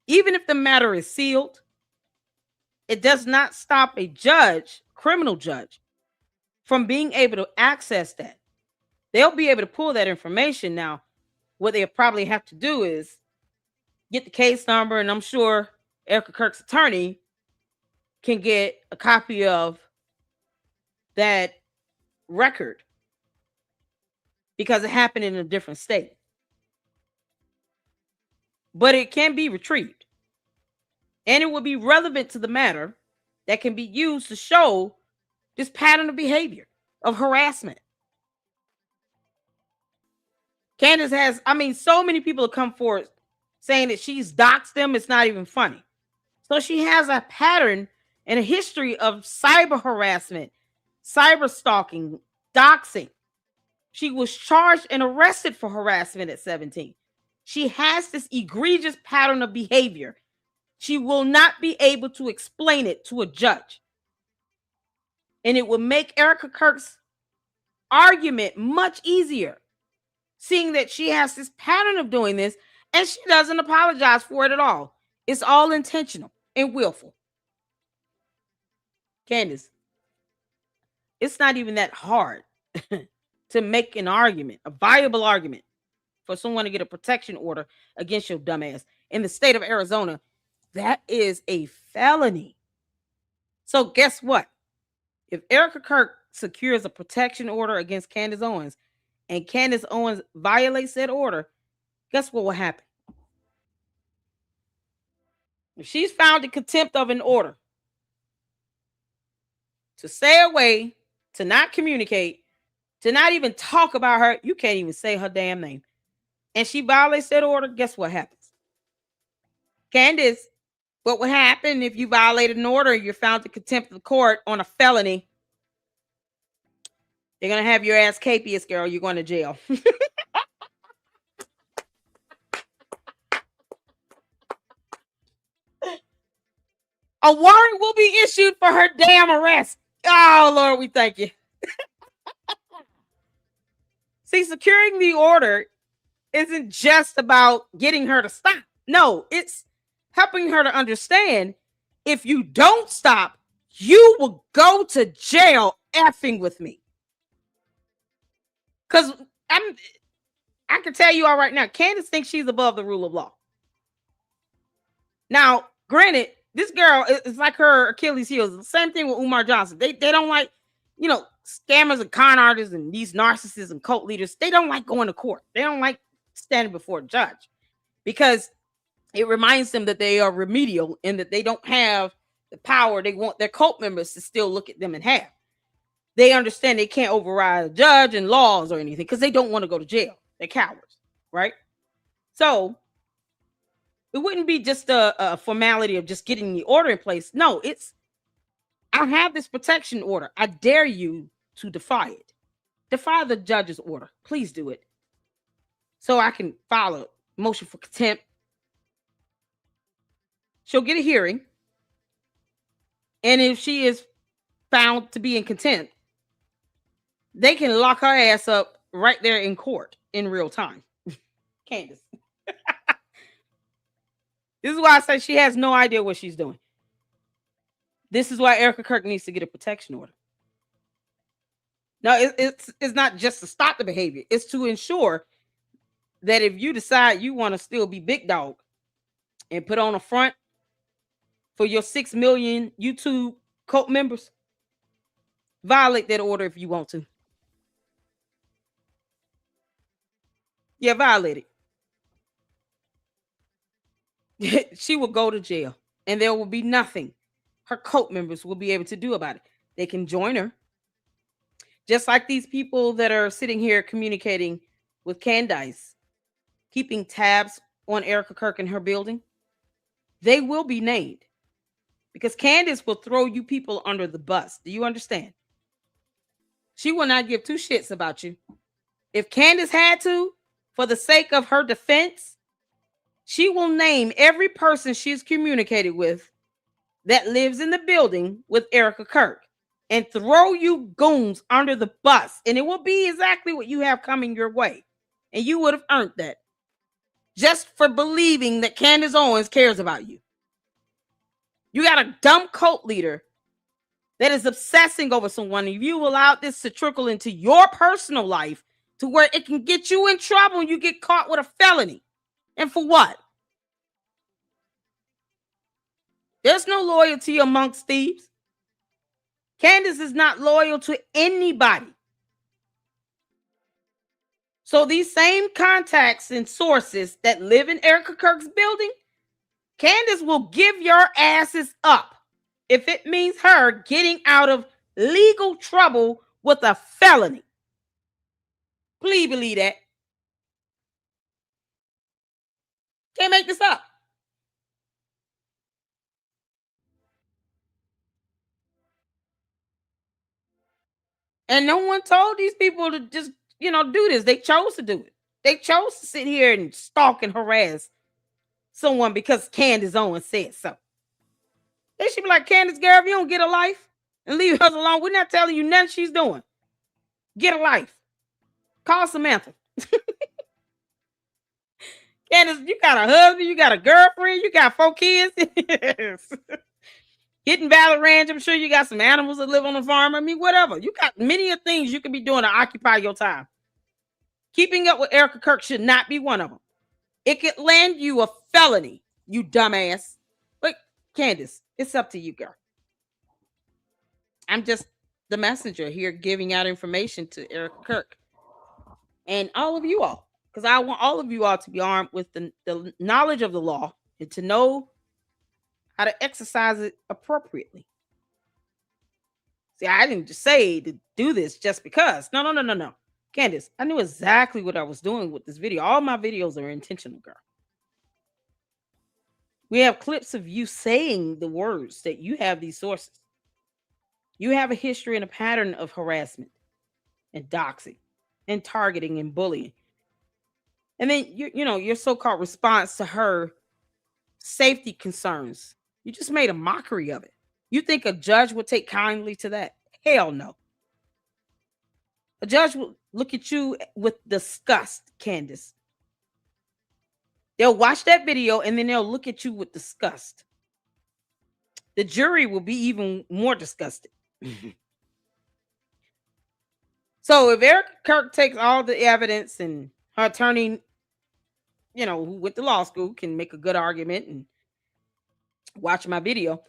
[SPEAKER 1] Even if the matter is sealed, it does not stop a judge, criminal judge, from being able to access that. They'll be able to pull that information. Now, what they'll probably have to do is get the case number, and I'm sure Erika Kirk's attorney can get a copy of that record because it happened in a different state. But it can be retrieved, and it will be relevant to the matter that can be used to show this pattern of behavior of harassment. Candace has, so many people have come forward saying that she's doxed them. It's not even funny. So she has a pattern and a history of cyber harassment, cyber stalking, doxing. She was charged and arrested for harassment at 17. She has this egregious pattern of behavior. She will not be able to explain it to a judge. And it will make Erika Kirk's argument much easier, seeing that she has this pattern of doing this and she doesn't apologize for it at all. It's all intentional and willful. Candace, it's not even that hard to make an argument, a viable argument for someone to get a protection order against your dumbass. In the state of Arizona, that is a felony. So guess what? If Erika Kirk secures a protection order against Candace Owens and Candace Owens violates that order, guess what will happen? If she's found in contempt of an order to stay away, to not communicate, to not even talk about her, you can't even say her damn name, and she violates that order, guess what happens? Candace, what would happen if you violated an order and you're found in contempt of the court on a felony? They're going to have your ass capious, girl. You're going to jail. A warrant will be issued for her damn arrest. Oh, Lord, we thank you. See, securing the order isn't just about getting her to stop. No, it's helping her to understand if you don't stop, you will go to jail effing with me. Because I can tell you all right now, Candace thinks she's above the rule of law. Now, granted, this girl is like her Achilles heels. The same thing with Umar Johnson. They don't like, scammers and con artists and these narcissists and cult leaders. They don't like going to court. They don't like standing before a judge because it reminds them that they are remedial and that they don't have the power they want their cult members to still look at them and have. They understand they can't override a judge and laws or anything because they don't want to go to jail. They're cowards, right? So it wouldn't be just a formality of just getting the order in place. No, it's, I have this protection order. I dare you to defy it. Defy the judge's order. Please do it. So I can file a motion for contempt she'll get a hearing. And if she is found to be in contempt, they can lock her ass up right there in court in real time. Candace. This is why I say she has no idea what she's doing. This is why Erika Kirk needs to get a protection order. No, it's not just to stop the behavior. It's to ensure that if you decide you want to still be big dog and put on a front for your 6 million YouTube cult members, violate that order if you want to. Yeah, violate it. She will go to jail and there will be nothing her cult members will be able to do about it. They can join her. Just like these people that are sitting here communicating with Candace, keeping tabs on Erika Kirk in her building, they will be named because Candace will throw you people under the bus. Do you understand? She will not give two shits about you. If Candace had to, for the sake of her defense, she will name every person she's communicated with that lives in the building with Erika Kirk and throw you goons under the bus. And it will be exactly what you have coming your way. And you would have earned that just for believing that Candace Owens cares about you. You got a dumb cult leader that is obsessing over someone. If you allow this to trickle into your personal life to where it can get you in trouble and you get caught with a felony. And for what? There's no loyalty amongst thieves. Candace is not loyal to anybody. So these same contacts and sources that live in Erika Kirk's building, Candace will give your asses up if it means her getting out of legal trouble with a felony. Please believe that. Can't make this up. And no one told these people to just, do this. They chose to do it. They chose to sit here and stalk and harass someone because Candace Owens said so. They should be like, Candace, girl, if you don't get a life and leave her alone, we're not telling you nothing she's doing. Get a life. Call Samantha. Candace, you got a husband, you got a girlfriend, you got 4 kids. Hitting Valley Ranch, I'm sure you got some animals that live on the farm. I mean, whatever. You got many of things you can be doing to occupy your time. Keeping up with Erika Kirk should not be one of them. It could land you a felony, you dumbass. But Candace, it's up to you, girl. I'm just the messenger here giving out information to Erika Kirk. And all of you all. Because I want all of you all to be armed with the knowledge of the law and to know how to exercise it appropriately. See, I didn't just say to do this just because. No. Candace, I knew exactly what I was doing with this video. All my videos are intentional, girl. We have clips of you saying the words that you have these sources. You have a history and a pattern of harassment and doxing and targeting and bullying. And then, your so-called response to her safety concerns, you just made a mockery of it. You think a judge would take kindly to that? Hell no. A judge will look at you with disgust, Candace. They'll watch that video and then they'll look at you with disgust. The jury will be even more disgusted. So if Erika Kirk takes all the evidence and her attorney, who went to law school can make a good argument and watch my video,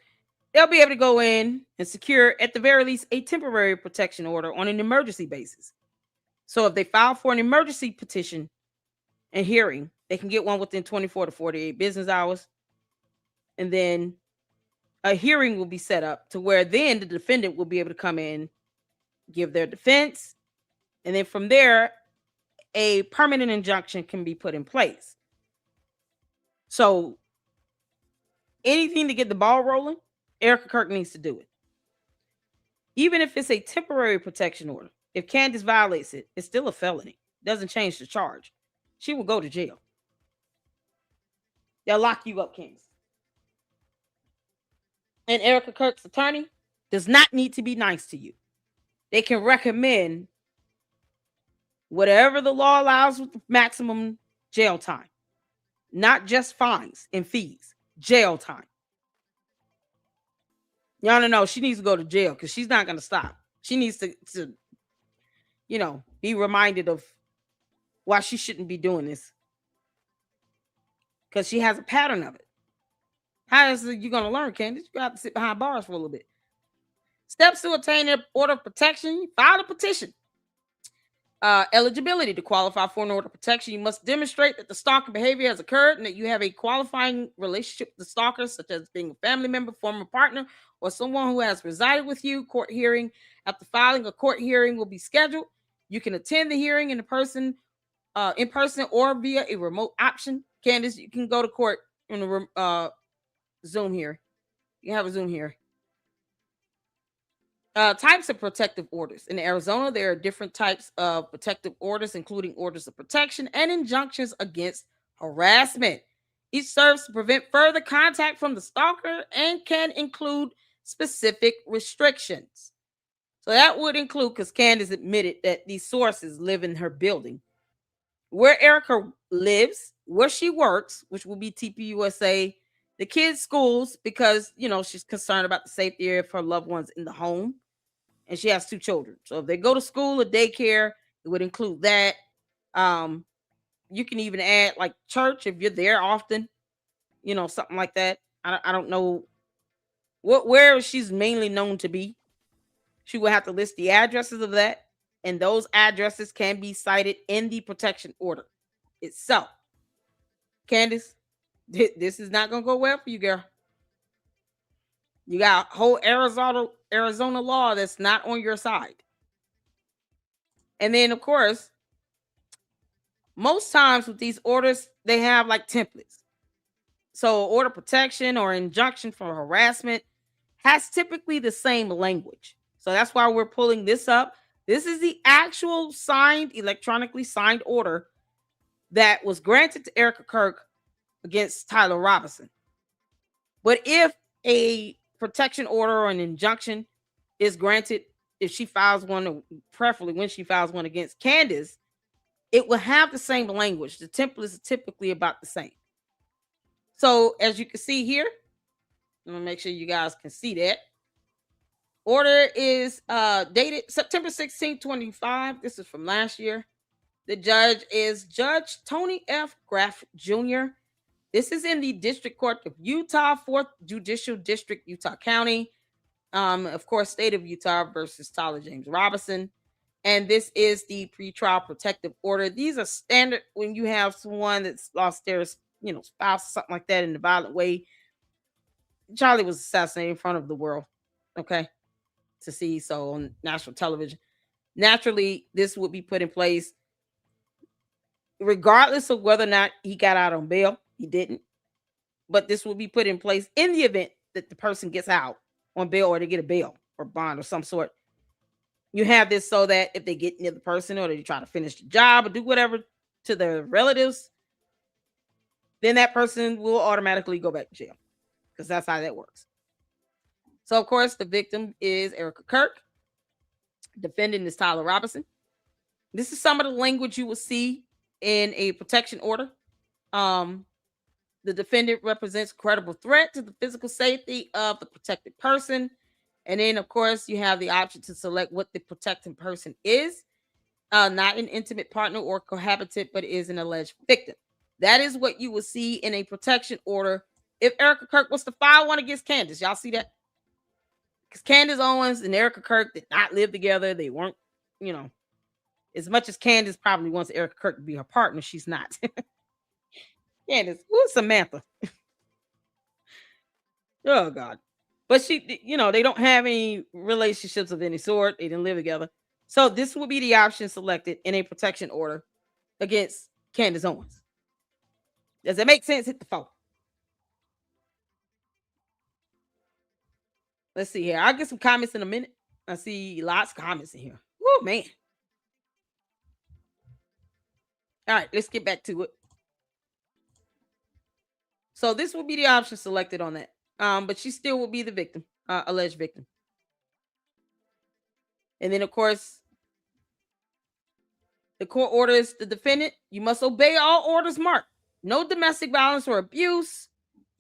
[SPEAKER 1] they'll be able to go in and secure, at the very least, a temporary protection order on an emergency basis. So if they file for an emergency petition and hearing, they can get one within 24 to 48 business hours. And then a hearing will be set up to where then the defendant will be able to come in, give their defense. And then from there, a permanent injunction can be put in place. So anything to get the ball rolling, Erika Kirk needs to do it. Even if it's a temporary protection order, if Candace violates it, it's still a felony. Doesn't change the charge. She will go to jail. They'll lock you up, Candace. and Erika Kirk's attorney does not need to be nice to you. They can recommend whatever the law allows with the maximum jail time, not just fines and fees, jail time. Y'all don't know she needs to go to jail because she's not going to stop. She needs to, be reminded of why she shouldn't be doing this, because she has a pattern of it. How is you going to learn, Candace? You got to sit behind bars for a little bit. Steps to obtain an order of protection: file a petition. Eligibility to qualify for an order of protection: you must demonstrate that the stalking behavior has occurred and that you have a qualifying relationship with the stalker, such as being a family member, former partner, or someone who has resided with you. Court hearing: after filing, a court hearing will be scheduled. You can attend the hearing in person or via a remote option. Candace, you can go to court in the Zoom here. You have a Zoom here. Types of protective orders. In Arizona, there are different types of protective orders, including orders of protection and injunctions against harassment. Each serves to prevent further contact from the stalker and can include specific restrictions. So that would include, because Candace admitted that these sources live in her building, where Erika lives, where she works, which will be TPUSA, the kids' schools, because, she's concerned about the safety of her loved ones in the home. And she has 2 children. So if they go to school or daycare, it would include that. You can even add like church if you're there often, something like that. I don't know where she's mainly known to be. She will have to list the addresses of that. And those addresses can be cited in the protection order itself. Candace, this is not going to go well for you, girl. You got a whole Arizona law that's not on your side. And then, of course, most times with these orders, they have like templates. So order protection or injunction for harassment has typically the same language. So that's why we're pulling this up. This is the actual electronically signed order that was granted to Erika Kirk against Tyler Robinson. But if a protection order or an injunction is granted, if she files one, or preferably when she files one against Candace, it will have the same language. The templates are typically about the same. So as you can see here, I'm gonna make sure you guys can see that. Order is dated September 16, 2025. This is from last year. The judge is Judge Tony F. Graff Jr. This is in the District Court of Utah, 4th Judicial District, Utah County. Of course, State of Utah versus Tyler James Robinson. And this is the pretrial protective order. These are standard when you have someone that's lost their, spouse or something like that in a violent way. Charlie was assassinated in front of the world, okay, to see. So on national television, naturally, this would be put in place regardless of whether or not he got out on bail. He didn't. But this will be put in place in the event that the person gets out on bail or they get a bail or bond or some sort. You have this so that if they get near the person or they try to finish the job or do whatever to their relatives, then that person will automatically go back to jail, because that's how that works. So, of course, the victim is Erika Kirk. Defendant is Tyler Robinson. This is some of the language you will see in a protection order. The defendant represents a credible threat to the physical safety of the protected person. And then, of course, you have the option to select what the protected person is. Not an intimate partner or cohabitant, but is an alleged victim. That is what you will see in a protection order if Erika Kirk was to file one against Candace. Y'all see that? Because Candace Owens and Erika Kirk did not live together. They weren't, as much as Candace probably wants Erika Kirk to be her partner, she's not. Candace, who's Samantha? Oh, God. But she, they don't have any relationships of any sort. They didn't live together. So this will be the option selected in a protection order against Candace Owens. Does it make sense? Hit the phone. Let's see here. I'll get some comments in a minute. I see lots of comments in here. Woo, man. All right, let's get back to it. So this will be the option selected on that. But she still will be the victim, alleged victim. And then, of course, the court orders the defendant, you must obey all orders marked. No domestic violence or abuse.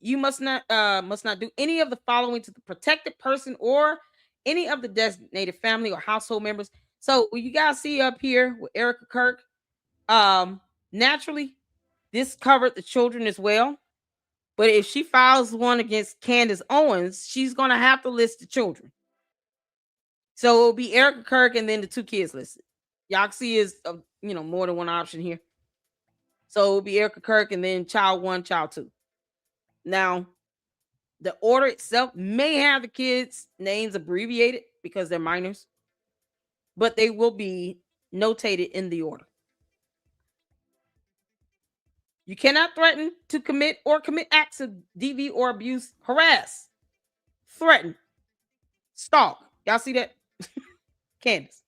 [SPEAKER 1] You must not do any of the following to the protected person or any of the designated family or household members. So you guys see up here with Erika Kirk, naturally, this covered the children as well. But if she files one against Candace Owens, she's going to have to list the children. So it'll be Erika Kirk and then the 2 kids listed. Y'all see is more than one option here. So it'll be Erika Kirk and then child 1, child 2. Now, the order itself may have the kids' names abbreviated because they're minors, but they will be notated in the order. You cannot threaten to commit acts of DV or abuse, harass, threaten, stalk. Y'all see that? Candace.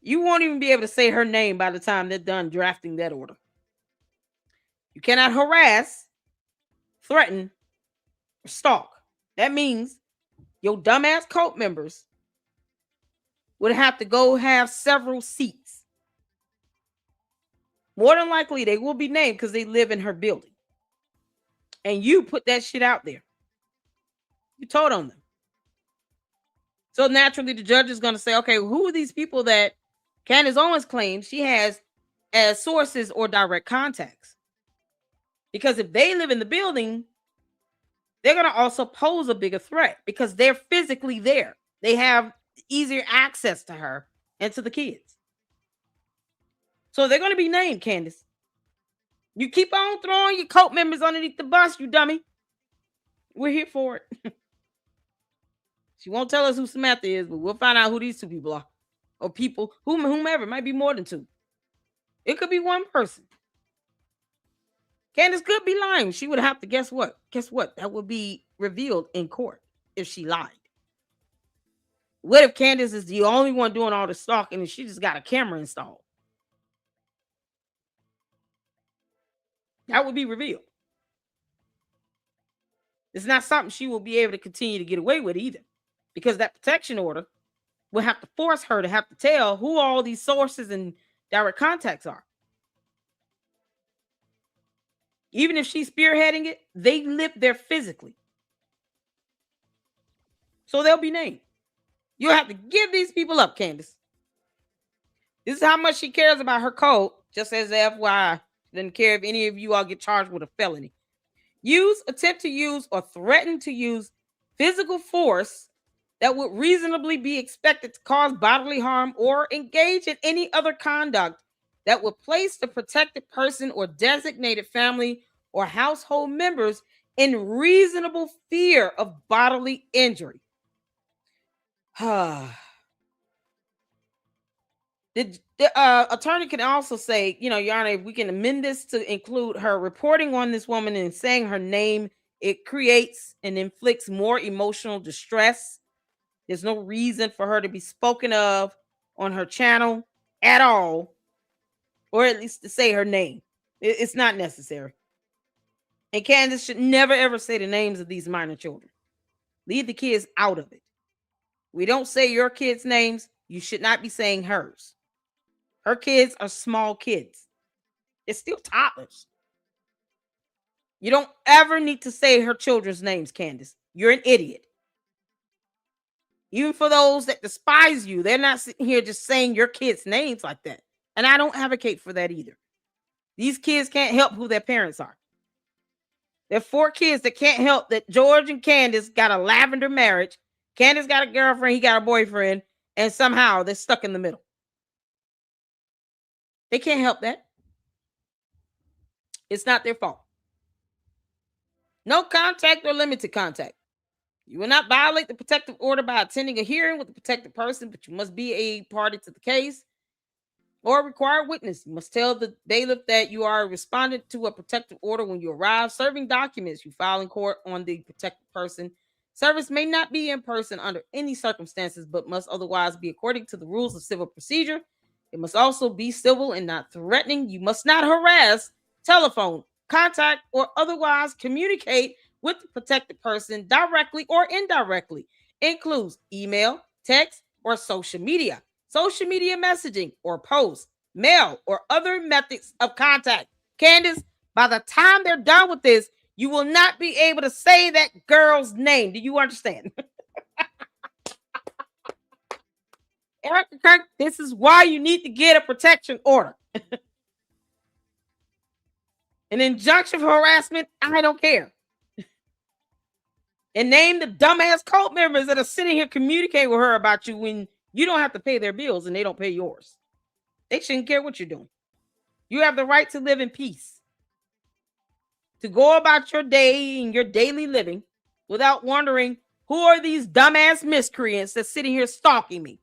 [SPEAKER 1] You won't even be able to say her name by the time they're done drafting that order. You cannot harass, threaten, or stalk. That means your dumbass cult members would have to go have several seats. More than likely, they will be named because they live in her building. And you put that shit out there. You told on them. So naturally, the judge is going to say, okay, who are these people that Candace Owens claims she has as sources or direct contacts? Because if they live in the building, they're going to also pose a bigger threat because they're physically there. They have easier access to her and to the kids. So they're going to be named, Candace. You keep on throwing your cult members underneath the bus, you dummy. We're here for it. She won't tell us who Samantha is, but we'll find out who these 2 people are. Or people, whomever. It might be more than 2. It could be one person. Candace could be lying. She would have to guess what? Guess what? That would be revealed in court if she lied. What if Candace is the only one doing all the stalking and she just got a camera installed? That would be revealed. It's not something she will be able to continue to get away with either, because that protection order will have to force her to have to tell who all these sources and direct contacts are. Even if she's spearheading it, they live there physically. So they'll be named. You'll have to give these people up, Candace. This is how much she cares about her code, just as FYI. She doesn't care if any of you all get charged with a felony. Use, attempt to use, or threaten to use physical force that would reasonably be expected to cause bodily harm or engage in any other conduct that would place the protected person or designated family or household members in reasonable fear of bodily injury. The attorney can also say, Your Honor, if we can amend this to include her reporting on this woman and saying her name, it creates and inflicts more emotional distress. There's no reason for her to be spoken of on her channel at all, or at least to say her name. It's not necessary. And Candace should never, ever say the names of these minor children. Leave the kids out of it. We don't say your kids' names. You should not be saying hers. Her kids are small kids. It's still toddlers. You don't ever need to say her children's names, Candace. You're an idiot. Even for those that despise you, they're not sitting here just saying your kids' names like that. And I don't advocate for that either. These kids can't help who their parents are. There are 4 kids that can't help that George and Candace got a lavender marriage. Candace got a girlfriend, he got a boyfriend, and somehow they're stuck in the middle. They can't help that. It's not their fault. No contact or limited contact. You will not violate the protective order by attending a hearing with the protected person, but you must be a party to the case or a required witness. You must tell the bailiff that you are a respondent to a protective order when you arrive. Serving documents you file in court on the protected person. Service may not be in person under any circumstances, but must otherwise be according to the rules of civil procedure. It must also be civil and not threatening. You must not harass, telephone, contact, or otherwise communicate with the protected person directly or indirectly. Includes email, text, or social media messaging or posts, mail, or other methods of contact. Candace, by the time they're done with this, you will not be able to say that girl's name. Do you understand? Erika Kirk, this is why you need to get a protection order. An injunction for harassment, I don't care. And name the dumbass cult members that are sitting here communicating with her about you when you don't have to pay their bills and they don't pay yours. They shouldn't care what you're doing. You have the right to live in peace, to go about your day and your daily living without wondering, who are these dumbass miscreants that's sitting here stalking me?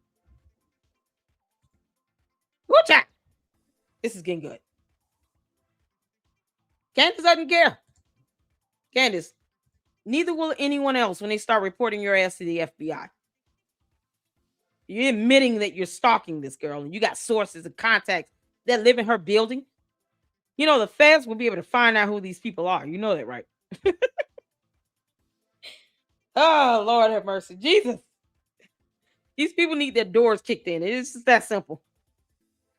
[SPEAKER 1] Watch out. This is getting good. Candace doesn't care. Candace, neither will anyone else when they start reporting your ass to the FBI. You're admitting that you're stalking this girl and you got sources and contacts that live in her building. You know, the feds will be able to find out who these people are. You know that, right? Oh, Lord have mercy. Jesus. These people need their doors kicked in. It's just that simple.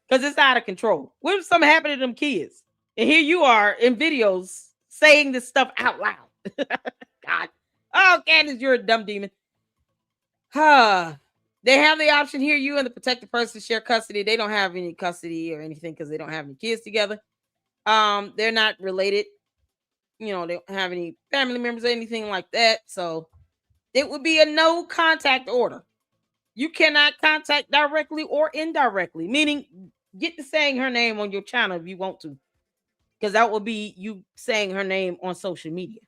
[SPEAKER 1] Because it's out of control. What if something happened to them kids? And here you are in videos saying this stuff out loud. God. Oh, Candace, you're a dumb demon. They have the option here. You and the protected person share custody. They don't have any custody or anything because they don't have any kids together. They're not related. You know, they don't have any family members or anything like that. So it would be a no contact order. You cannot contact directly or indirectly, meaning get to saying her name on your channel if you want to, because that will be you saying her name on social media.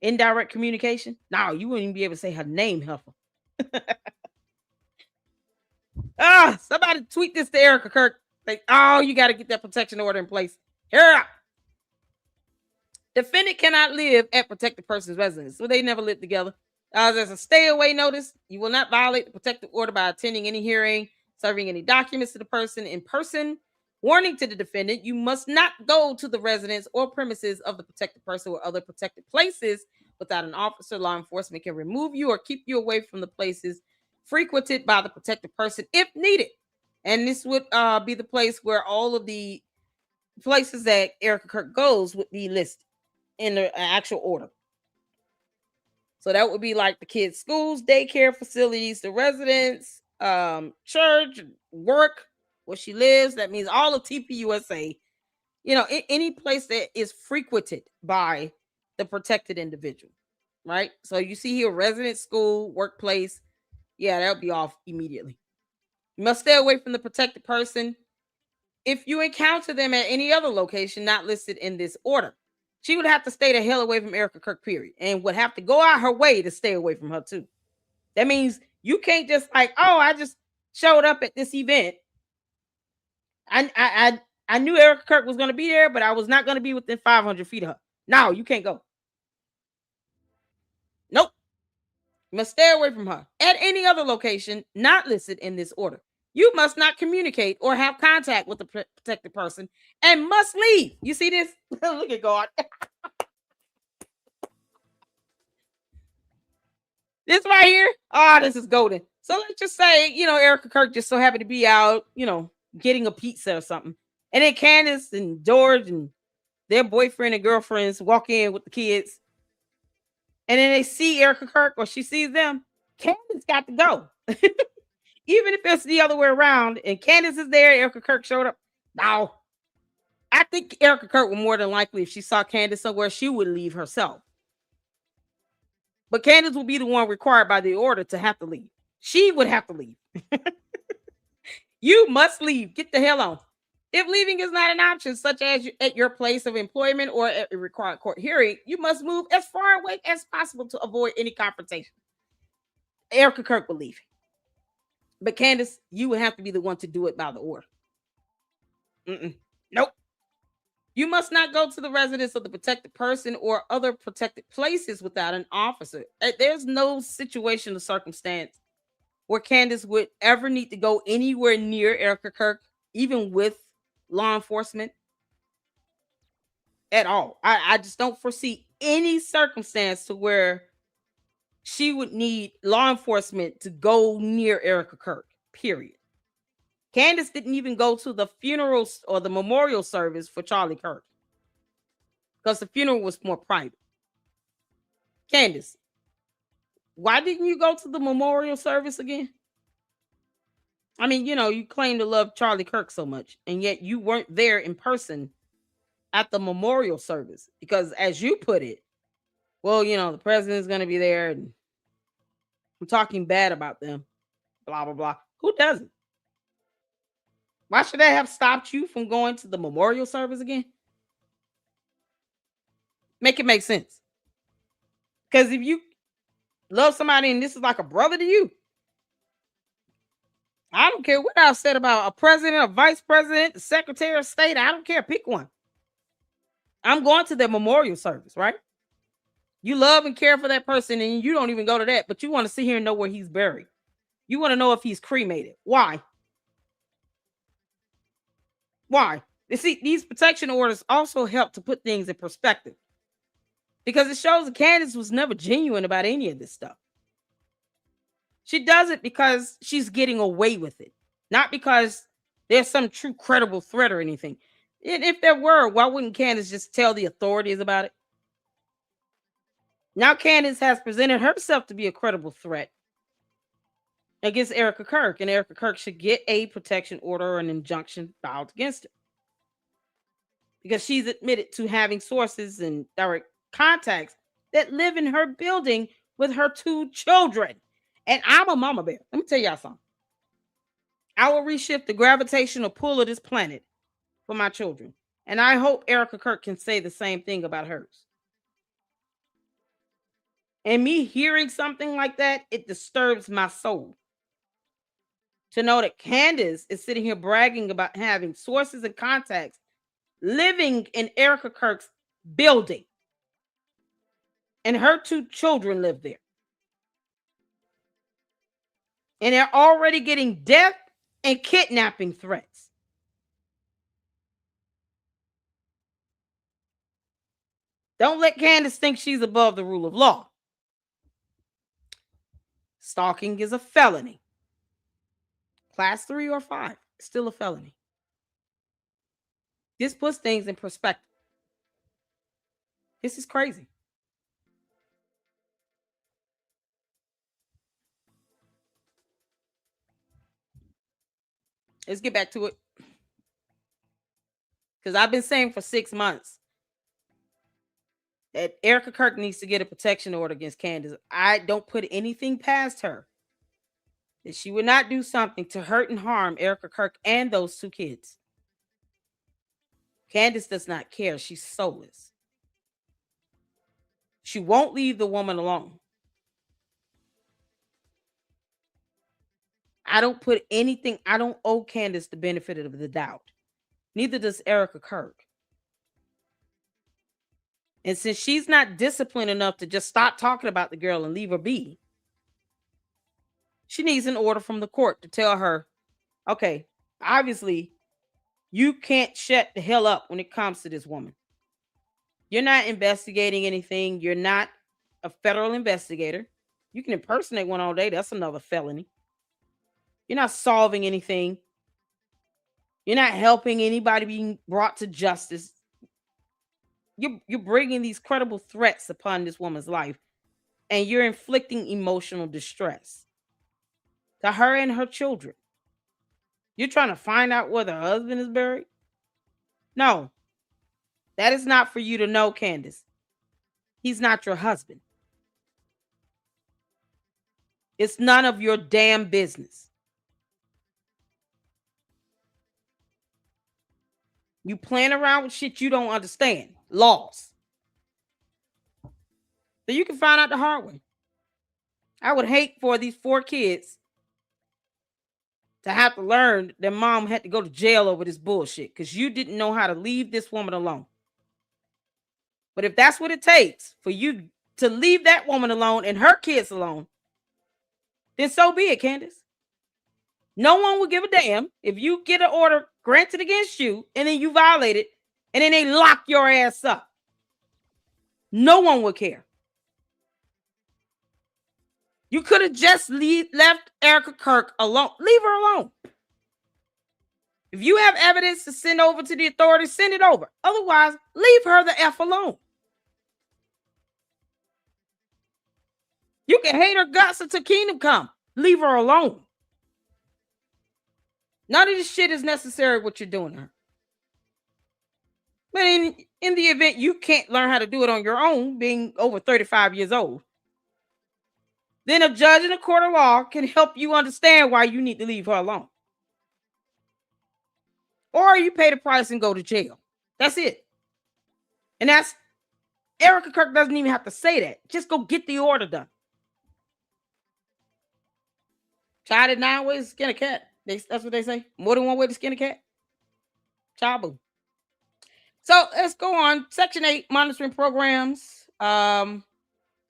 [SPEAKER 1] Indirect communication? No, you wouldn't even be able to say her name, Heifer. Somebody tweet this to Erika Kirk. Like, oh, you got to get that protection order in place. Here. Defendant cannot live at protected person's residence, so they never lived together. There's a stay away notice. You will not violate the protective order by attending any hearing, serving any documents to the person in person. Warning to the defendant, you must not go to the residence or premises of the protected person or other protected places without an officer. Law enforcement can remove you or keep you away from the places frequented by the protected person if needed. And this would be the place where all of the places that Erika Kirk goes would be listed in the actual order. So that would be like the kids' schools, daycare facilities, the residence, church, work, where she lives. That means all of TPUSA, you know, any place that is frequented by the protected individual, right? So you see here, residence, school, workplace. Yeah, that'll be off immediately. You must stay away from the protected person if you encounter them at any other location not listed in this order. She would have to stay the hell away from Erika Kirk, period, and would have to go out her way to stay away from her too. That means you can't just like, oh, I just showed up at this event. I knew Erika Kirk was going to be there, but I was not going to be within 500 feet of her. No, you can't go. Nope. You must stay away from her at any other location not listed in this order. You must not communicate or have contact with the protected person and must leave. You see this? Look at God. This right here. Oh, this is golden. So let's just say, you know, Erika Kirk just so happened to be out, you know, getting a pizza or something. And then Candace and George and their boyfriend and girlfriends walk in with the kids. And then they see Erika Kirk or she sees them. Candace got to go. Even if it's the other way around and Candace is there, Erika Kirk showed up. No. I think Erika Kirk would more than likely, if she saw Candace somewhere, she would leave herself. But Candace will be the one required by the order to have to leave. She would have to leave. You must leave. Get the hell on. If leaving is not an option, such as at your place of employment or at a required court hearing, you must move as far away as possible to avoid any confrontation. Erika Kirk will leave. But Candace, you would have to be the one to do it by the order. Nope. You must not go to the residence of the protected person or other protected places without an officer. There's no situation or circumstance where Candace would ever need to go anywhere near Erika Kirk, even with law enforcement at all. I just don't foresee any circumstance to where she would need law enforcement to go near Erika Kirk, period. Candace didn't even go to the funerals or the memorial service for Charlie Kirk because the funeral was more private. Candace, why didn't you go to the memorial service again? I mean, you know, you claim to love Charlie Kirk so much, and yet you weren't there in person at the memorial service because, as you put it, well, you know, the president's going to be there and I'm talking bad about them, blah, blah, blah. Who doesn't? Why should that have stopped you from going to the memorial service again? Make it make sense. Because if you love somebody and this is like a brother to you, I don't care what I said about a president, a vice president, the secretary of state. I don't care. Pick one. I'm going to the memorial service, right? You love and care for that person and you don't even go to that, but you want to sit here and know where he's buried. You want to know if he's cremated. Why? Why? You see, these protection orders also help to put things in perspective because it shows that Candace was never genuine about any of this stuff. She does it because she's getting away with it, not because there's some true credible threat or anything. And if there were, why wouldn't Candace just tell the authorities about it? Now Candace has presented herself to be a credible threat against Erika Kirk, and Erika Kirk should get a protection order or an injunction filed against her because she's admitted to having sources and direct contacts that live in her building with her 2 children. And I'm a mama bear. Let me tell y'all something. I will reshift the gravitational pull of this planet for my children. And I hope Erika Kirk can say the same thing about hers. And me hearing something like that, it disturbs my soul. To know that Candace is sitting here bragging about having sources and contacts living in Erika Kirk's building. And her 2 children live there. And they're already getting death and kidnapping threats. Don't let Candace think she's above the rule of law. Stalking is a felony. Class 3 or 5, still a felony. This puts things in perspective. This is crazy. Let's get back to it. Because I've been saying for 6 months that Erika Kirk needs to get a protection order against Candace. I don't put anything past her that she would not do something to hurt and harm Erika Kirk and those 2 kids. Candace does not care. She's soulless. She won't leave the woman alone. I don't owe Candace the benefit of the doubt. Neither does Erika Kirk. And since she's not disciplined enough to just stop talking about the girl and leave her be, she needs an order from the court to tell her, okay, obviously, you can't shut the hell up when it comes to this woman. You're not investigating anything. You're not a federal investigator. You can impersonate one all day. That's another felony. You're not solving anything. You're not helping anybody being brought to justice. You're bringing these credible threats upon this woman's life, and you're inflicting emotional distress to her and her children. You're trying to find out where the husband is buried? No, that is not for you to know, Candace. He's not your husband. It's none of your damn business. You playing around with shit you don't understand. Laws. So you can find out the hard way. I would hate for these 4 kids to have to learn their mom had to go to jail over this bullshit because you didn't know how to leave this woman alone. But if that's what it takes for you to leave that woman alone and her kids alone, then so be it, Candace. No one will give a damn if you get an order granted against you and then you violate it and then they lock your ass up. No one would care. You could have just left Erika Kirk alone. Leave her alone. If you have evidence to send over to the authorities, send it over. Otherwise, leave her the F alone. You can hate her guts until kingdom come. Leave her alone. None of this shit is necessary what you're doing to her. But in the event you can't learn how to do it on your own, being over 35 years old, then a judge in a court of law can help you understand why you need to leave her alone. Or you pay the price and go to jail. That's it. And that's, Erika Kirk doesn't even have to say that. Just go get the order done. Child at 9 ways to skin a cat. That's what they say. More than one way to skin a cat. Child boo. So let's go on. Section 8, monitoring programs. You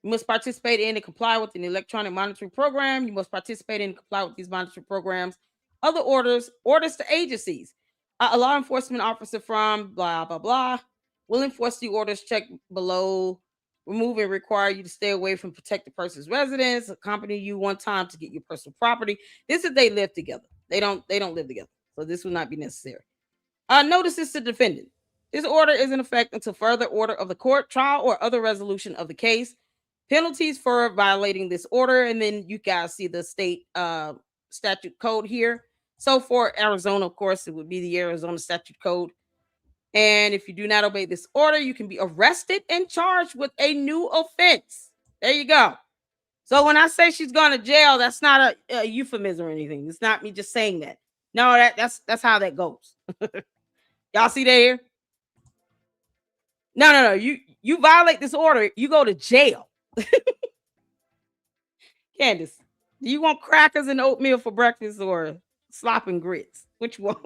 [SPEAKER 1] must participate in and comply with an electronic monitoring program. You must participate in and comply with these monitoring programs. Other orders to agencies. A law enforcement officer from blah, blah, blah will enforce the orders check below. Remove and require you to stay away from protected person's residence. Accompany you one time to get your personal property. This is they live together. They don't live together. So this will not be necessary. Notices to defendant. This order is in effect until further order of the court, trial, or other resolution of the case. Penalties for violating this order, and then you guys see the state statute code here. So for Arizona, of course, it would be the Arizona statute code. And if you do not obey this order, you can be arrested and charged with a new offense. There you go. So when I say she's going to jail, that's not a euphemism or anything. It's not me just saying that. No, that's how that goes. Y'all see that here? No. You violate this order, you go to jail. Candace, do you want crackers and oatmeal for breakfast or slop and grits? Which one?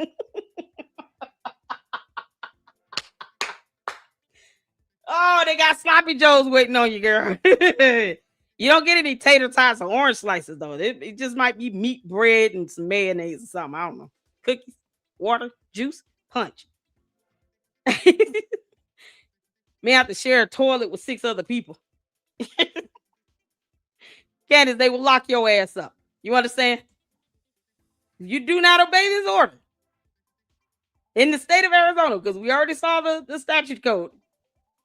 [SPEAKER 1] Oh, they got sloppy joes waiting on you, girl. You don't get any tater tots or orange slices, though. It just might be meat, bread, and some mayonnaise or something. I don't know. Cookies, water, juice, punch. May have to share a toilet with 6 other people. Candace, they will lock your ass up. You understand? If you do not obey this order in the state of Arizona, because we already saw the statute code,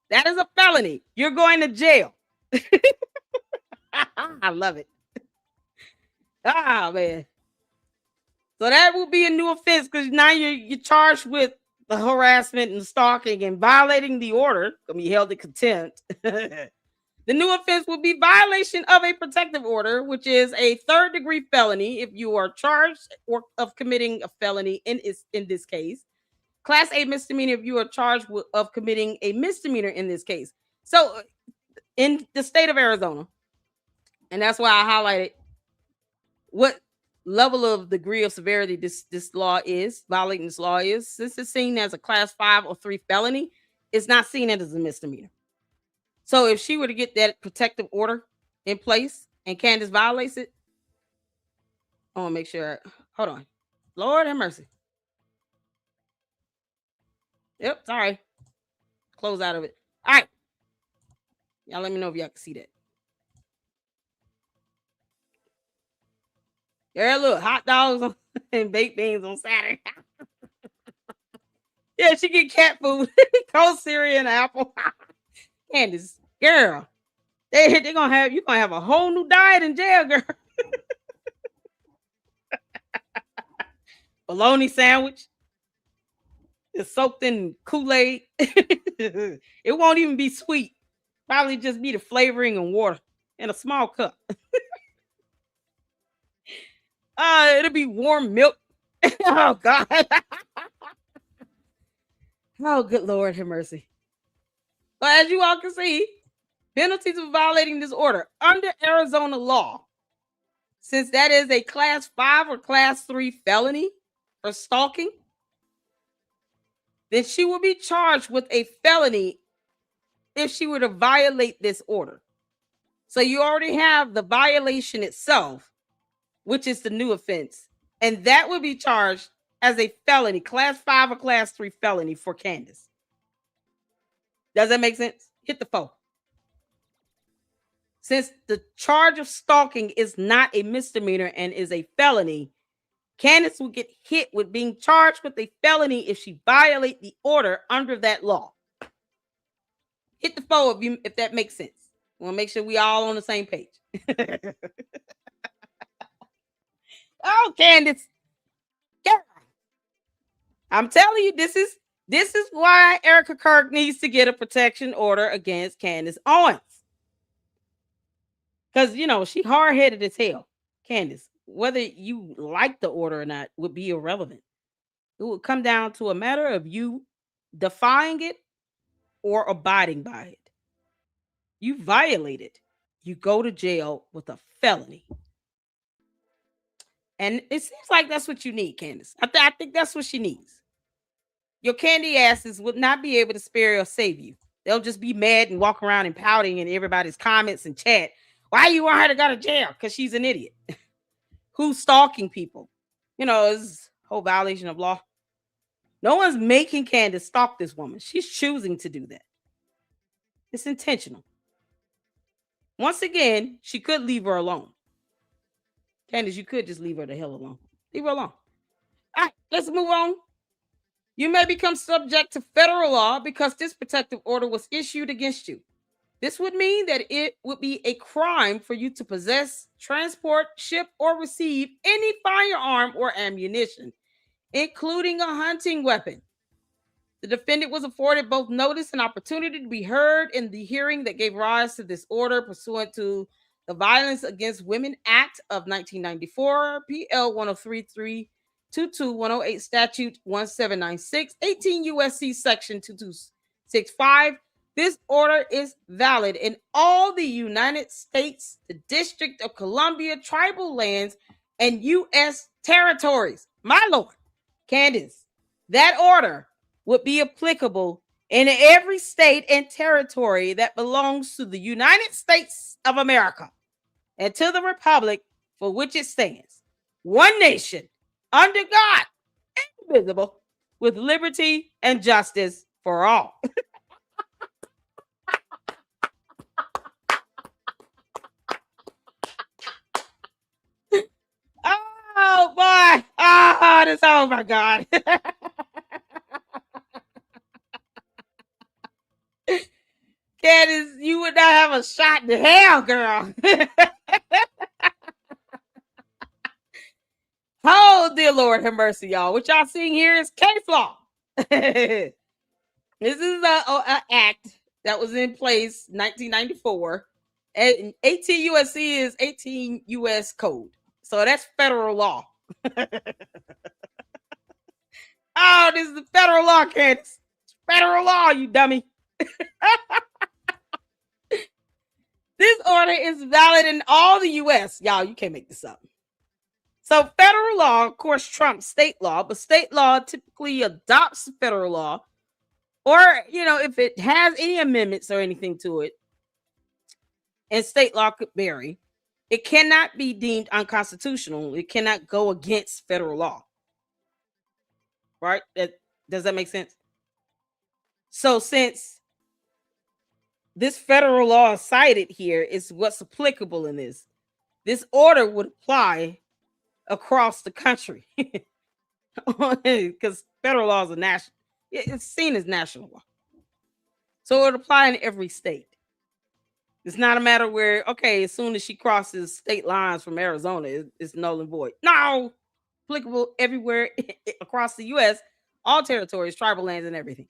[SPEAKER 1] that is a felony. You're going to jail. I love it. Ah, man. So that will be a new offense because now you're charged with the harassment and stalking and violating the order. Going to be held in contempt. The new offense will be violation of a protective order, which is a 3rd-degree felony if you are charged of committing a felony in this case. Class A misdemeanor if you are charged of committing a misdemeanor in this case. So in the state of Arizona, and that's why I highlighted what level of degree of severity this law is, violating this law is. Since it's seen as a class 5 or 3 felony, it's not seen as a misdemeanor. So if she were to get that protective order in place and Candace violates it, I want to make sure. Hold on. Lord have mercy. Yep, sorry. Close out of it. All right. Y'all let me know if y'all can see that. Yeah, look, hot dogs and baked beans on Saturday. Yeah, she get cat food, cold cereal and apple. Candace, girl, you're gonna have a whole new diet in jail, girl. Bologna sandwich. It's soaked in Kool-Aid. It won't even be sweet. Probably just be the flavoring and water in a small cup. It'll be warm milk. Oh God. Oh, good Lord, have mercy. But as you all can see, penalties for violating this order under Arizona law, since that is a class 5 or class 3 felony for stalking, then she will be charged with a felony if she were to violate this order. So you already have the violation itself, which is the new offense, and that would be charged as a felony, class 5 or class 3 felony for Candace. Does that make sense? Hit the phone. Since the charge of stalking is not a misdemeanor and is a felony, Candace will get hit with being charged with a felony if she violates the order under that law. Hit the foe if that makes sense. We want to make sure we all on the same page. Oh, Candace. Yeah. I'm telling you, this is why Erika Kirk needs to get a protection order against Candace Owens. Because, you know, she hard-headed as hell. Candace, whether you like the order or not would be irrelevant. It would come down to a matter of you defying it or abiding by it. You violate it, you go to jail with a felony. And it seems like that's what you need, Candace. I think that's what she needs. Your candy asses would not be able to spare or save you. They'll just be mad and walk around and pouting in everybody's comments and chat. Why you want her to go to jail? Because she's an idiot. Who's stalking people? You know, it's a whole violation of law. No one's making Candace stalk this woman. She's choosing to do that. It's intentional. Once again, she could leave her alone. Candace, you could just leave her the hell alone. Leave her alone. All right, let's move on. You may become subject to federal law because this protective order was issued against you. This would mean that it would be a crime for you to possess, transport, ship, or receive any firearm or ammunition, including a hunting weapon. The defendant was afforded both notice and opportunity to be heard in the hearing that gave rise to this order pursuant to the Violence Against Women Act of 1994, PL 103-322-108 Statute 1796, 18 U.S.C. Section 2265. This order is valid in all the United States, the District of Columbia, tribal lands, and U.S. territories. My Lord, Candace, that order would be applicable in every state and territory that belongs to the United States of America and to the republic for which it stands, one nation, under God, indivisible, with liberty and justice for all. Oh boy! Oh my God! Candace, you would not have a shot in hell, girl. Oh, dear Lord, have mercy, y'all. What y'all seeing here is case law. This is an act that was in place 1994. And 18 U.S.C. is 18 U.S. code. So that's federal law. Oh, this is the federal law, Candace. Federal law, you dummy. This order is valid in all the U.S. Y'all, you can't make this up. So federal law, of course, trumps state law, but state law typically adopts federal law. Or, you know, if it has any amendments or anything to it, and state law could vary, it cannot be deemed unconstitutional. It cannot go against federal law. Right? Does that make sense? So since this federal law cited here is what's applicable in this order would apply across the country. Because federal law is it's seen as national law. So it would apply in every state. It's not a matter where, okay, as soon as she crosses state lines from Arizona, it's null and void. No, applicable everywhere across the U.S., all territories, tribal lands, and everything.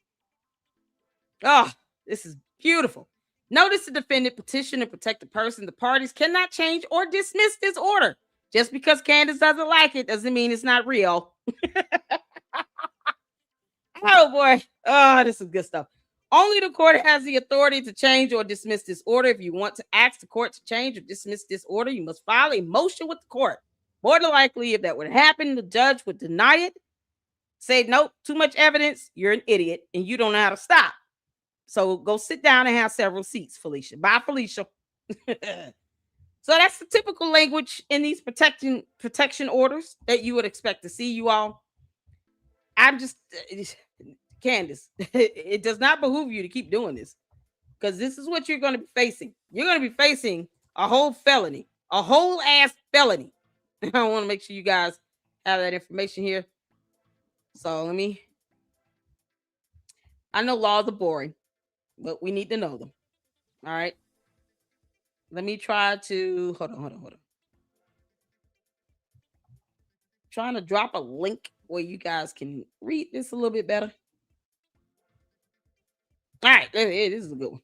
[SPEAKER 1] Oh, this is beautiful. Notice the defendant petition and protect the person. The parties cannot change or dismiss this order. Just because Candace doesn't like it doesn't mean it's not real. Oh, boy. Oh, this is good stuff. Only the court has the authority to change or dismiss this order. If you want to ask the court to change or dismiss this order, you must file a motion with the court. More than likely, if that would happen, the judge would deny it, say, nope, too much evidence, you're an idiot, and you don't know how to stop. So go sit down and have several seats, Felicia. Bye, Felicia. So that's the typical language in these protection orders that you would expect to see, you all. I'm just... Candace, it does not behoove you to keep doing this because this is what you're going to be facing. You're going to be facing A whole felony. A whole ass felony. I want to make sure you guys have that information here. So let me. I know laws are boring, but we need to know them. All right. Let me try to hold on. Trying to drop a link where you guys can read this a little bit better. All right, this is a good one.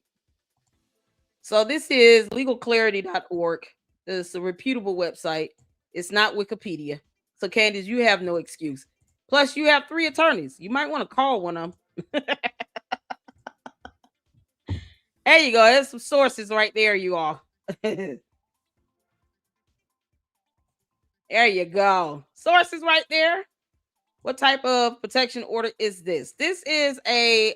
[SPEAKER 1] So this is legalclarity.org. It's a reputable website. It's not Wikipedia. So Candace, you have no excuse. Plus, you have 3 attorneys. You might want to call one of them. There you go. There's some sources right there, you all. There you go. Sources right there. What type of protection order is this? This is a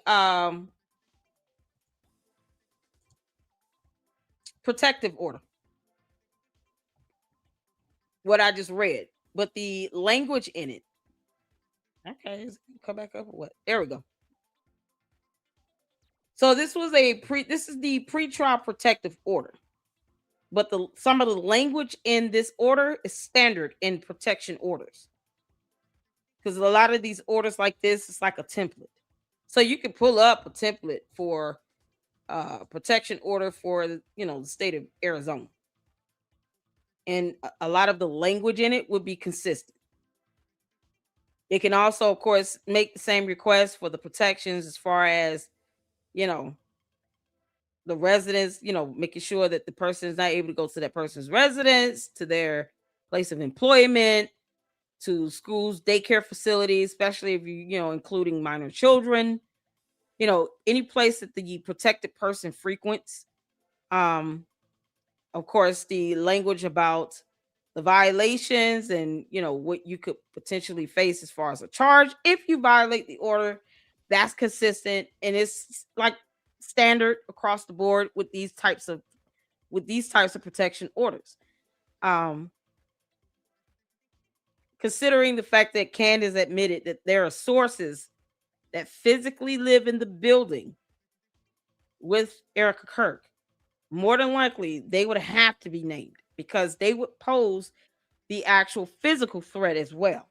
[SPEAKER 1] protective order. What I just read, but the language in it. Okay, come back up or what? There we go. So this was this is the pretrial protective order. But some of the language in this order is standard in protection orders. Because a lot of these orders like this, it's like a template. So you can pull up a template for protection order for the state of Arizona. And a lot of the language in it would be consistent. It can also, of course, make the same request for the protections as far as, the residents, making sure that the person is not able to go to that person's residence, to their place of employment, to schools, daycare facilities, especially if including minor children, any place that the protected person frequents. Of course, the language about the violations and, what you could potentially face as far as a charge if you violate the order, that's consistent. And it's like standard across the board with these types of protection orders. Considering the fact that Candace admitted that there are sources that physically live in the building with Erika Kirk, more than likely they would have to be named because they would pose the actual physical threat as well.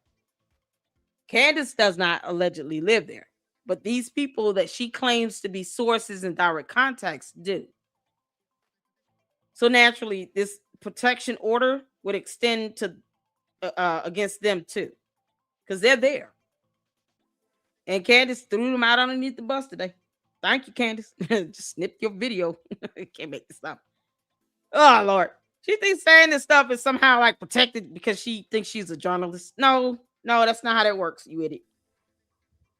[SPEAKER 1] Candace does not allegedly live there, but these people that she claims to be sources and direct contacts do. So naturally, this protection order would extend to against them too, because they're there. And Candace threw them out underneath the bus today. Thank you, Candace. Just snip your video. Can't make this up. Oh Lord, she thinks saying this stuff is somehow like protected because she thinks she's a journalist. No, that's not how that works. You idiot.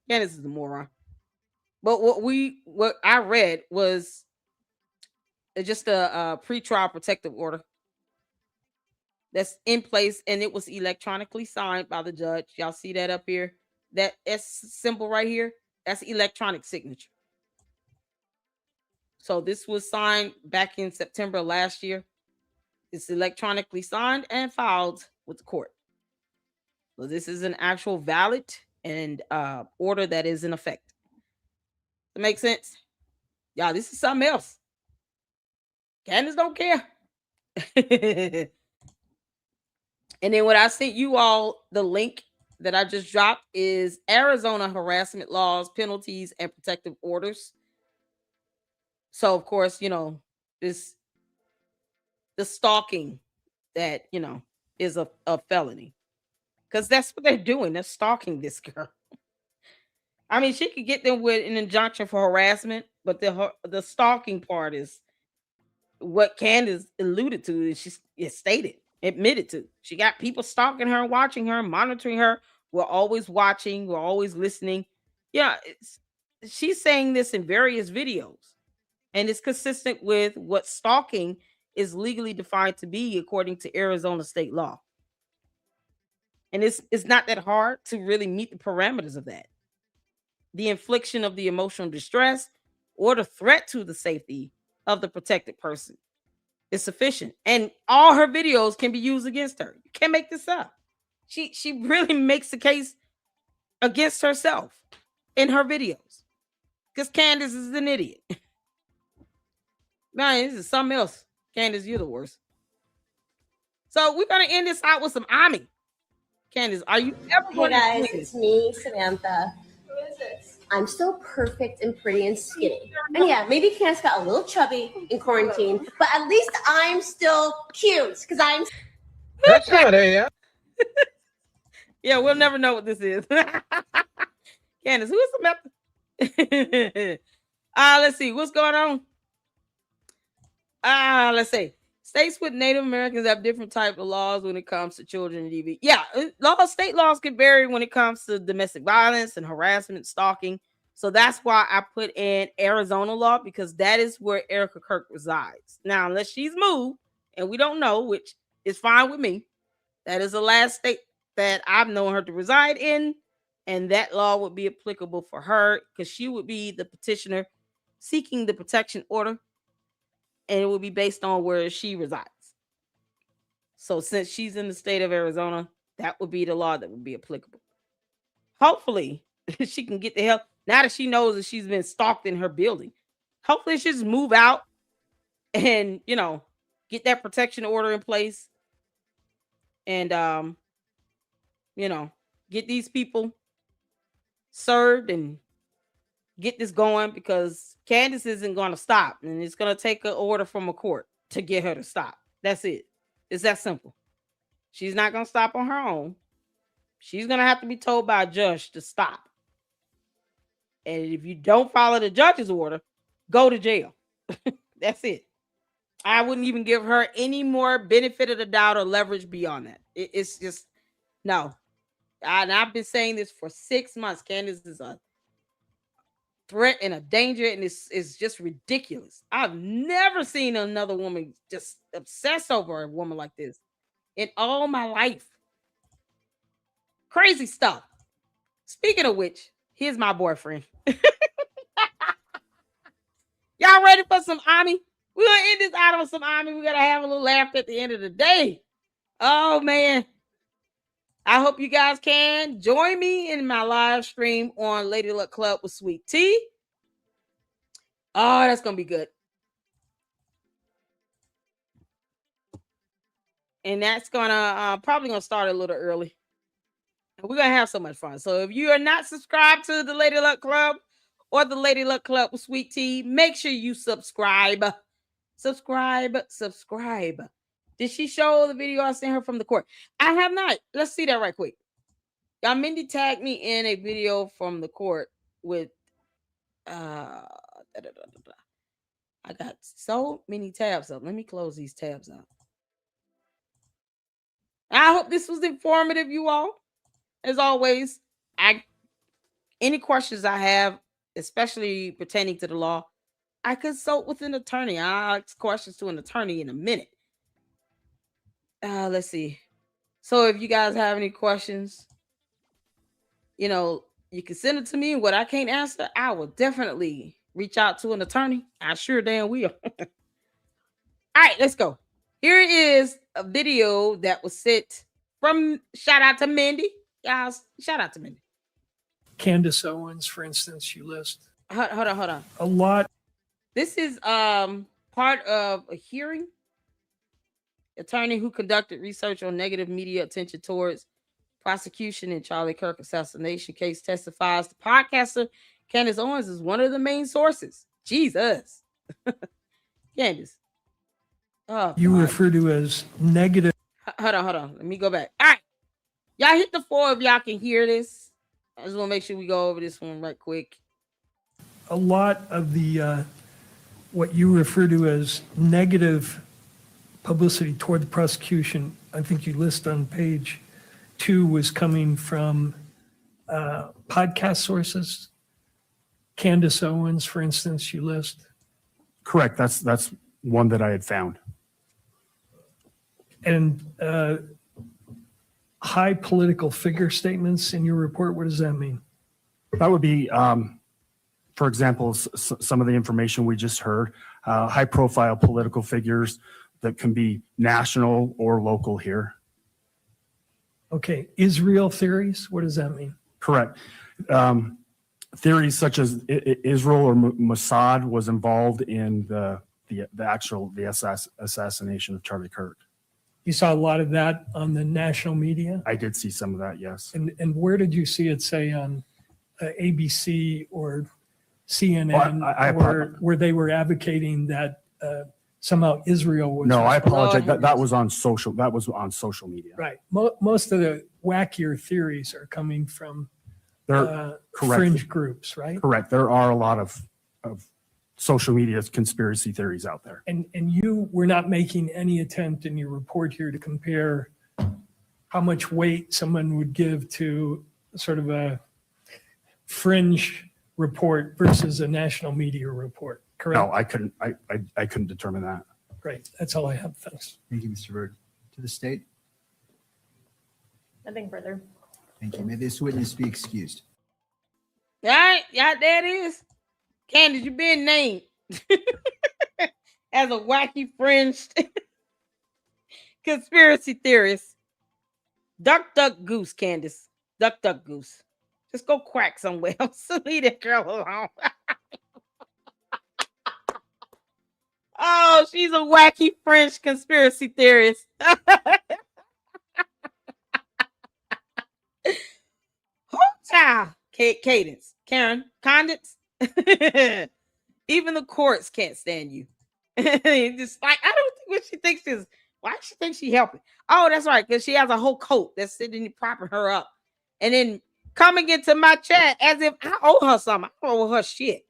[SPEAKER 1] Candace is a moron. But what I read was just a pretrial protective order that's in place, and it was electronically signed by the judge. Y'all see that up here? That S symbol right here, that's electronic signature. So this was signed back in September last year. It's electronically signed and filed with the court. So this is an actual valid and order that is in effect. That makes sense? Y'all, this is something else. Candace don't care. And then what I sent you all, the link that I just dropped is Arizona harassment laws, penalties, and protective orders. So of course, the stalking that, is a felony. Because that's what they're doing. They're stalking this girl. I mean, she could get them with an injunction for harassment, but the stalking part is what Candace alluded to. She admitted to. She got people stalking her, watching her, monitoring her. We're always watching. We're always listening. Yeah, she's saying this in various videos. And it's consistent with what stalking is legally defined to be according to Arizona state law. And it's not that hard to really meet the parameters of that. The infliction of the emotional distress or the threat to the safety of the protected person is sufficient. And all her videos can be used against her. You can't make this up. She really makes the case against herself in her videos. Because Candace is an idiot. Man, this is something else. Candace, you're the worst. So we're gonna end this out with some Ami. Candace, are you ever
[SPEAKER 6] Hey
[SPEAKER 1] going
[SPEAKER 6] guys,
[SPEAKER 1] to do
[SPEAKER 6] it's
[SPEAKER 1] this?
[SPEAKER 6] me, Samantha.
[SPEAKER 7] Who is this?
[SPEAKER 6] I'm still perfect and pretty and skinny. And yeah, maybe Candace got a little chubby in quarantine, but at least I'm still cute because I'm.
[SPEAKER 8] That's not AI.
[SPEAKER 1] Yeah, we'll never know what this is. Candace, who is Samantha? Let's see what's going on. Let's see. States with Native Americans have different type of laws when it comes to children and DV. Yeah, state laws can vary when it comes to domestic violence and harassment, stalking. So that's why I put in Arizona law, because that is where Erika Kirk resides. Now, unless she's moved, and we don't know, which is fine with me, that is the last state that I've known her to reside in, and that law would be applicable for her because she would be the petitioner seeking the protection order, and it would be based on where she resides. So since she's in the state of Arizona, that would be the law that would be applicable. Hopefully, she can get the help now that she knows that she's been stalked in her building. Hopefully, she just move out and, get that protection order in place. And, get these people served and get this going, because Candace isn't going to stop, and it's going to take an order from a court to get her to stop. That's it. It's that simple. She's not going to stop on her own. She's going to have to be told by a judge to stop. And if you don't follow the judge's order, go to jail. That's it. I wouldn't even give her any more benefit of the doubt or leverage beyond that. It's just, no. And I've been saying this for 6 months. Candace is a threat and a danger, and it's just ridiculous. I've never seen another woman just obsess over a woman like this in all my life. Crazy stuff. Speaking of which, here's my boyfriend. Y'all ready for some Ami? We're gonna end this out on some Ami. We're gonna have a little laugh at the end of the day. Oh man, I hope you guys can join me in my live stream on Lady Luck Club with Sweet Tea. Oh, that's going to be good. And that's going to probably going to start a little early. We're going to have so much fun. So if you are not subscribed to the Lady Luck Club or the Lady Luck Club with Sweet Tea, make sure you subscribe. Subscribe. Did she show the video I sent her from the court? I have not. Let's see that right quick. Y'all, Mindy tagged me in a video from the court with I got so many tabs up. Let me close these tabs out. I hope this was informative, you all. As always, any questions I have, especially pertaining to the law, I consult with an attorney. I'll ask questions to an attorney in a minute. Let's see. So if you guys have any questions, you can send it to me. What I can't answer, I will definitely reach out to an attorney. I sure damn will. All right, let's go. Here is a video that was sent from, shout out to Mindy. Guys, shout out to Mindy.
[SPEAKER 12] Candace Owens, for instance, you list.
[SPEAKER 1] Hold on.
[SPEAKER 12] A lot.
[SPEAKER 1] This is part of a hearing. Attorney who conducted research on negative media attention towards prosecution in Charlie Kirk assassination case testifies the podcaster Candace Owens is one of the main sources. Jesus. Candace. Oh,
[SPEAKER 12] you
[SPEAKER 1] God.
[SPEAKER 12] refer to as negative.
[SPEAKER 1] Hold on. Let me go back. All right. Y'all hit the 4 if y'all can hear this. I just want to make sure we go over this one right quick.
[SPEAKER 12] A lot of the what you refer to as negative publicity toward the prosecution, I think you list on page 2, was coming from podcast sources. Candace Owens, for instance, you list.
[SPEAKER 15] Correct. That's one that I had found.
[SPEAKER 12] And high political figure statements in your report, what does that mean?
[SPEAKER 15] That would be, for example, some of the information we just heard, high profile political figures that can be national or local here.
[SPEAKER 12] Okay. Israel theories, what does that mean?
[SPEAKER 15] Correct. Theories such as Israel or Mossad was involved in the the assassination of Charlie Kirk.
[SPEAKER 12] You saw a lot of that on the national media?
[SPEAKER 15] I did see some of that, yes.
[SPEAKER 12] And where did you see it, say, on ABC or CNN, where they were advocating that somehow Israel was...
[SPEAKER 15] No, I apologize. That was on social. That was on social media.
[SPEAKER 12] Right. Most of the wackier theories are coming from
[SPEAKER 15] correct.
[SPEAKER 12] fringe groups, right?
[SPEAKER 15] Correct. There are a lot of social media conspiracy theories out there.
[SPEAKER 12] And you were not making any attempt in your report here to compare how much weight someone would give to sort of a fringe report versus a national media report, correct?
[SPEAKER 15] No, I couldn't. I couldn't determine that.
[SPEAKER 12] Great. That's all I have. Thanks.
[SPEAKER 16] Thank you, Mr. Bird. To the state.
[SPEAKER 17] Nothing further.
[SPEAKER 16] Thank you. May this witness be excused.
[SPEAKER 1] All right, yeah, there it is. Candace, you been named as a wacky fringe conspiracy theorist. Duck, duck, goose, Candace. Duck, duck, goose. Just go quack somewhere else. Leave that girl alone. Oh, she's a wacky French conspiracy theorist. Child. Cadence. Karen. Condence. Even the courts can't stand you. Just like, I don't think what she thinks is, why she thinks she helping? Oh, that's right, because she has a whole coat that's sitting propping her up. And then coming into my chat as if I owe her something. I don't owe her shit.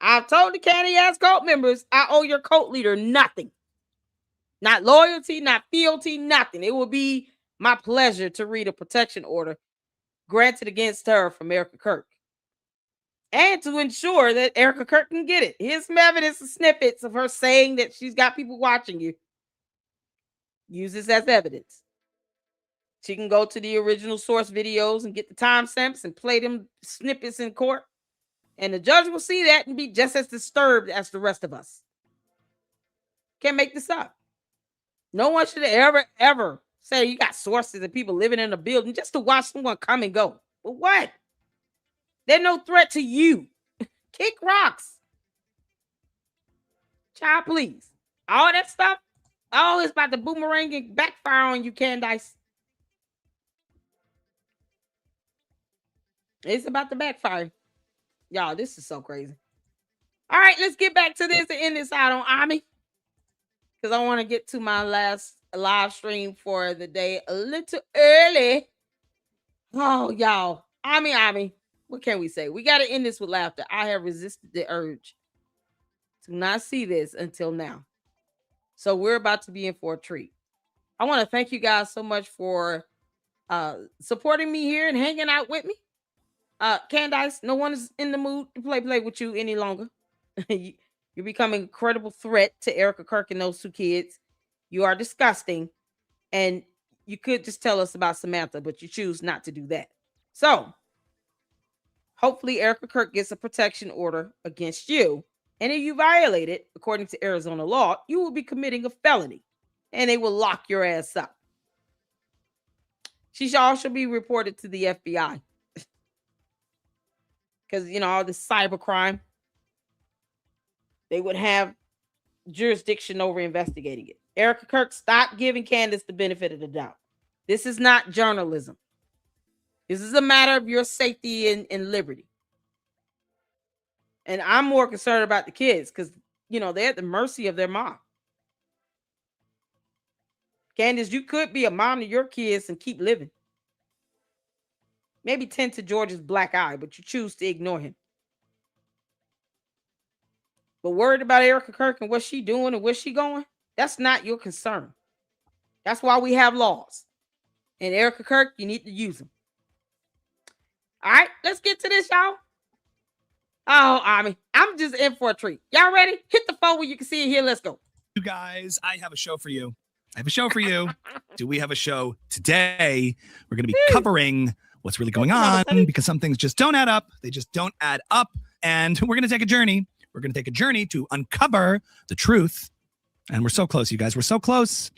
[SPEAKER 1] I've told the candy ass cult members I owe your cult leader nothing. Not loyalty, not fealty, nothing. It will be my pleasure to read a protection order granted against her from Erika Kirk. And to ensure that Erika Kirk can get it. Here's some evidence and snippets of her saying that she's got people watching you. Use this as evidence. She can go to the original source videos and get the timestamps and play them snippets in court. And the judge will see that and be just as disturbed as the rest of us. Can't make this up. No one should ever say you got sources and people living in a building just to watch someone come and go. But what? They're no threat to you. Kick rocks. Child, please. All that stuff, oh, it's about to boomerang and backfire on you, Candace. It's about to backfire. Y'all, this is so crazy. All right, let's get back to this and end this out on Ami. Because I want to get to my last live stream for the day a little early. Oh, y'all. Ami. What can we say? We got to end this with laughter. I have resisted the urge to not see this until now. So we're about to be in for a treat. I want to thank you guys so much for supporting me here and hanging out with me. Candace, no one is in the mood to play with you any longer. You're becoming a credible threat to Erika Kirk and those two kids. You are disgusting. And you could just tell us about Samantha, but you choose not to do that. So, hopefully Erika Kirk gets a protection order against you. And if you violate it, according to Arizona law, you will be committing a felony. And they will lock your ass up. She should also be reported to the FBI. Because, you know, all this cybercrime, they would have jurisdiction over investigating it. Erika Kirk, stop giving Candace the benefit of the doubt. This is not journalism. This is a matter of your safety and liberty. And I'm more concerned about the kids because, you know, they're at the mercy of their mom. Candace, you could be a mom to your kids and keep living. Maybe tend to George's black eye, but you choose to ignore him. But worried about Erika Kirk and what she doing and where she going, that's not your concern. That's why we have laws. And Erika Kirk, you need to use them. All right, let's get to this, y'all. Oh, I'm just in for a treat. Y'all ready? Hit the phone where you can see it here. Let's go.
[SPEAKER 18] You guys, I have a show for you. Do we have a show today? We're going to be covering what's really going on because some things just don't add up. They just don't add up. And we're going to take a journey. We're going to take a journey to uncover the truth. And we're so close, you guys. We're so close.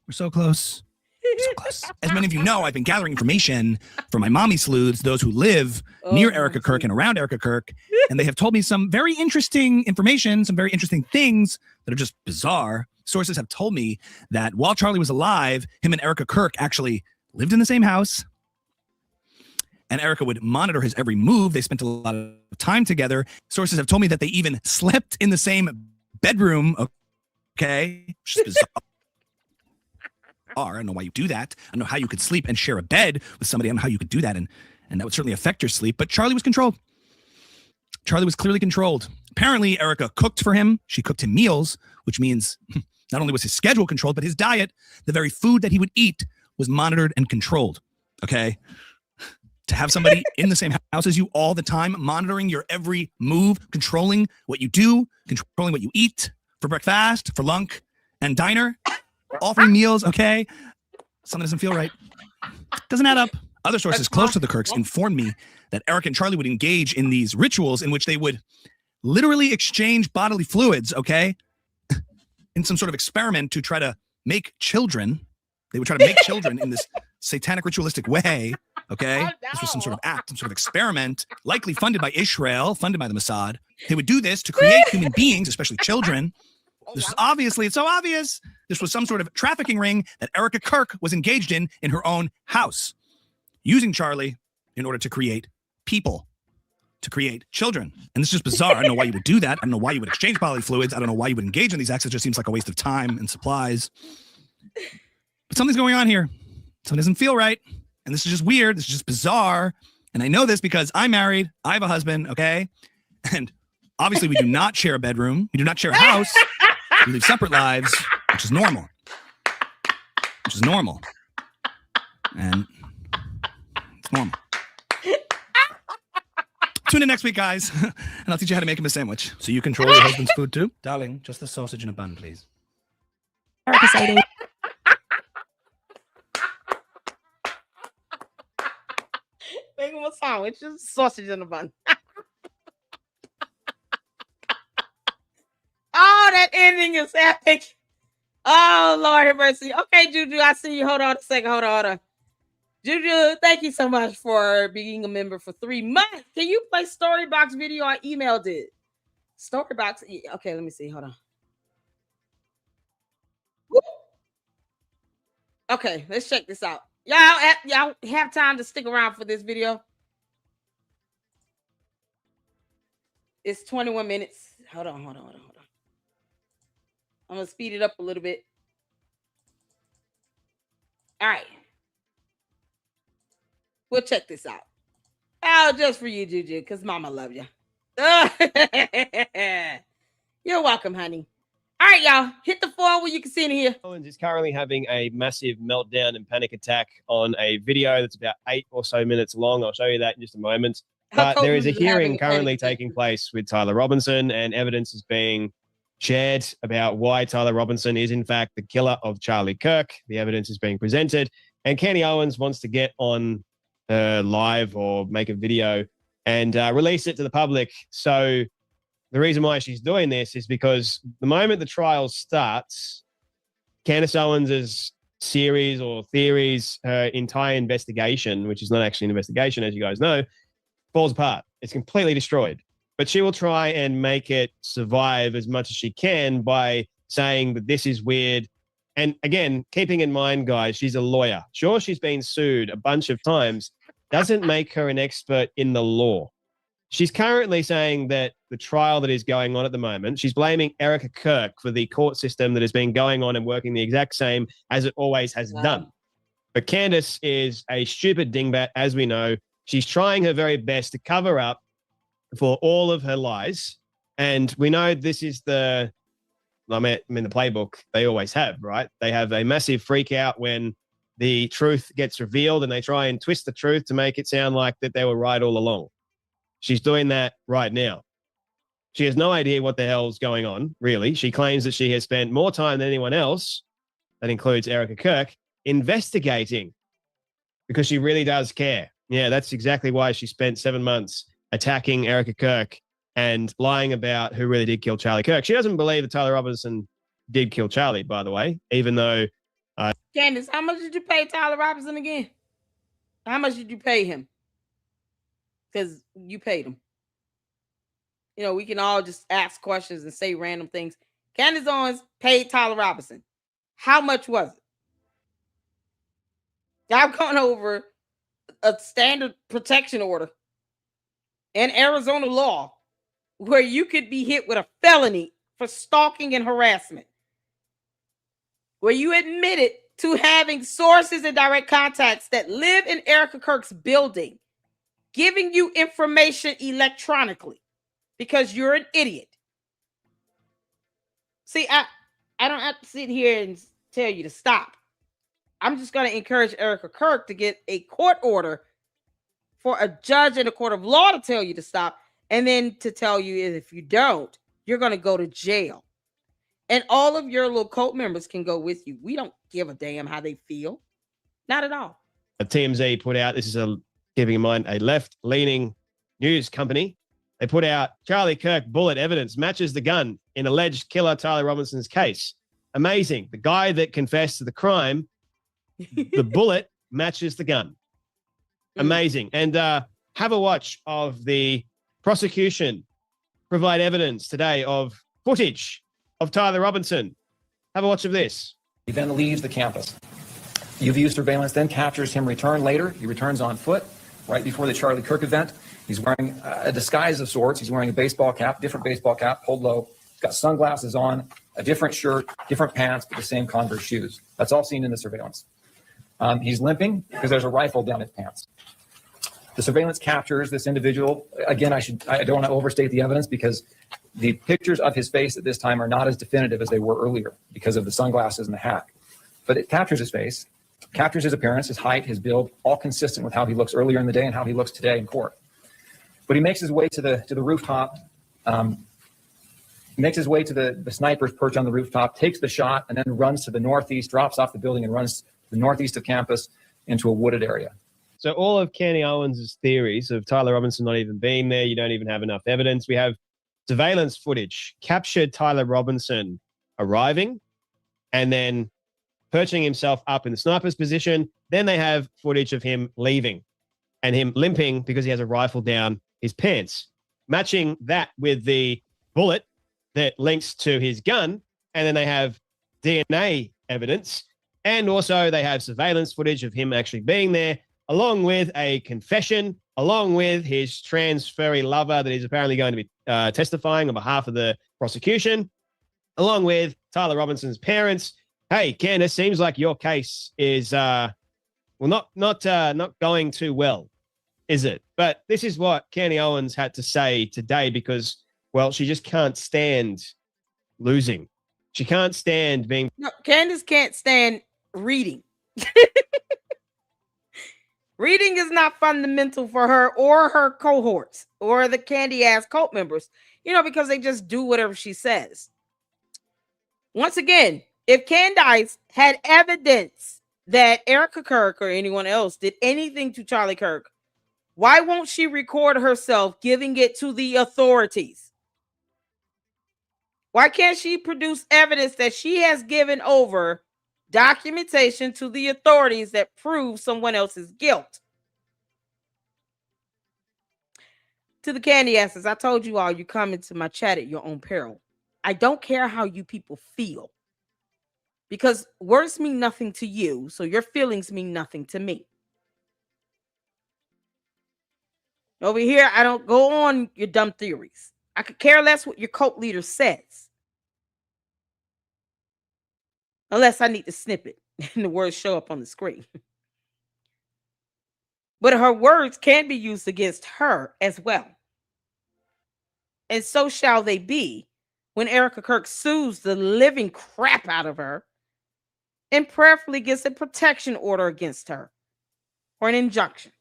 [SPEAKER 18] We're so close. So close. As many of you know, I've been gathering information from my mommy sleuths, those who live near Erika Kirk and around Erika Kirk, and they have told me some very interesting information, some very interesting things that are just bizarre. Sources have told me that while Charlie was alive, him and Erika Kirk actually lived in the same house, and Erika would monitor his every move. They spent a lot of time together. Sources have told me that they even slept in the same bedroom. Okay, which is bizarre. I don't know why you do that. I don't know how you could sleep and share a bed with somebody. I don't know how you could do that, and that would certainly affect your sleep. But Charlie was controlled. Charlie was clearly controlled. Apparently, Erika cooked for him. She cooked him meals, which means not only was his schedule controlled, but his diet, the very food that he would eat, was monitored and controlled. Okay? To have somebody in the same house as you all the time, monitoring your every move, controlling what you do, controlling what you eat for breakfast, for lunch, and diner, all 3 meals, okay? Something doesn't feel right. Doesn't add up. Other sources close to the Kirks informed me that Eric and Charlie would engage in these rituals in which they would literally exchange bodily fluids, okay? In some sort of experiment to try to make children. They would try to make children in this satanic ritualistic way, okay? This was some sort of act, some sort of experiment, likely funded by Israel, funded by the Mossad. They would do this to create human beings, especially children. This is obviously, it's so obvious. This was some sort of trafficking ring that Erika Kirk was engaged in her own house, using Charlie in order to create people, to create children. And this is just bizarre. I don't know why you would do that. I don't know why you would exchange bodily fluids. I don't know why you would engage in these acts. It just seems like a waste of time and supplies. But something's going on here. Something doesn't feel right. And this is just weird. This is just bizarre. And I know this because I'm married. I have a husband, okay? And obviously we do not share a bedroom. We do not share a house. We live separate lives, which is normal. Which is normal. And it's normal. Tune in next week, guys, and I'll teach you how to make him a sandwich. So you control your husband's food too? Darling, just the sausage in a bun, please.
[SPEAKER 3] Erika citing.
[SPEAKER 1] Make him a sandwich, just sausage in a bun. Oh, that ending is epic. Oh, Lord have mercy. Okay, Juju, I see you. Hold on a second. Hold on. Juju, thank you so much for being a member for 3 months. Can you play Storybox video? I emailed it. Storybox. Okay, let me see. Hold on. Woo. Okay, let's check this out. Y'all have time to stick around for this video. It's 21 minutes. Hold on. I'm going to speed it up a little bit. All right. We'll check this out. Oh, just for you, Juju, because Mama love you. You're welcome, honey. All right, y'all. Hit the phone where you can see it here.
[SPEAKER 17] Owens is currently having a massive meltdown and panic attack on a video that's about 8 or so minutes long. I'll show you that in just a moment. But there is a hearing currently taking place with Tyler Robinson, and evidence is being shared about why Tyler Robinson is, in fact, the killer of Charlie Kirk. The evidence is being presented, and Candy Owens wants to get on live or make a video and release it to the public. So the reason why she's doing this is because the moment the trial starts, Candace Owens's series or theories, her entire investigation, which is not actually an investigation, as you guys know, falls apart. It's completely destroyed. But she will try and make it survive as much as she can by saying that this is weird. And again, keeping in mind, guys, she's a lawyer. Sure, she's been sued a bunch of times. Doesn't make her an expert in the law. She's currently saying that the trial that is going on at the moment, she's blaming Erika Kirk for the court system that has been going on and working the exact same as it always has done. But Candace is a stupid dingbat, as we know. She's trying her very best to cover up for all of her lies. And we know this is the playbook they always have, right? They have a massive freak out when the truth gets revealed, and they try and twist the truth to make it sound like that they were right all along. She's doing that right now. She has no idea what the hell's going on, really. She claims that she has spent more time than anyone else, that includes Erika Kirk, investigating because she really does care. Yeah, that's exactly why she spent 7 months attacking Erika Kirk and lying about who really did kill Charlie Kirk. She doesn't believe that Tyler Robinson did kill Charlie, by the way, even though
[SPEAKER 1] Candace, how much did you pay Tyler Robinson again? How much did you pay him? Because you paid him. You know, we can all just ask questions and say random things. Candace Owens paid Tyler Robinson. How much was it? I've gone over a standard protection order in Arizona law where you could be hit with a felony for stalking and harassment, where you admitted to having sources and direct contacts that live in Erika Kirk's building, giving you information electronically because you're an idiot. See, I don't have to sit here and tell you to stop. I'm just going to encourage Erika Kirk to get a court order for a judge in a court of law to tell you to stop, and then to tell you if you don't, you're going to go to jail. And all of your little cult members can go with you. We don't give a damn how they feel. Not at all.
[SPEAKER 17] TMZ put out, this is keeping in mind, a left-leaning news company. They put out, Charlie Kirk bullet evidence matches the gun in alleged killer Tyler Robinson's case. Amazing. The guy that confessed to the crime, the bullet matches the gun. Amazing. And have a watch of the prosecution provide evidence today of footage of Tyler Robinson. Have a watch of this.
[SPEAKER 19] He then leaves the campus. UVU surveillance then captures him return later. He returns on foot right before the Charlie Kirk event. He's wearing a disguise of sorts. He's wearing a baseball cap, different baseball cap, pulled low. He's got sunglasses on, a different shirt, different pants, but the same Converse shoes. That's all seen in the surveillance. He's limping because there's a rifle down his pants. The surveillance captures this individual. Again, I don't want to overstate the evidence because the pictures of his face at this time are not as definitive as they were earlier because of the sunglasses and the hat. But it captures his face, captures his appearance, his height, his build, all consistent with how he looks earlier in the day and how he looks today in court. But he makes his way to the rooftop, makes his way to the sniper's perch on the rooftop, takes the shot, and then runs to the northeast, drops off the building and runs to the northeast of campus into a wooded area.
[SPEAKER 17] So all of Kenny Owens' theories of Tyler Robinson not even being there, you don't even have enough evidence. We have surveillance footage captured Tyler Robinson arriving and then perching himself up in the sniper's position. Then they have footage of him leaving and him limping because he has a rifle down his pants, matching that with the bullet that links to his gun. And then they have DNA evidence. And also they have surveillance footage of him actually being there, along with a confession, along with his trans furry lover that he's apparently going to be testifying on behalf of the prosecution, along with Tyler Robinson's parents. Hey, Candace, seems like your case is not going too well, is it? But this is what Kenny Owens had to say today because, well, she just can't stand losing. She can't stand being...
[SPEAKER 1] No, Candace can't stand reading. Reading is not fundamental for her or her cohorts or the candy-ass cult members, because they just do whatever she says. Once again, if Candace had evidence that Erika Kirk or anyone else did anything to Charlie Kirk, why won't she record herself giving it to the authorities? Why can't she produce evidence that she has given over documentation to the authorities that prove someone else's guilt? To the candy asses, I told you all you come into my chat at your own peril. I don't care how you people feel because words mean nothing to you, so your feelings mean nothing to me. Over here, I don't go on your dumb theories. I could care less what your cult leader says. Unless I need to snip it and the words show up on the screen. But her words can be used against her as well. And so shall they be when Erika Kirk sues the living crap out of her and prayerfully gets a protection order against her or an injunction.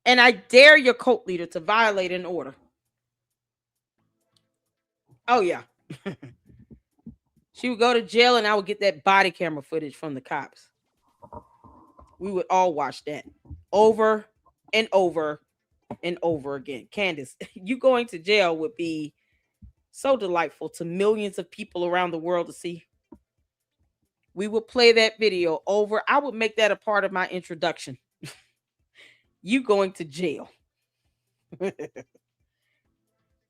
[SPEAKER 1] And I dare your cult leader to violate an order. Oh, yeah. She would go to jail and I would get that body camera footage from the cops. We would all watch that over and over and over again. Candace, you going to jail would be so delightful to millions of people around the world to see. we will play that video over. I would make that a part of my introduction. You going to jail.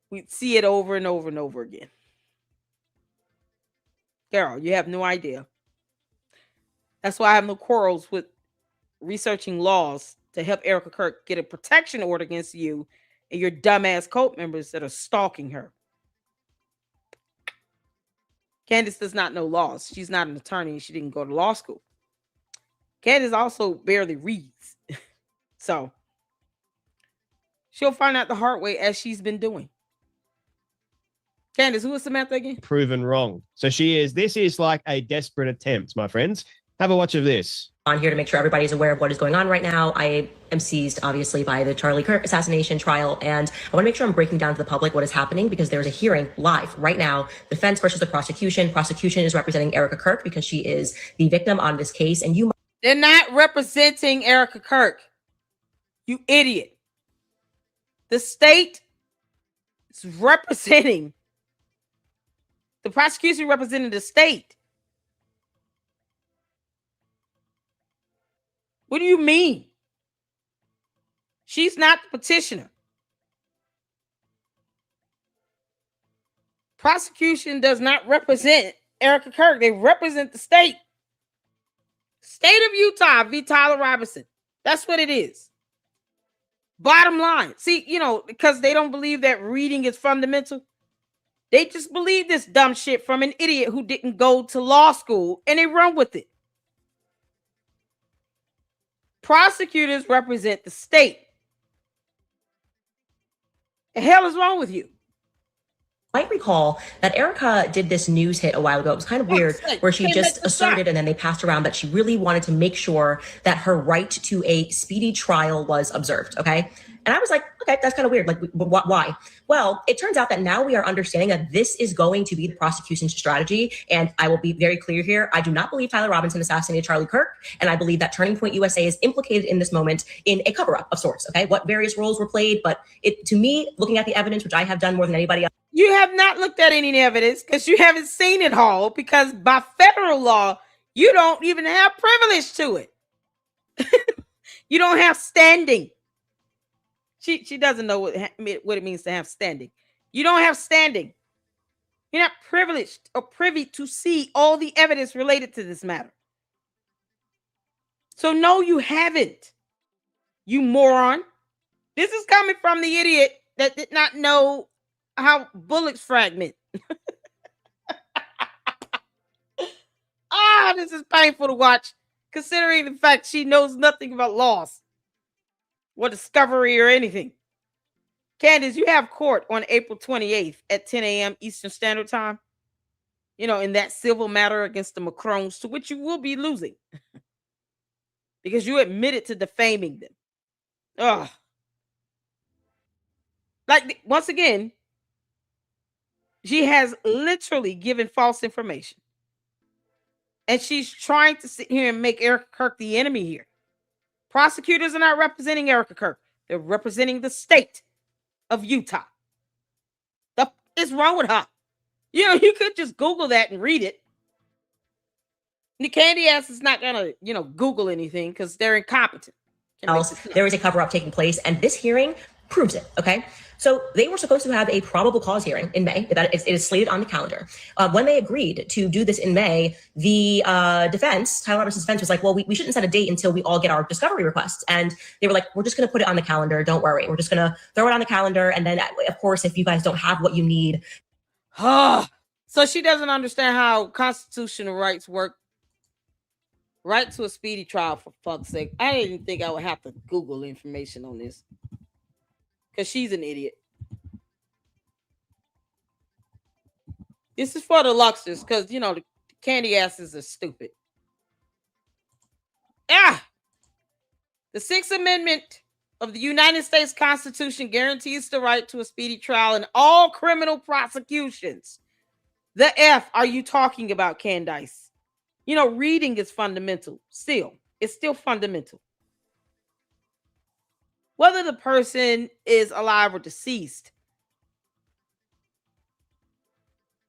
[SPEAKER 1] We'd see it over and over and over again. Carol, you have no idea. That's why I have no quarrels with researching laws to help Erika Kirk get a protection order against you and your dumbass cult members that are stalking her. Candace does not know laws. She's not an attorney. She didn't go to law school. Candace also barely reads. So she'll find out the hard way, as she's been doing. Candace, who is Samantha again?
[SPEAKER 17] Proven wrong. So this is like a desperate attempt, my friends. Have a watch of this.
[SPEAKER 3] On here to make sure everybody is aware of what is going on right now. I am seized, obviously, by the Charlie Kirk assassination trial, and I want to make sure I'm breaking down to the public what is happening, because there's a hearing live right now. Defense versus the prosecution. Prosecution is representing Erika Kirk because she is the victim on this case, and
[SPEAKER 1] they're not representing Erika Kirk. You idiot. The state is representing. The prosecution representing the state. What do you mean? She's not the petitioner. Prosecution does not represent Erika Kirk. They represent the state. State of Utah v. Tyler Robinson. That's what it is. Bottom line. See, because they don't believe that reading is fundamental. They just believe this dumb shit from an idiot who didn't go to law school, and they run with it. Prosecutors represent the state. The hell is wrong with you?
[SPEAKER 3] might recall that Erika did this news hit a while ago. It was kind of weird, where she just asserted and then they passed around that she really wanted to make sure that her right to a speedy trial was observed. Okay. And I was like, okay, that's kind of weird. Like, why? Well, it turns out that now we are understanding that this is going to be the prosecution's strategy. And I will be very clear here. I do not believe Tyler Robinson assassinated Charlie Kirk. And I believe that Turning Point USA is implicated in this moment in a cover-up of sorts. Okay. What various roles were played. But to me, looking at the evidence, which I have done more than anybody else.
[SPEAKER 1] You have not looked at any evidence because you haven't seen it all, because by federal law, you don't even have privilege to it. You don't have standing. She doesn't know what it means to have standing. You don't have standing. You're not privileged or privy to see all the evidence related to this matter. So no, you haven't. You moron. This is coming from the idiot that did not know how bullets fragment. This is painful to watch, considering the fact she knows nothing about laws or discovery or anything. Candace, you have court on April 28th at 10 a.m. Eastern Standard Time. You know, in that civil matter against the Macrons, to which you will be losing because you admitted to defaming them. Ugh. Like, once again, she has literally given false information. And she's trying to sit here and make Erika Kirk the enemy here. Prosecutors are not representing Erika Kirk. They're representing the state of Utah. The f is wrong with her? You know, you could just Google that and read it. The candy ass is not gonna, Google anything because they're incompetent.
[SPEAKER 3] There is a cover-up taking place, and this hearing proves it. Okay, so they were supposed to have a probable cause hearing in May. That it is slated on the calendar. When they agreed to do this in May, the defense, Tyler Robinson's defense, was like, "Well, we shouldn't set a date until we all get our discovery requests." And they were like, "We're just going to put it on the calendar. Don't worry. We're just going to throw it on the calendar, and then, of course, if you guys don't have what you need."
[SPEAKER 1] So she doesn't understand how constitutional rights work. Right to a speedy trial, for fuck's sake. I didn't think I would have to Google information on this, because she's an idiot. This is for the Luxers, because, the candy asses are stupid. The Sixth Amendment of the United States Constitution guarantees the right to a speedy trial in all criminal prosecutions. The F are you talking about, Candace? Reading is fundamental. Still, it's still fundamental. Whether the person is alive or deceased,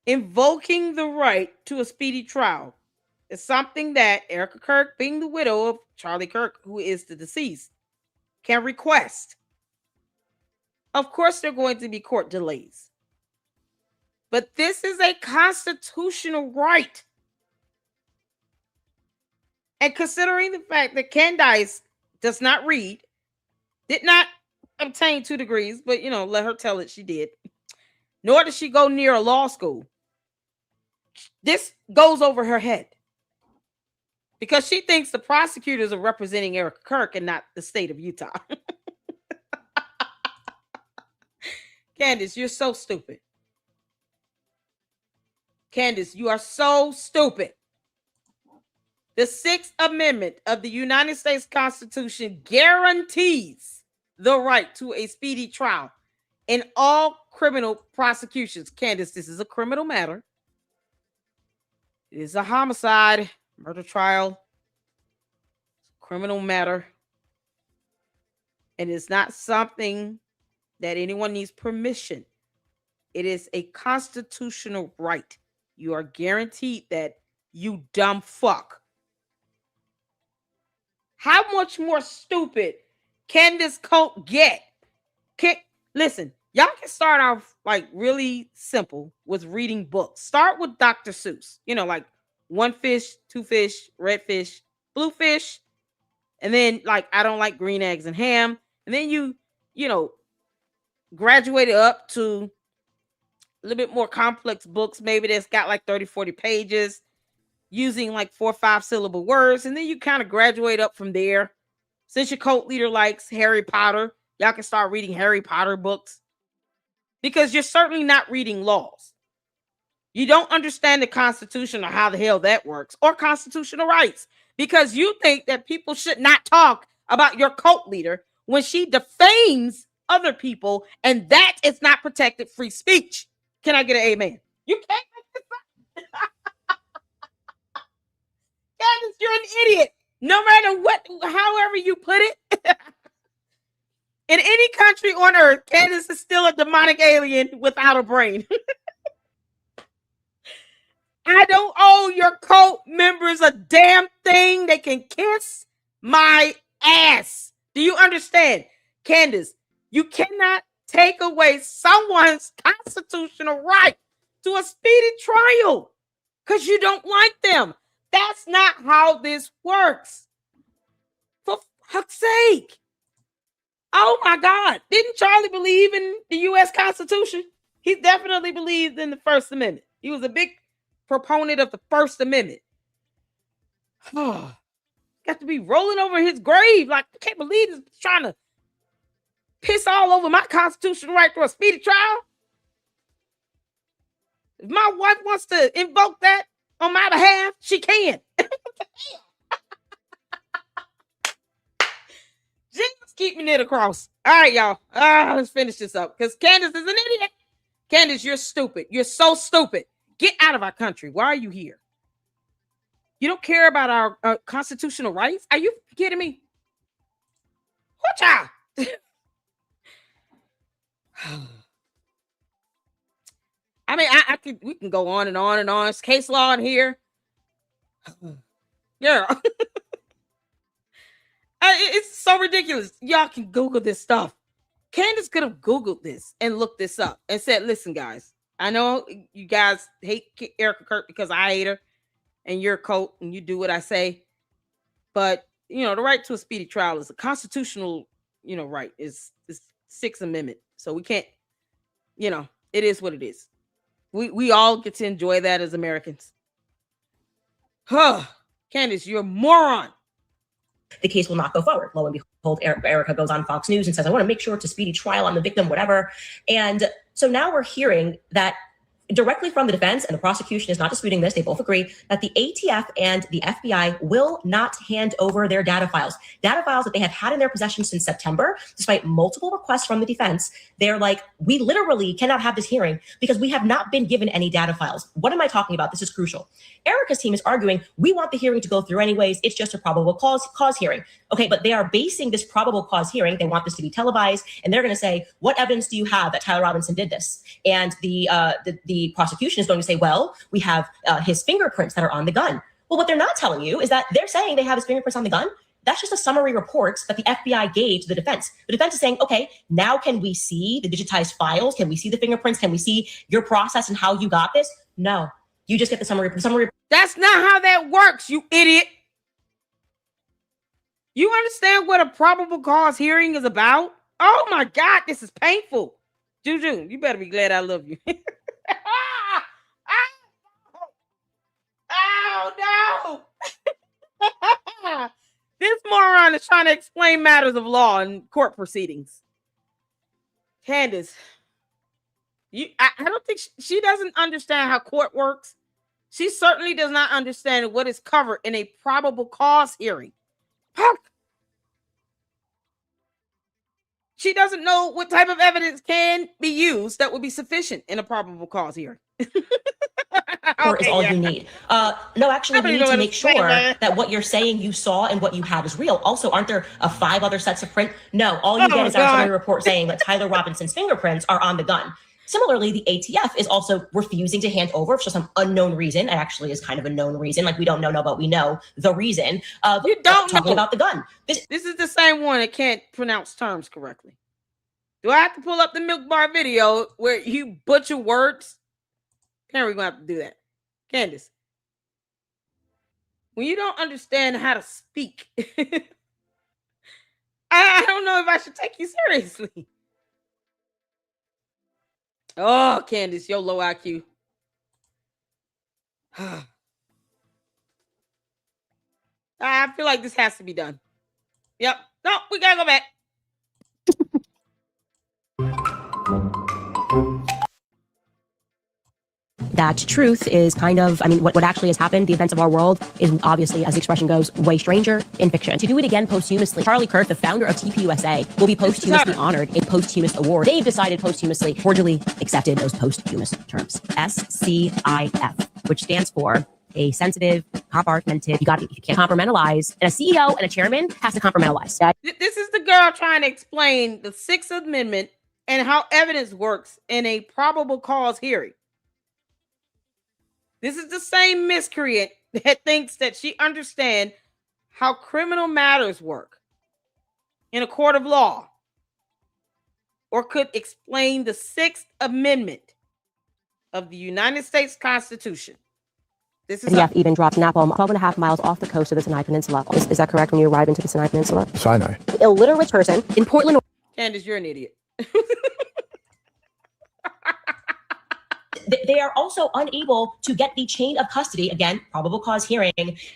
[SPEAKER 1] invoking the right to a speedy trial is something that Erika Kirk, being the widow of Charlie Kirk, who is the deceased, can request. Of course, there are going to be court delays. But this is a constitutional right. And considering the fact that Candace does not read, did not obtain 2 degrees, but, let her tell it she did, nor did she go near a law school, this goes over her head. Because she thinks the prosecutors are representing Erika Kirk and not the state of Utah. Candace, you're so stupid. Candace, you are so stupid. The 6th Amendment of the United States Constitution guarantees the right to a speedy trial in all criminal prosecutions. Candace, this is a criminal matter. It is a homicide, murder trial, criminal matter. And it's not something that anyone needs permission. It is a constitutional right. You are guaranteed that, you dumb fuck. How much more stupid can this cult get? Listen, y'all can start off like really simple with reading books. Start with Dr. Seuss. Like 1 fish, 2 fish, red fish, blue fish. And then like, I don't like green eggs and ham. And then you graduated up to a little bit more complex books, maybe that's got like 30, 40 pages, using like 4 or 5 syllable words. And then you kind of graduate up from there. Since your cult leader likes Harry Potter, y'all can start reading Harry Potter books, because you're certainly not reading laws. You don't understand the Constitution or how the hell that works, or constitutional rights, because you think that people should not talk about your cult leader when she defames other people, and that is not protected free speech. Can I get an amen? You can't make this up. Candace, you're an idiot. No matter however you put it. In any country on earth, Candace is still a demonic alien without a brain. I don't owe your cult members a damn thing. They can kiss my ass. Do you understand? Candace, you cannot take away someone's constitutional right to a speedy trial because you don't like them. That's not how this works. For fuck's sake. Oh my God. Didn't Charlie believe in the U.S. Constitution? He definitely believed in the First Amendment. He was a big proponent of the First Amendment. Got to be rolling over his grave. Like, I can't believe this trying to piss all over my constitutional right to a speedy trial. If my wife wants to invoke that on my behalf, she can. Just keep me near the cross. All right, y'all. Let's finish this up because Candace is an idiot. Candace, you're stupid. You're so stupid. Get out of our country. Why are you here? You don't care about our constitutional rights? Are you kidding me? Whatcha? I mean, we can go on and on and on. It's case law in here. Yeah. It's so ridiculous. Y'all can Google this stuff. Candace could have Googled this and looked this up and said, listen, guys, I know you guys hate Erika Kirk because I hate her and you're a cult and you do what I say. But, the right to a speedy trial is a constitutional, right. It's 6th Amendment. So we can't, it is what it is. We all get to enjoy that as Americans. Candace, you're a moron.
[SPEAKER 3] The case will not go forward. Lo and behold, Erika goes on Fox News and says, I want to make sure it's a speedy trial. I'm the victim, whatever. And so now we're hearing that directly from the defense, and the prosecution is not disputing this, they both agree that the ATF and the FBI will not hand over their data files that they have had in their possession since September, despite multiple requests from the defense. They're like, we literally cannot have this hearing because we have not been given any data files. What am I talking about? This is crucial. Erika's team is arguing, we want the hearing to go through anyways. It's just a probable cause hearing. Okay, but they are basing this probable cause hearing. They want this to be televised, and they're going to say, what evidence do you have that Tyler Robinson did this? And the prosecution is going to say, well, we have his fingerprints that are on the gun. Well, what they're not telling you is that they're saying they have his fingerprints on the gun. That's just a summary report that the FBI gave to the defense. The defense is saying, okay, now can we see the digitized files? Can we see the fingerprints? Can we see your process and how you got this? No, you just get the summary.
[SPEAKER 1] That's not how that works, you idiot. You understand what a probable cause hearing is about? Oh my God, this is painful. Juju, you better be glad I love you. Oh no. This moron is trying to explain matters of law in court proceedings. Candace, I don't think she doesn't understand how court works. She certainly does not understand what is covered in a probable cause hearing. She doesn't know what type of evidence can be used that would be sufficient in a probable cause hearing.
[SPEAKER 3] Is all you need. No, actually, you need to make sure that what you're saying you saw and what you have is real. Also, aren't there 5 other sets of print? No, all you get is our summary report saying that Tyler Robinson's fingerprints are on the gun. Similarly, the ATF is also refusing to hand over for some unknown reason. It actually is kind of a known reason. Like, we don't know, but we know the reason.
[SPEAKER 1] You don't
[SPEAKER 3] talking
[SPEAKER 1] know
[SPEAKER 3] about the gun.
[SPEAKER 1] This is the same one that can't pronounce terms correctly. Do I have to pull up the milk bar video where you butcher words? We're gonna have to do that. Candace, when you don't understand how to speak, I don't know if I should take you seriously. Oh, Candace, your low IQ. I feel like this has to be done. Yep. No, we gotta go back.
[SPEAKER 3] That truth is kind of, I mean, what actually has happened, the events of our world, is obviously, as the expression goes, way stranger in fiction. To do it again posthumously, Charlie Kirk, the founder of TPUSA, will be posthumously honored a posthumous award. They've decided posthumously, cordially accepted those posthumous terms. SCIF, which stands for a sensitive, compartmented, you can't compartmentalize. And a CEO and a chairman has to compartmentalize.
[SPEAKER 1] This is the girl trying to explain the 6th Amendment and how evidence works in a probable cause hearing. This is the same miscreant that thinks that she understands how criminal matters work in a court of law, or could explain the 6th Amendment of the United States Constitution. This is
[SPEAKER 3] even dropped napalm 12.5 miles off the coast of the Sinai Peninsula. Is that correct when you arrive into the Sinai Peninsula?
[SPEAKER 4] Sinai.
[SPEAKER 3] Illiterate person in Portland.
[SPEAKER 1] Candace, you're an idiot.
[SPEAKER 3] They are also unable to get the chain of custody. Again, probable cause hearing.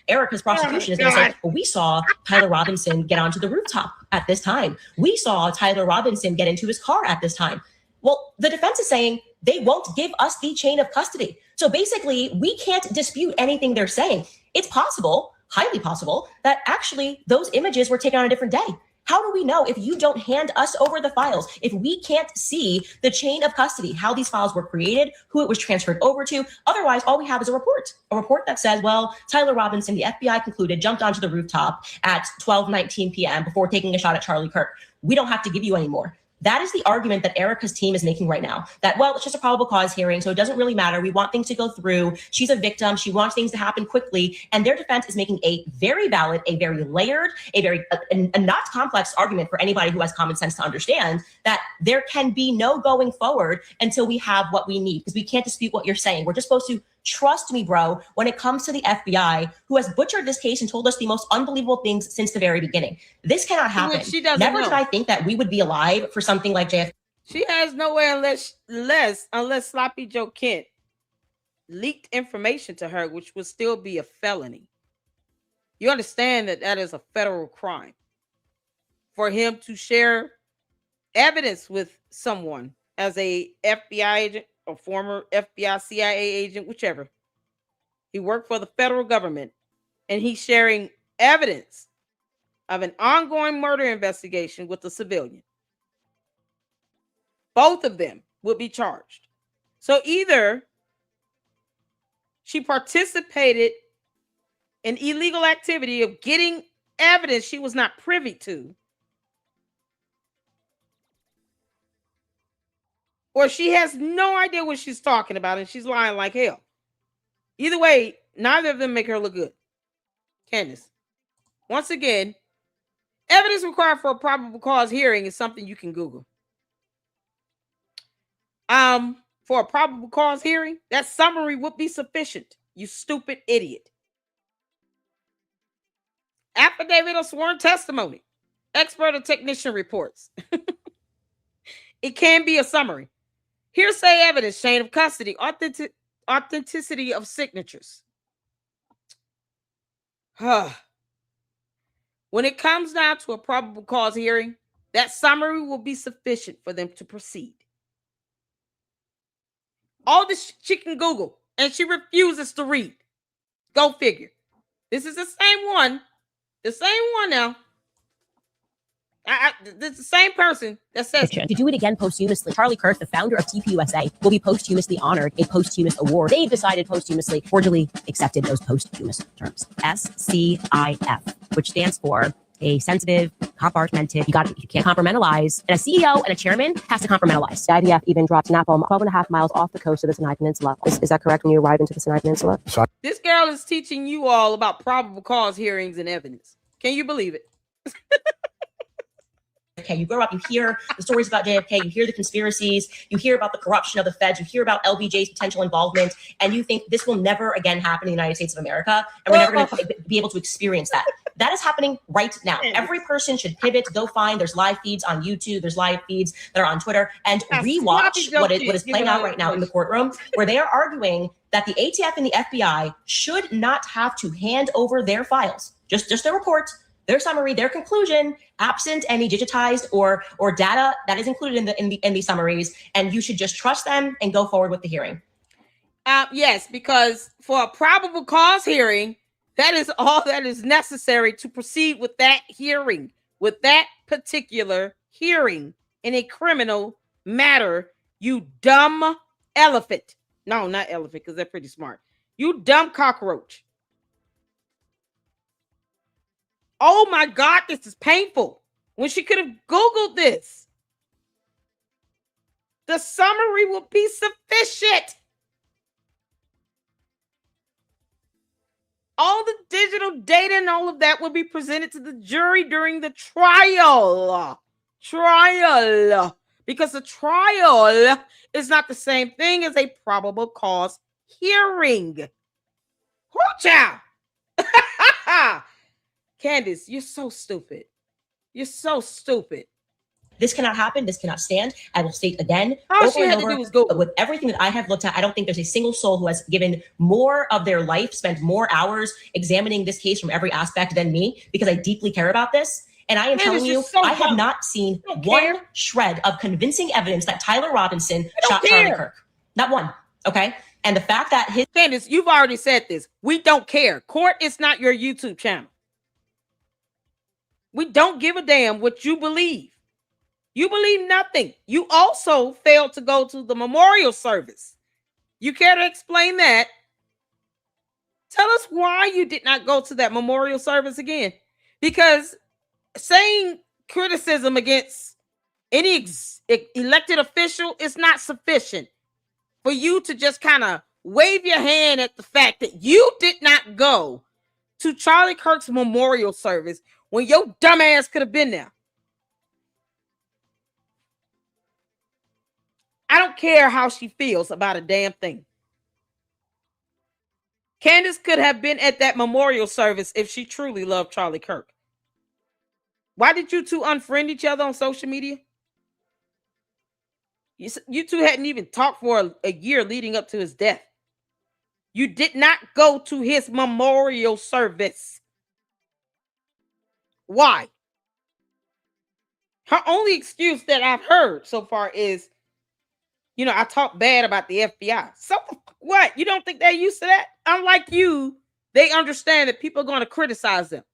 [SPEAKER 3] Erika's prosecution is going to say, well, we saw Tyler Robinson get onto the rooftop at this time. We saw Tyler Robinson get into his car at this time. Well, the defense is saying they won't give us the chain of custody. So basically, we can't dispute anything they're saying. It's possible, highly possible, that actually those images were taken on a different day. How do we know if you don't hand us over the files, if we can't see the chain of custody, how these files were created, who it was transferred over to? Otherwise, all we have is a report that says, well, Tyler Robinson, the FBI concluded, jumped onto the rooftop at 12:19 p.m. before taking a shot at Charlie Kirk. We don't have to give you any more. That is the argument that Erika's team is making right now. That, well, it's just a probable cause hearing, so it doesn't really matter. We want things to go through. She's a victim. She wants things to happen quickly. And their defense is making a very valid, a very layered, a not complex argument for anybody who has common sense to understand that there can be no going forward until we have what we need, because we can't dispute what you're saying. We're just supposed to trust me, bro, when it comes to the FBI, who has butchered this case and told us the most unbelievable things since the very beginning. This cannot happen. Never did I think that we would be alive for something like JFK.
[SPEAKER 1] She has no way unless Sloppy Joe Kent leaked information to her, which would still be a felony. You understand that that is a federal crime for him to share evidence with someone as a FBI agent or former FBI, CIA agent, whichever. He worked for the federal government, and he's sharing evidence of an ongoing murder investigation with a civilian. Both of them will be charged. So either she participated in illegal activity of getting evidence she was not privy to, or she has no idea what she's talking about and she's lying like hell. Either way, neither of them make her look good. Candace. Once again, evidence required for a probable cause hearing is something you can Google. For a probable cause hearing, that summary would be sufficient. You stupid idiot. Affidavit or sworn testimony. Expert or technician reports. It can be a summary. Hearsay evidence, chain of custody, authenticity of signatures. When it comes down to a probable cause hearing, that summary will be sufficient for them to proceed. All this she can Google, and she refuses to read. Go figure. This is the same one. The same one now. This is the same person that says
[SPEAKER 3] To do it again posthumously. Charlie Kirk, the founder of TPUSA, will be posthumously honored a posthumous award. They've decided posthumously, cordially accepted those posthumous terms. SCIF, which stands for a sensitive, compartmented, you can't compartmentalize. And a CEO and a chairman has to compartmentalize. The IDF even dropped napalm 12.5 miles off the coast of the Sinai Peninsula. Is that correct when you arrive into the Sinai Peninsula?
[SPEAKER 1] This girl is teaching you all about probable cause hearings and evidence. Can you believe it?
[SPEAKER 3] Okay, you grow up, you hear the stories about JFK, you hear the conspiracies, you hear about the corruption of the feds, you hear about LBJ's potential involvement, and you think this will never again happen in the United States of America, and we're never going to be able to experience that. That is happening right now. Every person should pivot, go find, there's live feeds on YouTube, there's live feeds that are on Twitter, and rewatch what is playing out right now in the courtroom, where they are arguing that the ATF and the FBI should not have to hand over their files, just their reports, their summary, their conclusion, absent any digitized or data that is included in the summaries, and you should just trust them and go forward with the hearing.
[SPEAKER 1] Yes, because for a probable cause hearing, that is all that is necessary to proceed with that hearing, with that particular hearing in a criminal matter. You dumb elephant. No, not elephant, because they're pretty smart. You dumb cockroach. Oh my God, this is painful. When she could have Googled this. The summary will be sufficient. All the digital data and all of that will be presented to the jury during the trial. Because the trial is not the same thing as a probable cause hearing. Child. Candace, you're so stupid. You're so stupid.
[SPEAKER 3] This cannot happen. This cannot stand. I will state again,
[SPEAKER 1] all she had to do was go.
[SPEAKER 3] With everything that I have looked at, I don't think there's a single soul who has given more of their life, spent more hours examining this case from every aspect than me, because I deeply care about this. And I am telling you, I have not seen one shred of convincing evidence that Tyler Robinson shot Charlie Kirk. Not one. Okay. And the fact that
[SPEAKER 1] Candace, you've already said this. We don't care. Court is not your YouTube channel. We don't give a damn what you believe. You believe nothing. You also failed to go to the memorial service. You care to explain that? Tell us why you did not go to that memorial service again. Because saying criticism against any elected official is not sufficient for you to just kind of wave your hand at the fact that you did not go to Charlie Kirk's memorial service when your dumb ass could have been there. I don't care how she feels about a damn thing. Candace could have been at that memorial service if she truly loved Charlie Kirk. Why did you two unfriend each other on social media? You two hadn't even talked for a year leading up to his death. You did not go to his memorial service. Why? Her only excuse that I've heard so far is, I talk bad about the FBI. So what? You don't think they're used to that? Unlike you, they understand that people are going to criticize them.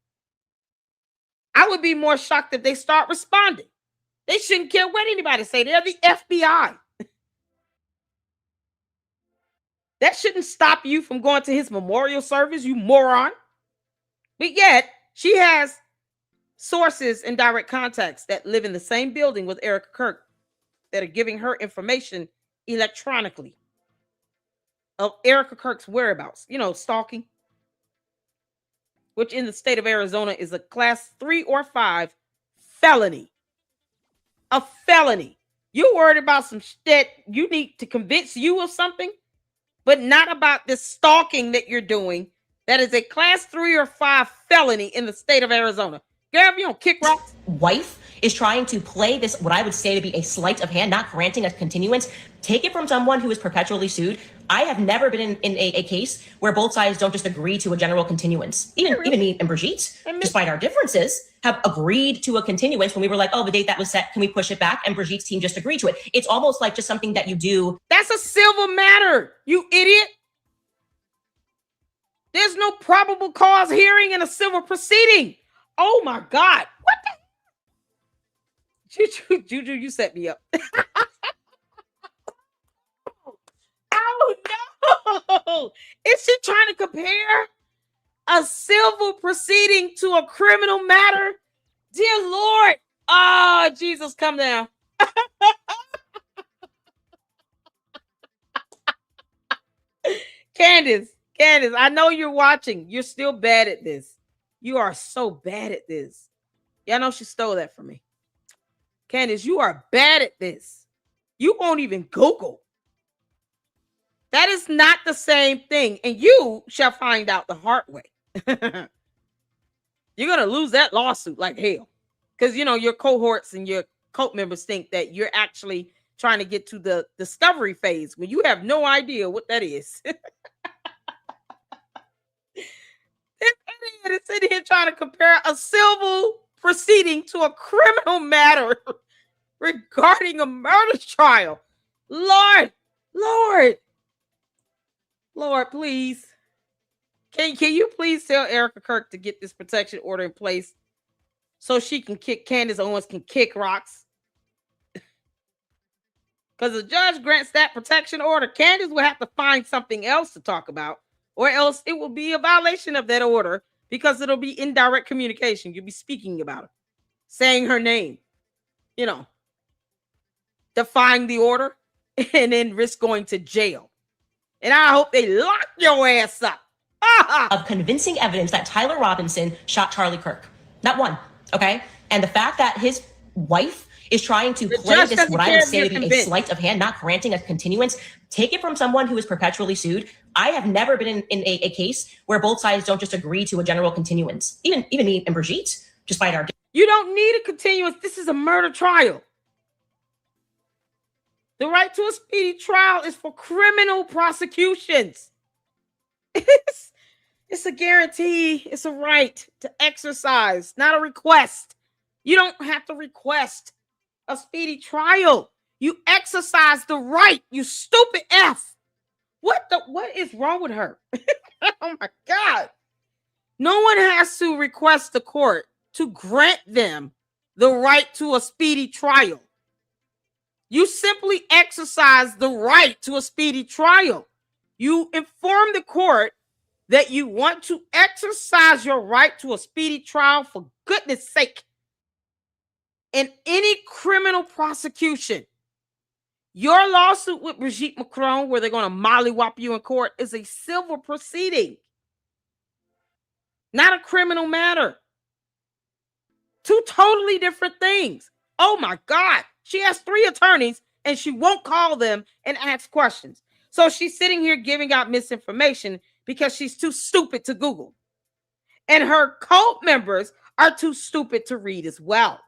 [SPEAKER 1] I would be more shocked if they start responding. They shouldn't care what anybody say. They're the FBI. That shouldn't stop you from going to his memorial service, you moron. But yet, she has sources and direct contacts that live in the same building with Erika Kirk that are giving her information electronically of Erika Kirk's whereabouts. Stalking. which in the state of Arizona is a class 3 or 5 felony. A felony. You worried about some shit you need to convince you of something, but not about this stalking that you're doing. That is a class 3 or 5 felony in the state of Arizona. Girl, you don't kick rocks.
[SPEAKER 3] Wife is trying to play this, what I would say to be a sleight of hand, not granting a continuance. Take it from someone who is perpetually sued. I have never been in a case where both sides don't just agree to a general continuance. Even me and Brigitte, despite our differences, have agreed to a continuance when we were like, oh, the date that was set, can we push it back? And Brigitte's team just agreed to it. It's almost like just something that you do.
[SPEAKER 1] That's a civil matter, you idiot. There's no probable cause hearing in a civil proceeding. Oh my God. What the? Juju, you set me up. Oh no. Is she trying to compare a civil proceeding to a criminal matter? Dear Lord. Oh, Jesus, come down. Candace, I know you're watching. You're still bad at this. You are so bad at this. Yeah, I know she stole that from me. Candace, you are bad at this. You won't even Google. That is not the same thing. And you shall find out the hard way. You're going to lose that lawsuit like hell. Because, you know, your cohorts and your cult members think that you're actually trying to get to the discovery phase when you have no idea what that is. It's sitting here trying to compare a civil proceeding to a criminal matter regarding a murder trial. Lord, please. Can you please tell Erika Kirk to get this protection order in place so she can kick, Candace Owens can kick rocks? Because the judge grants that protection order, Candace will have to find something else to talk about, or else it will be a violation of that order because it'll be indirect communication. You'll be speaking about her, saying her name, you know, defying the order, and then risk going to jail. And I hope they lock your ass up.
[SPEAKER 3] Of convincing evidence that Tyler Robinson shot Charlie Kirk. Not one, okay? And the fact that his wife is trying to play this, what I would say to be a sleight of hand, not granting a continuance. Take it from someone who is perpetually sued. I have never been in a case where both sides don't just agree to a general continuance. Even me and Brigitte, despite our...
[SPEAKER 1] You don't need a continuance. This is a murder trial. The right to a speedy trial is for criminal prosecutions. It's a guarantee. It's a right to exercise, not a request. You don't have to request a speedy trial. You exercise the right, you stupid F. What is wrong with her? Oh my God. No one has to request the court to grant them the right to a speedy trial. You simply exercise the right to a speedy trial. You inform the court that you want to exercise your right to a speedy trial for goodness sake. In any criminal prosecution, your lawsuit with Brigitte Macron, where they're going to mollywop you in court, is a civil proceeding, not a criminal matter. Two totally different things. Oh my God. She has 3 attorneys and she won't call them and ask questions. So she's sitting here giving out misinformation because she's too stupid to Google. And her cult members are too stupid to read as well.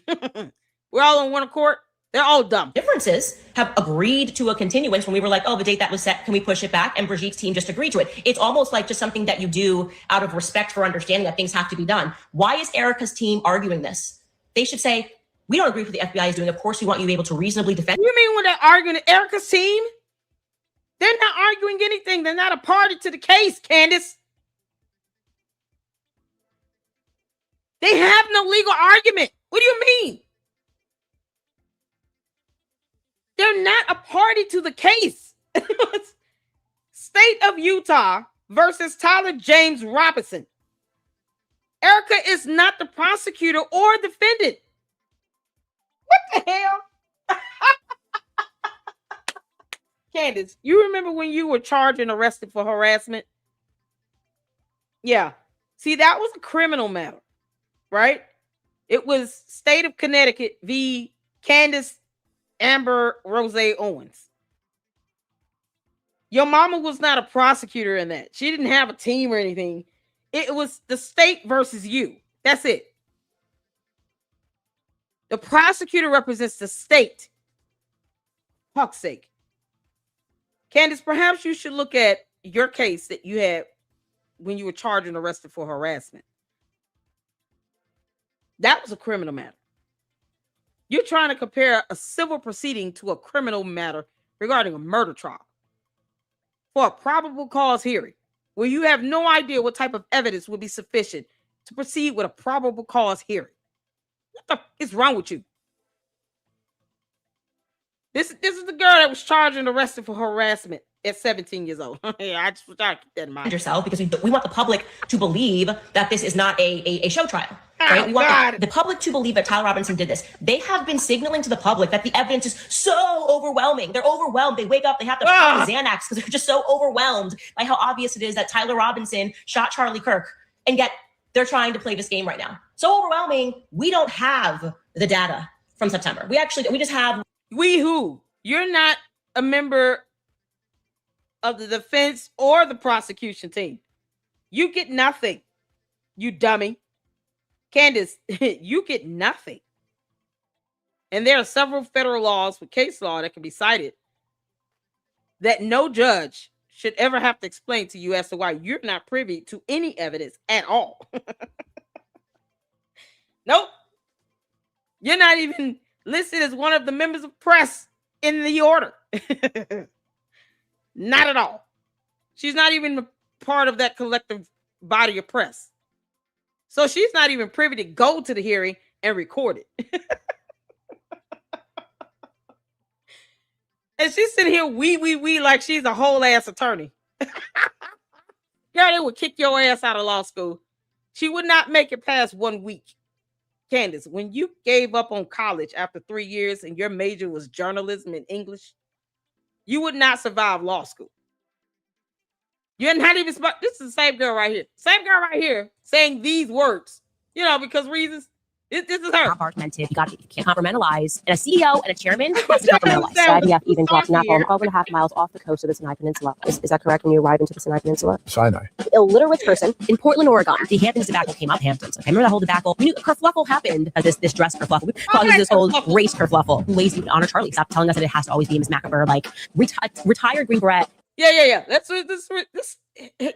[SPEAKER 1] We're all on one accord. They're all dumb.
[SPEAKER 3] Differences have agreed to a continuance when we were like, oh, the date that was set, can we push it back? And Brigitte's team just agreed to it. It's almost like just something that you do out of respect for understanding that things have to be done. Why is Erika's team arguing this? They should say, we don't agree with what the FBI is doing. Of course, we want you to be able to reasonably defend.
[SPEAKER 1] You mean when they're arguing Erika's team? They're not arguing anything. They're not a party to the case, Candace. They have no legal argument. What do you mean? They're not a party to the case. State of Utah versus Tyler James Robinson. Erika is not the prosecutor or defendant. What the hell? Candace, you remember when you were charged and arrested for harassment? Yeah. See, that was a criminal matter, right? It was State of Connecticut v. Candace Amber Rose Owens. Your mama was not a prosecutor in that. She didn't have a team or anything. It was the state versus you. That's it. The prosecutor represents the state. Fuck's sake. Candace, perhaps you should look at your case that you had when you were charged and arrested for harassment. That was a criminal matter. You're trying to compare a civil proceeding to a criminal matter regarding a murder trial for a probable cause hearing, where you have no idea what type of evidence would be sufficient to proceed with a probable cause hearing. What the is wrong with you? This is the girl that was charged and arrested for harassment at 17 years old. I just want to keep that in mind.
[SPEAKER 3] Yourself, because we want the public to believe that this is not a show trial. Right? We want the public to believe that Tyler Robinson did this. They have been signaling to the public that the evidence is so overwhelming. They're overwhelmed. They wake up, they have to pop the Xanax because they're just so overwhelmed by how obvious it is that Tyler Robinson shot Charlie Kirk. And yet they're trying to play this game right now. So overwhelming, we don't have the data from September. We just have...
[SPEAKER 1] We who? You're not a member of the defense or the prosecution team. You get nothing, you dummy. Candace, you get nothing. And there are several federal laws with case law that can be cited that no judge should ever have to explain to you as to why you're not privy to any evidence at all. Nope. You're not even listed as one of the members of press in the order. Not at all. She's not even part of that collective body of press. So she's not even privy to go to the hearing and record it. And she's sitting here we like she's a whole ass attorney. Girl, they would kick your ass out of law school. She would not make it past 1 week. Candace, when you gave up on college after 3 years and your major was journalism and English, you would not survive law school. You're not even smart. This is the same girl right here. Same girl right here saying these words, because reasons. This is her.
[SPEAKER 3] Compartmented. You can't compartmentalize. And a CEO and a chairman has to compartmentalize. The IDF even dropped napalm 12.5 miles off the coast of the Sinai Peninsula. Is that correct when you arrive into the Sinai Peninsula?
[SPEAKER 4] Sinai.
[SPEAKER 3] Illiterate person in Portland, Oregon. The Hamptons debacle came up. Hamptons. Okay, remember that whole debacle? We knew kerfluffle happened. This dress kerfluffle causes this whole race kerfluffle. Lazy honor Charlie. Stop telling us that it has to always be Miss Macabre. Like retired Green Beret.
[SPEAKER 1] Yeah. That's this.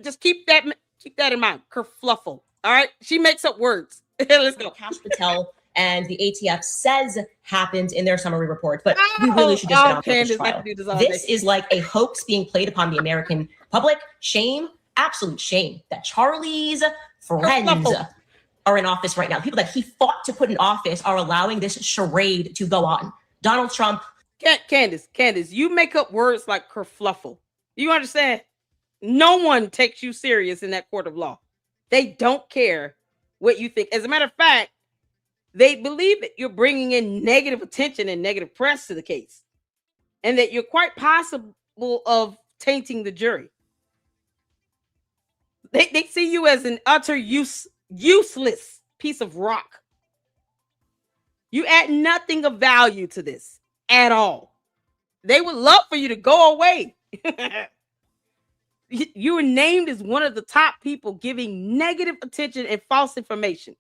[SPEAKER 1] Just keep that in mind. Kerfluffle. All right. She makes up words. Let's go.
[SPEAKER 3] Cash Patel and the ATF says happened in their summary report, but we really should just get on with this trial. This is like a hoax being played upon the American public. Shame, absolute shame that Charlie's friends are in office right now. People that he fought to put in office are allowing this charade to go on. Donald Trump.
[SPEAKER 1] Candace, you make up words like kerfluffle. You understand? No one takes you serious in that court of law. They don't care what you think. As a matter of fact, they believe that you're bringing in negative attention and negative press to the case, and that you're quite possible of tainting the jury. They see you as an utter useless piece of rock. You add nothing of value to this at all. They would love for you to go away. You were named as one of the top people giving negative attention and false information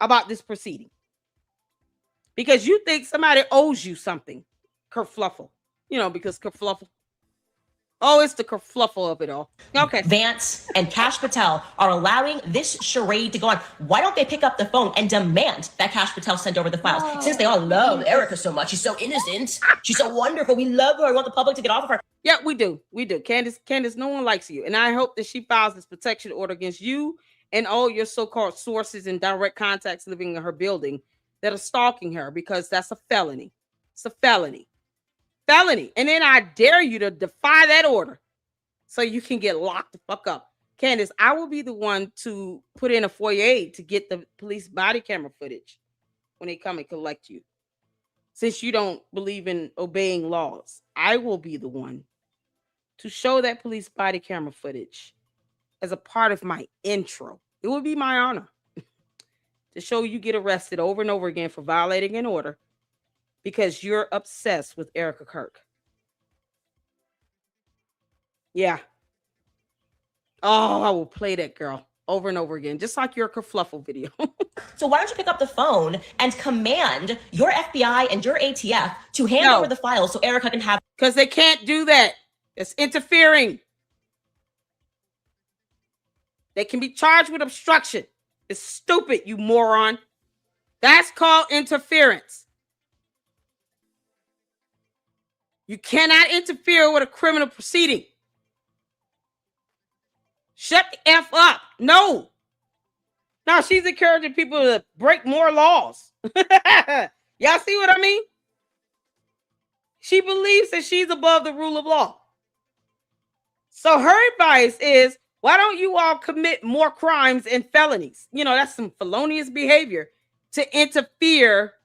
[SPEAKER 1] about this proceeding because you think somebody owes you something. Kerfluffle, because kerfluffle. Oh, it's the kerfluffle of it all. Okay.
[SPEAKER 3] Vance and Cash Patel are allowing this charade to go on. Why don't they pick up the phone and demand that Cash Patel send over the files? Since they all love Erika so much, she's so innocent, she's so wonderful, we love her, we want the public to get off of her.
[SPEAKER 1] Yeah, we do. Candace, no one likes you. And I hope that she files this protection order against you and all your so-called sources and direct contacts living in her building that are stalking her, because that's a felony. It's a felony. And then I dare you to defy that order so you can get locked the fuck up. Candace, I will be the one to put in a FOIA to get the police body camera footage when they come and collect you. Since you don't believe in obeying laws, I will be the one to show that police body camera footage as a part of my intro. It would be my honor to show you get arrested over and over again for violating an order because you're obsessed with Erika Kirk. Yeah. Oh, I will play that girl over and over again, just like your kerfluffle video.
[SPEAKER 3] So why don't you pick up the phone and command your FBI and your ATF to hand over the files so Erika can have...
[SPEAKER 1] Because they can't do that. It's interfering. They can be charged with obstruction. It's stupid, you moron. That's called interference. You cannot interfere with a criminal proceeding. Shut the F up. No. No, she's encouraging people to break more laws. Y'all see what I mean? She believes that she's above the rule of law. So her advice is, why don't you all commit more crimes and felonies? You know, that's some felonious behavior to interfere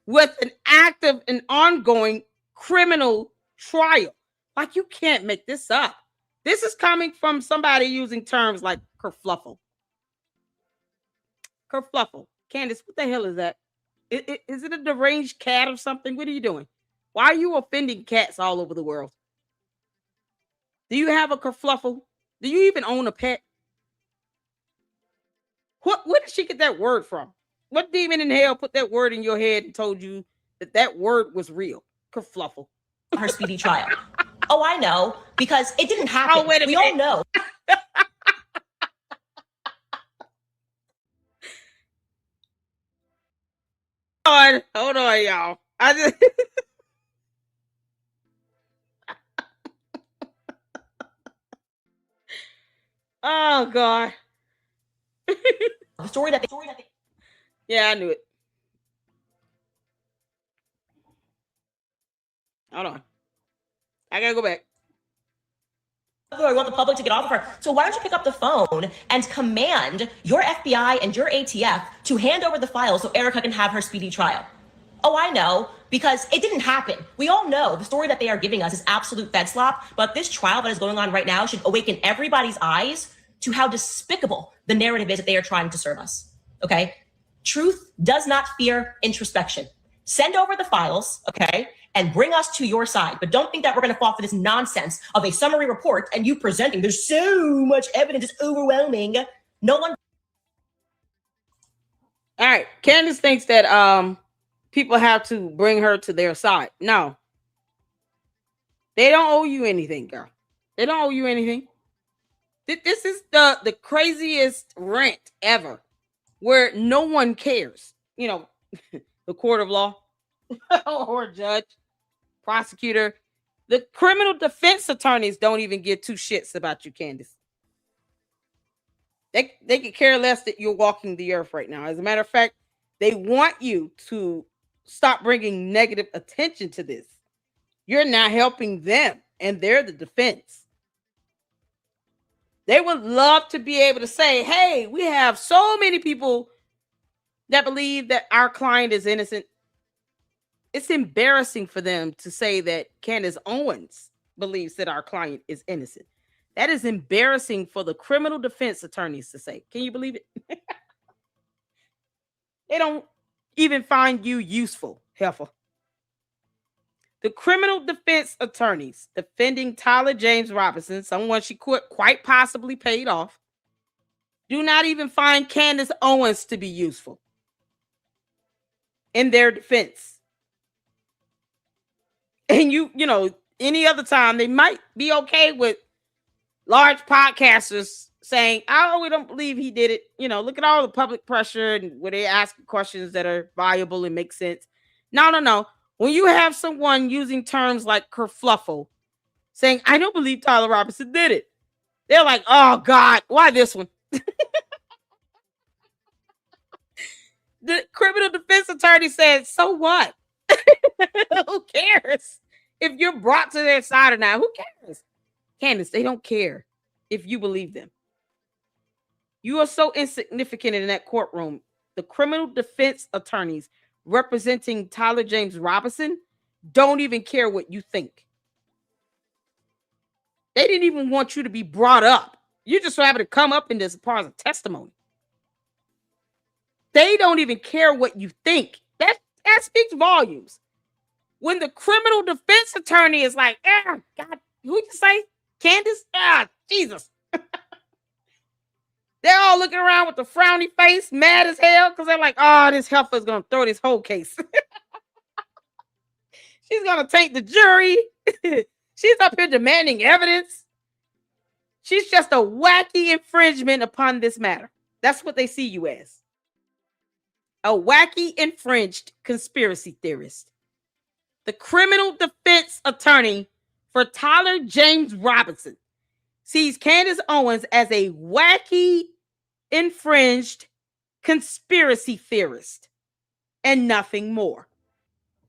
[SPEAKER 1] with an active and ongoing criminal trial. Like, you can't make this up. This is coming from somebody using terms like kerfluffle. Kerfluffle. Candace, what the hell is that? Is it a deranged cat or something? What are you doing? Why are you offending cats all over the world? Do you have a kerfluffle? Do you even own a pet? Where did she get that word from? What demon in hell put that word in your head and told you that that word was real? Kerfluffle.
[SPEAKER 3] Her speedy trial. Oh, I know, because it didn't happen.
[SPEAKER 1] Oh, wait a
[SPEAKER 3] we
[SPEAKER 1] minute.
[SPEAKER 3] all know.
[SPEAKER 1] Hold on, y'all. I just... Oh, God.
[SPEAKER 3] The story that they...
[SPEAKER 1] Yeah, I knew it. Hold on. I gotta go back.
[SPEAKER 3] I want the public to get off of her. So why don't you pick up the phone and command your FBI and your ATF to hand over the files so Erika can have her speedy trial? Oh, I know, because it didn't happen. We all know the story that they are giving us is absolute fed slop, but this trial that is going on right now should awaken everybody's eyes to how despicable the narrative is that they are trying to serve us, okay? Truth does not fear introspection. Send over the files, okay, and bring us to your side. But don't think that we're going to fall for this nonsense of a summary report and you presenting, there's so much evidence, it's overwhelming. No one...
[SPEAKER 1] All right, Candace thinks that people have to bring her to their side. No. They don't owe you anything, girl. They don't owe you anything. This is the craziest rant ever, where no one cares. You know, the court of law or judge, prosecutor. The criminal defense attorneys don't even give two shits about you, Candace. They could care less that you're walking the earth right now. As a matter of fact, they want you to stop bringing negative attention to this. You're not helping them, and they're the defense. They would love to be able to say, hey, we have so many people that believe that our client is innocent. It's embarrassing for them to say that Candace Owens believes that our client is innocent. That is embarrassing for the criminal defense attorneys to say. Can you believe it? They don't even find you useful, heifer. The criminal defense attorneys defending Tyler James Robinson, someone she quite possibly paid off, do not even find Candace Owens to be useful in their defense. And you know, any other time they might be okay with large podcasters saying, oh, we don't believe he did it. You know, look at all the public pressure and where they ask questions that are viable and make sense. No. When you have someone using terms like kerfluffle, saying, I don't believe Tyler Robinson did it, they're like, oh, God, why this one? The criminal defense attorney said, so what? Who cares if you're brought to their side or not? Who cares? Candace, they don't care if you believe them. You are so insignificant in that courtroom. The criminal defense attorneys representing Tyler James Robinson don't even care what you think. They didn't even want you to be brought up You just so happen to come up in this as part of testimony. They don't even care what you think. That speaks volumes. When the criminal defense attorney is like, God, who you say? Candace? Jesus. They're all looking around with the frowny face, mad as hell, because they're like, oh, this heifer is going to throw this whole case. She's going to taint the jury. She's up here demanding evidence. She's just a wacky infringement upon this matter. That's what they see you as. A wacky infringed conspiracy theorist. The criminal defense attorney for Tyler James Robinson sees Candace Owens as a wacky, infringed conspiracy theorist and nothing more.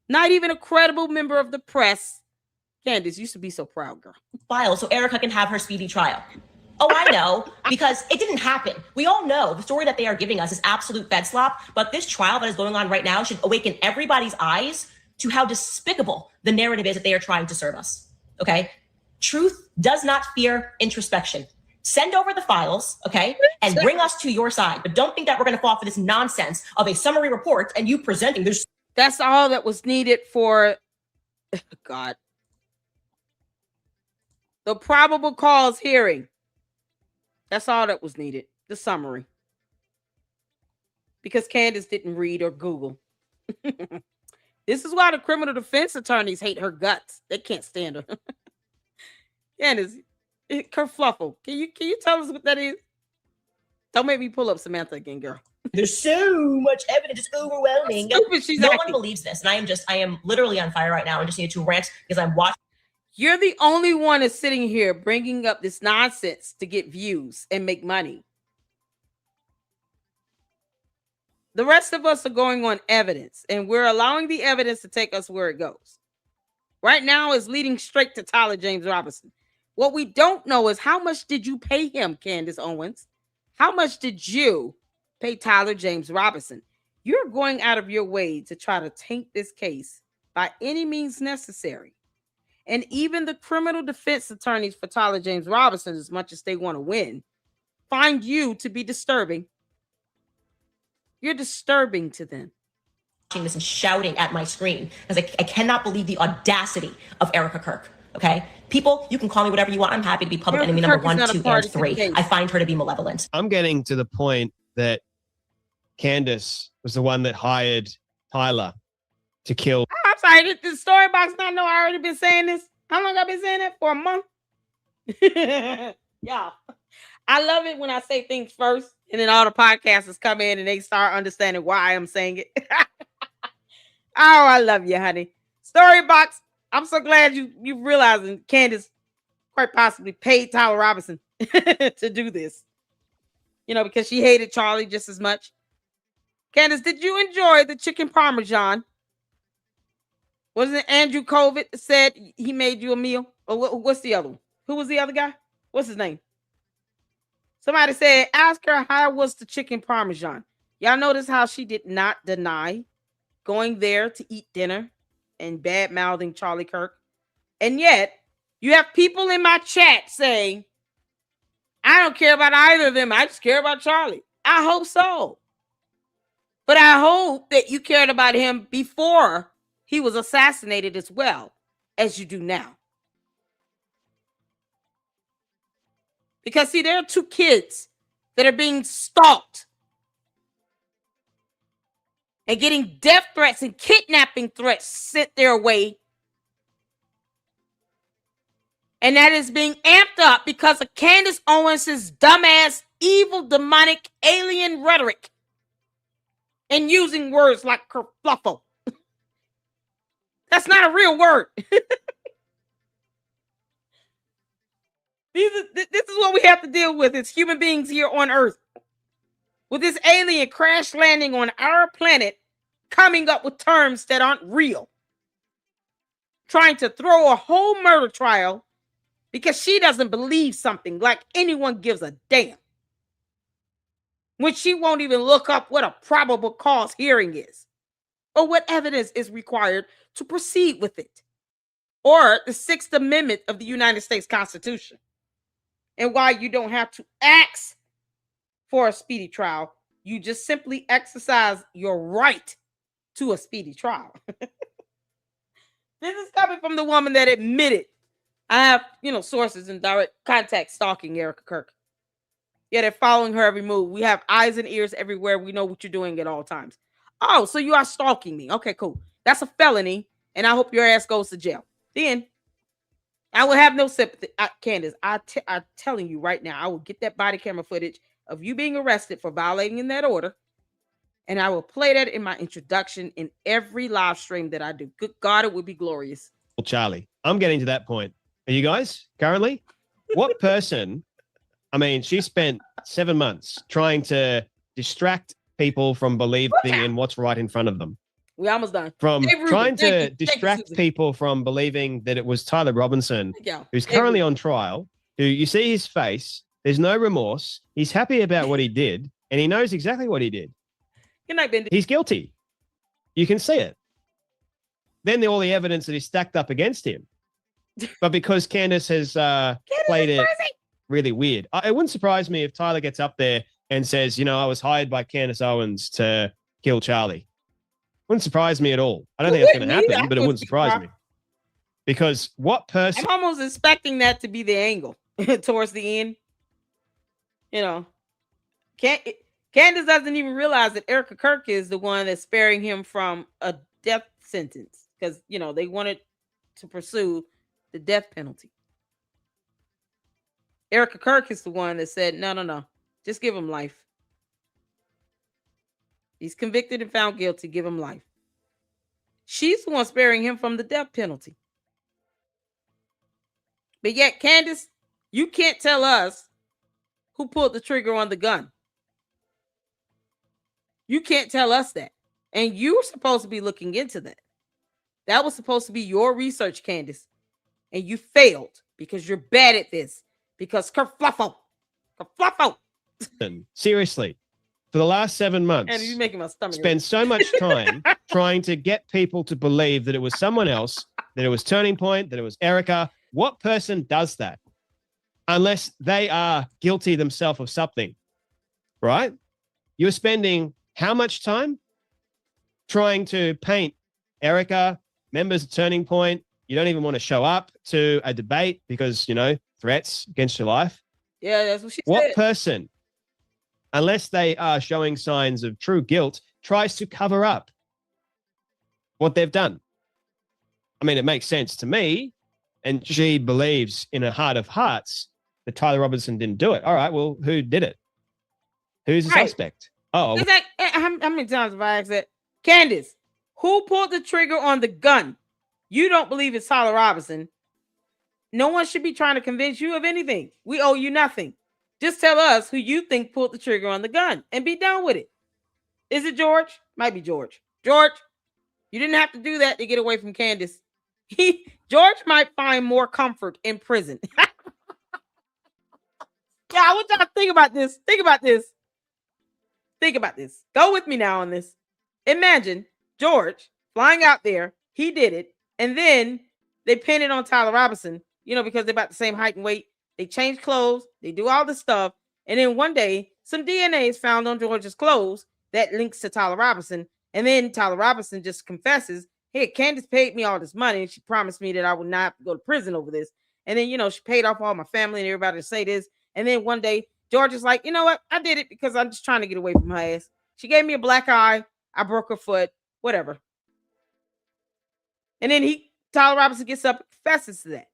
[SPEAKER 1] Not even a credible member of the press. Candace used to be so proud, girl.
[SPEAKER 3] File so Erika can have her speedy trial. Oh, I know, because it didn't happen. We all know the story that they are giving us is absolute fed slop, but this trial that is going on right now should awaken everybody's eyes to how despicable the narrative is that they are trying to serve us, okay? Truth does not fear introspection. Send over the files, okay, and bring us to your side, but don't think that we're going to fall for this nonsense of a summary report and you presenting this.
[SPEAKER 1] That's all that was needed for, God, the probable cause hearing. That's all that was needed, the summary. Because Candace didn't read or Google. This is why the criminal defense attorneys hate her guts. They can't stand her. Candace, kerfluffle. Can you tell us what that is? Don't make me pull up Samantha again, girl.
[SPEAKER 3] There's so much evidence, it's overwhelming. No one believes this, and I am literally on fire right now. I just need to rant because I'm watching.
[SPEAKER 1] You're the only one that's sitting here bringing up this nonsense to get views and make money. The rest of us are going on evidence, and we're allowing the evidence to take us where it goes. Right now is leading straight to Tyler James Robinson. What we don't know is how much did you pay him, Candace Owens? How much did you pay Tyler James Robinson? You're going out of your way to try to taint this case by any means necessary. And even the criminal defense attorneys for Tyler James Robinson, as much as they want to win, find you to be disturbing. You're disturbing to them.
[SPEAKER 3] This and shouting at my screen because I cannot believe the audacity of Erika Kirk. Okay, people, you can call me whatever you want. I'm happy to be public enemy number 1, 2, and 3. I find her to be malevolent.
[SPEAKER 17] I'm getting to the point that Candace was the one that hired Tyler to kill.
[SPEAKER 1] I'm sorry, the story box not know I already been saying this. How long I've been saying that? For a month? Yeah. I love it when I say things first and then all the podcasters come in and they start understanding why I'm saying it. Oh, I love you, honey. Story box. I'm so glad you realizing Candace quite possibly paid Tyler Robinson to do this. You know, because she hated Charlie just as much. Candace, did you enjoy the chicken parmesan? Wasn't it Andrew Covid that said he made you a meal? Or what's the other one? Who was the other guy? What's his name? Somebody said, ask her how was the chicken parmesan. Y'all notice how she did not deny going there to eat dinner and bad-mouthing Charlie Kirk. And yet, you have people in my chat saying, I don't care about either of them. I just care about Charlie. I hope so. But I hope that you cared about him before he was assassinated as well as you do now. Because, see, there are 2 kids that are being stalked and getting death threats and kidnapping threats sent their way. And that is being amped up because of Candace Owens' dumbass, evil, demonic, alien rhetoric and using words like kerfluffle. That's not a real word. This is what we have to deal with as human beings here on Earth. With this alien crash landing on our planet, coming up with terms that aren't real. Trying to throw a whole murder trial because she doesn't believe something like anyone gives a damn. When she won't even look up what a probable cause hearing is. Or what evidence is required to proceed with it. Or the 6th Amendment of the United States Constitution. and why you don't have to ask for a speedy trial. You just simply exercise your right to a speedy trial. This is coming from the woman that admitted, I have, sources in direct contact stalking Erika Kirk. Yeah, they're following her every move. We have eyes and ears everywhere. We know what you're doing at all times. Oh, so you are stalking me. Okay, cool. That's a felony, and I hope your ass goes to jail. Then I will have no sympathy. Candace, I'm telling you right now, I will get that body camera footage of you being arrested for violating that order, and I will play that in my introduction in every live stream that I do. Good God, it would be glorious.
[SPEAKER 17] Well, Charlie, I'm getting to that point. Are you guys currently? What person? I mean, she spent 7 months trying to distract people from believing in what's right in front of them.
[SPEAKER 1] We almost done.
[SPEAKER 17] From trying to distract people from believing that it was Tyler Robinson, who's currently on trial, who you see his face, there's no remorse. He's happy about what he did, and he knows exactly what he did.
[SPEAKER 1] Good night, Bendy.
[SPEAKER 17] He's guilty. You can see it. Then all the evidence that is stacked up against him. But because Candace has played it really weird, it wouldn't surprise me if Tyler gets up there and says, I was hired by Candace Owens to kill Charlie. Wouldn't surprise me at all. I don't think that's going to happen, but it wouldn't surprise me. Because what person...
[SPEAKER 1] I'm almost expecting that to be the angle towards the end. Candace doesn't even realize that Erika Kirk is the one that's sparing him from a death sentence because, they wanted to pursue the death penalty. Erika Kirk is the one that said, no, just give him life. He's convicted and found guilty, give him life. She's the one sparing him from the death penalty. But yet, Candace, you can't tell us who pulled the trigger on the gun. You can't tell us that. And you're supposed to be looking into that. That was supposed to be your research, Candace. And you failed because you're bad at this. Because kerfluffle.
[SPEAKER 17] Seriously, for the last 7 months,
[SPEAKER 1] and you're making my stomach
[SPEAKER 17] spend so much time trying to get people to believe that it was someone else, that it was Turning Point, that it was Erika. What person does that? Unless they are guilty themselves of something, right? You're spending how much time trying to paint Erika, members of Turning Point? You don't even want to show up to a debate because, threats against your life.
[SPEAKER 1] Yeah, that's what she said.
[SPEAKER 17] What person, unless they are showing signs of true guilt, tries to cover up what they've done? I mean, it makes sense to me. And she believes in her heart of hearts that Tyler Robinson didn't do it. All right, well, who did it? Who's the suspect? Oh,
[SPEAKER 1] how many times have I asked that? Candace, who pulled the trigger on the gun? You don't believe it's Tyler Robinson. No one should be trying to convince you of anything. We owe you nothing. Just tell us who you think pulled the trigger on the gun and be done with it. Is it George? Might be George. George, you didn't have to do that to get away from Candace. George might find more comfort in prison. Yeah, I want y'all to think about this. Think about this. Go with me now on this. Imagine George flying out there. He did it. And then they pin it on Tyler Robinson, because they're about the same height and weight. They change clothes. They do all this stuff. And then one day, some DNA is found on George's clothes that links to Tyler Robinson. And then Tyler Robinson just confesses, hey, Candace paid me all this money. And she promised me that I would not have to go to prison over this. And then, she paid off all my family and everybody to say this. And then one day, George is like, you know what? I did it because I'm just trying to get away from her ass. She gave me a black eye. I broke her foot. Whatever. And then Tyler Robinson gets up and confesses to that.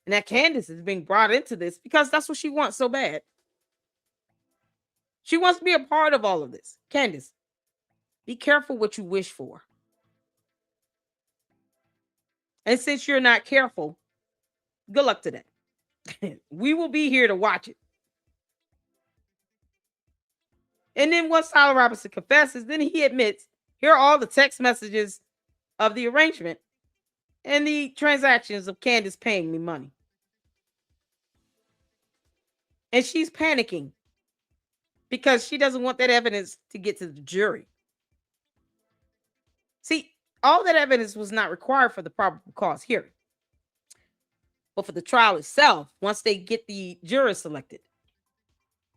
[SPEAKER 1] And that Candace is being brought into this because that's what she wants so bad. She wants to be a part of all of this. Candace, be careful what you wish for. And since you're not careful, good luck to that. We will be here to watch it. And then once Tyler Robinson confesses, then he admits, here are all the text messages of the arrangement and the transactions of Candace paying me money. And she's panicking because she doesn't want that evidence to get to the jury. See, all that evidence was not required for the probable cause hearing. But for the trial itself, once they get the jurors selected,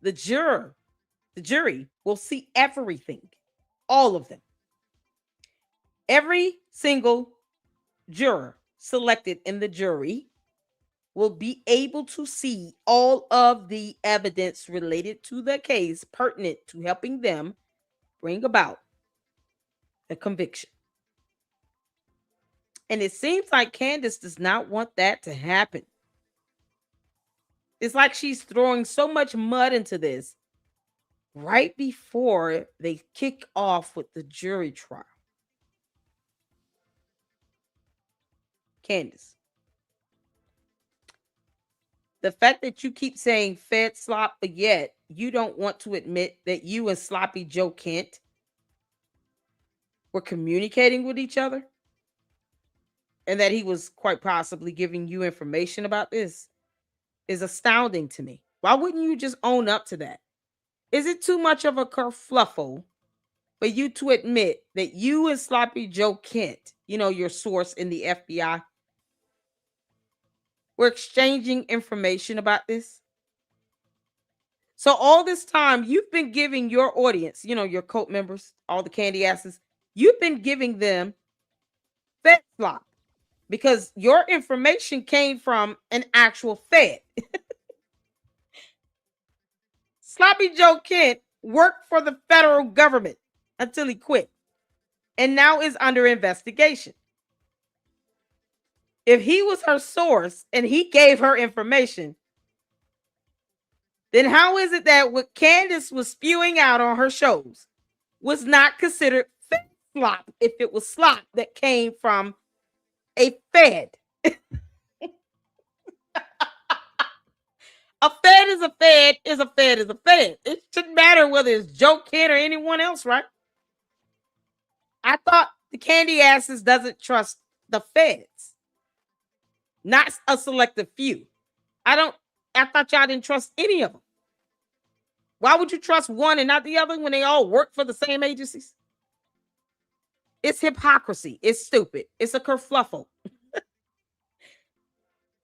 [SPEAKER 1] the jury will see everything, all of them. Every single juror selected in the jury will be able to see all of the evidence related to the case pertinent to helping them bring about the conviction. And it seems like Candace does not want that to happen. It's like she's throwing so much mud into this right before they kick off with the jury trial. Candace, the fact that you keep saying Fed slop, but yet you don't want to admit that you and Sloppy Joe Kent were communicating with each other and that he was quite possibly giving you information about this is astounding to me. Why wouldn't you just own up to that? Is it too much of a kerfluffle for you to admit that you and Sloppy Joe Kent, your source in the FBI, were exchanging information about this? So all this time, you've been giving your audience, your cult members, all the candy asses, you've been giving them Fed slop because your information came from an actual Fed. Sloppy Joe Kent worked for the federal government until he quit and now is under investigation. If he was her source and he gave her information, then how is it that what Candace was spewing out on her shows was not considered Fed slop if it was slop that came from a Fed? A Fed is a Fed is a Fed is a Fed. It shouldn't matter whether it's Joe Kent or anyone else, right? I thought the candy asses doesn't trust the Feds, not a selective few. I thought y'all didn't trust any of them. Why would you trust one and not the other when they all work for the same agencies? It's hypocrisy. It's stupid. It's a kerfluffle.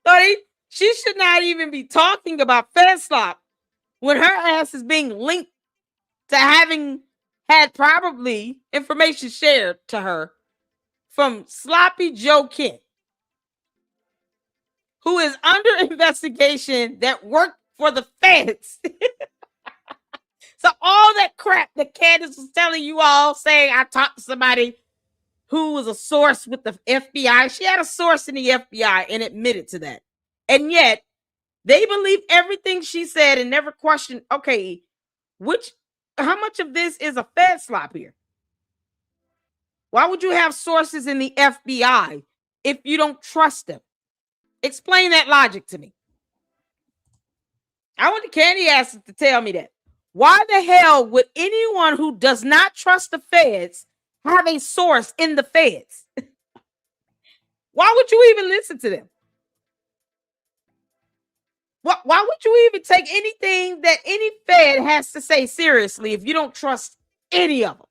[SPEAKER 1] So she should not even be talking about Fed slop when her ass is being linked to having had probably information shared to her from Sloppy Joe Kent, who is under investigation that worked for the Feds. So all that crap that Candace was telling you all, saying I talked to somebody who was a source with the FBI. She had a source in the FBI and admitted to that. And yet they believe everything she said and never questioned, okay, how much of this is a Fed slop here? Why would you have sources in the FBI if you don't trust them? Explain that logic to me. I want the candy asses to tell me that. Why the hell would anyone who does not trust the Feds have a source in the Feds? Why would you even listen to them? Why would you even take anything that any Fed has to say seriously if you don't trust any of them?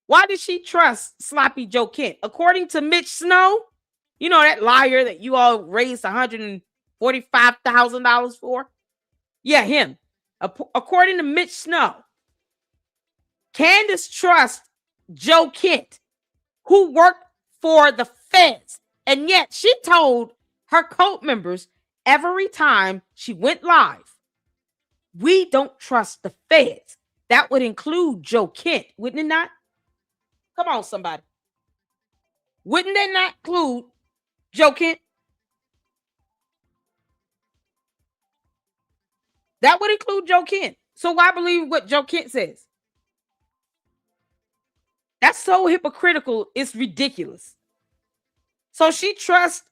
[SPEAKER 1] Why did she trust Sloppy Joe Kent? According to Mitch Snow, that liar that you all raised $145,000 for? Yeah, him. According to Mitch Snow, Candace trusts Joe Kent, who worked for the Feds. And yet she told her cult members every time she went live, we don't trust the Feds. That would include Joe Kent, wouldn't it not? Come on, somebody. Wouldn't that not include Joe Kent? That would include Joe Kent. So why believe what Joe Kent says? That's so hypocritical. It's ridiculous. So she trusts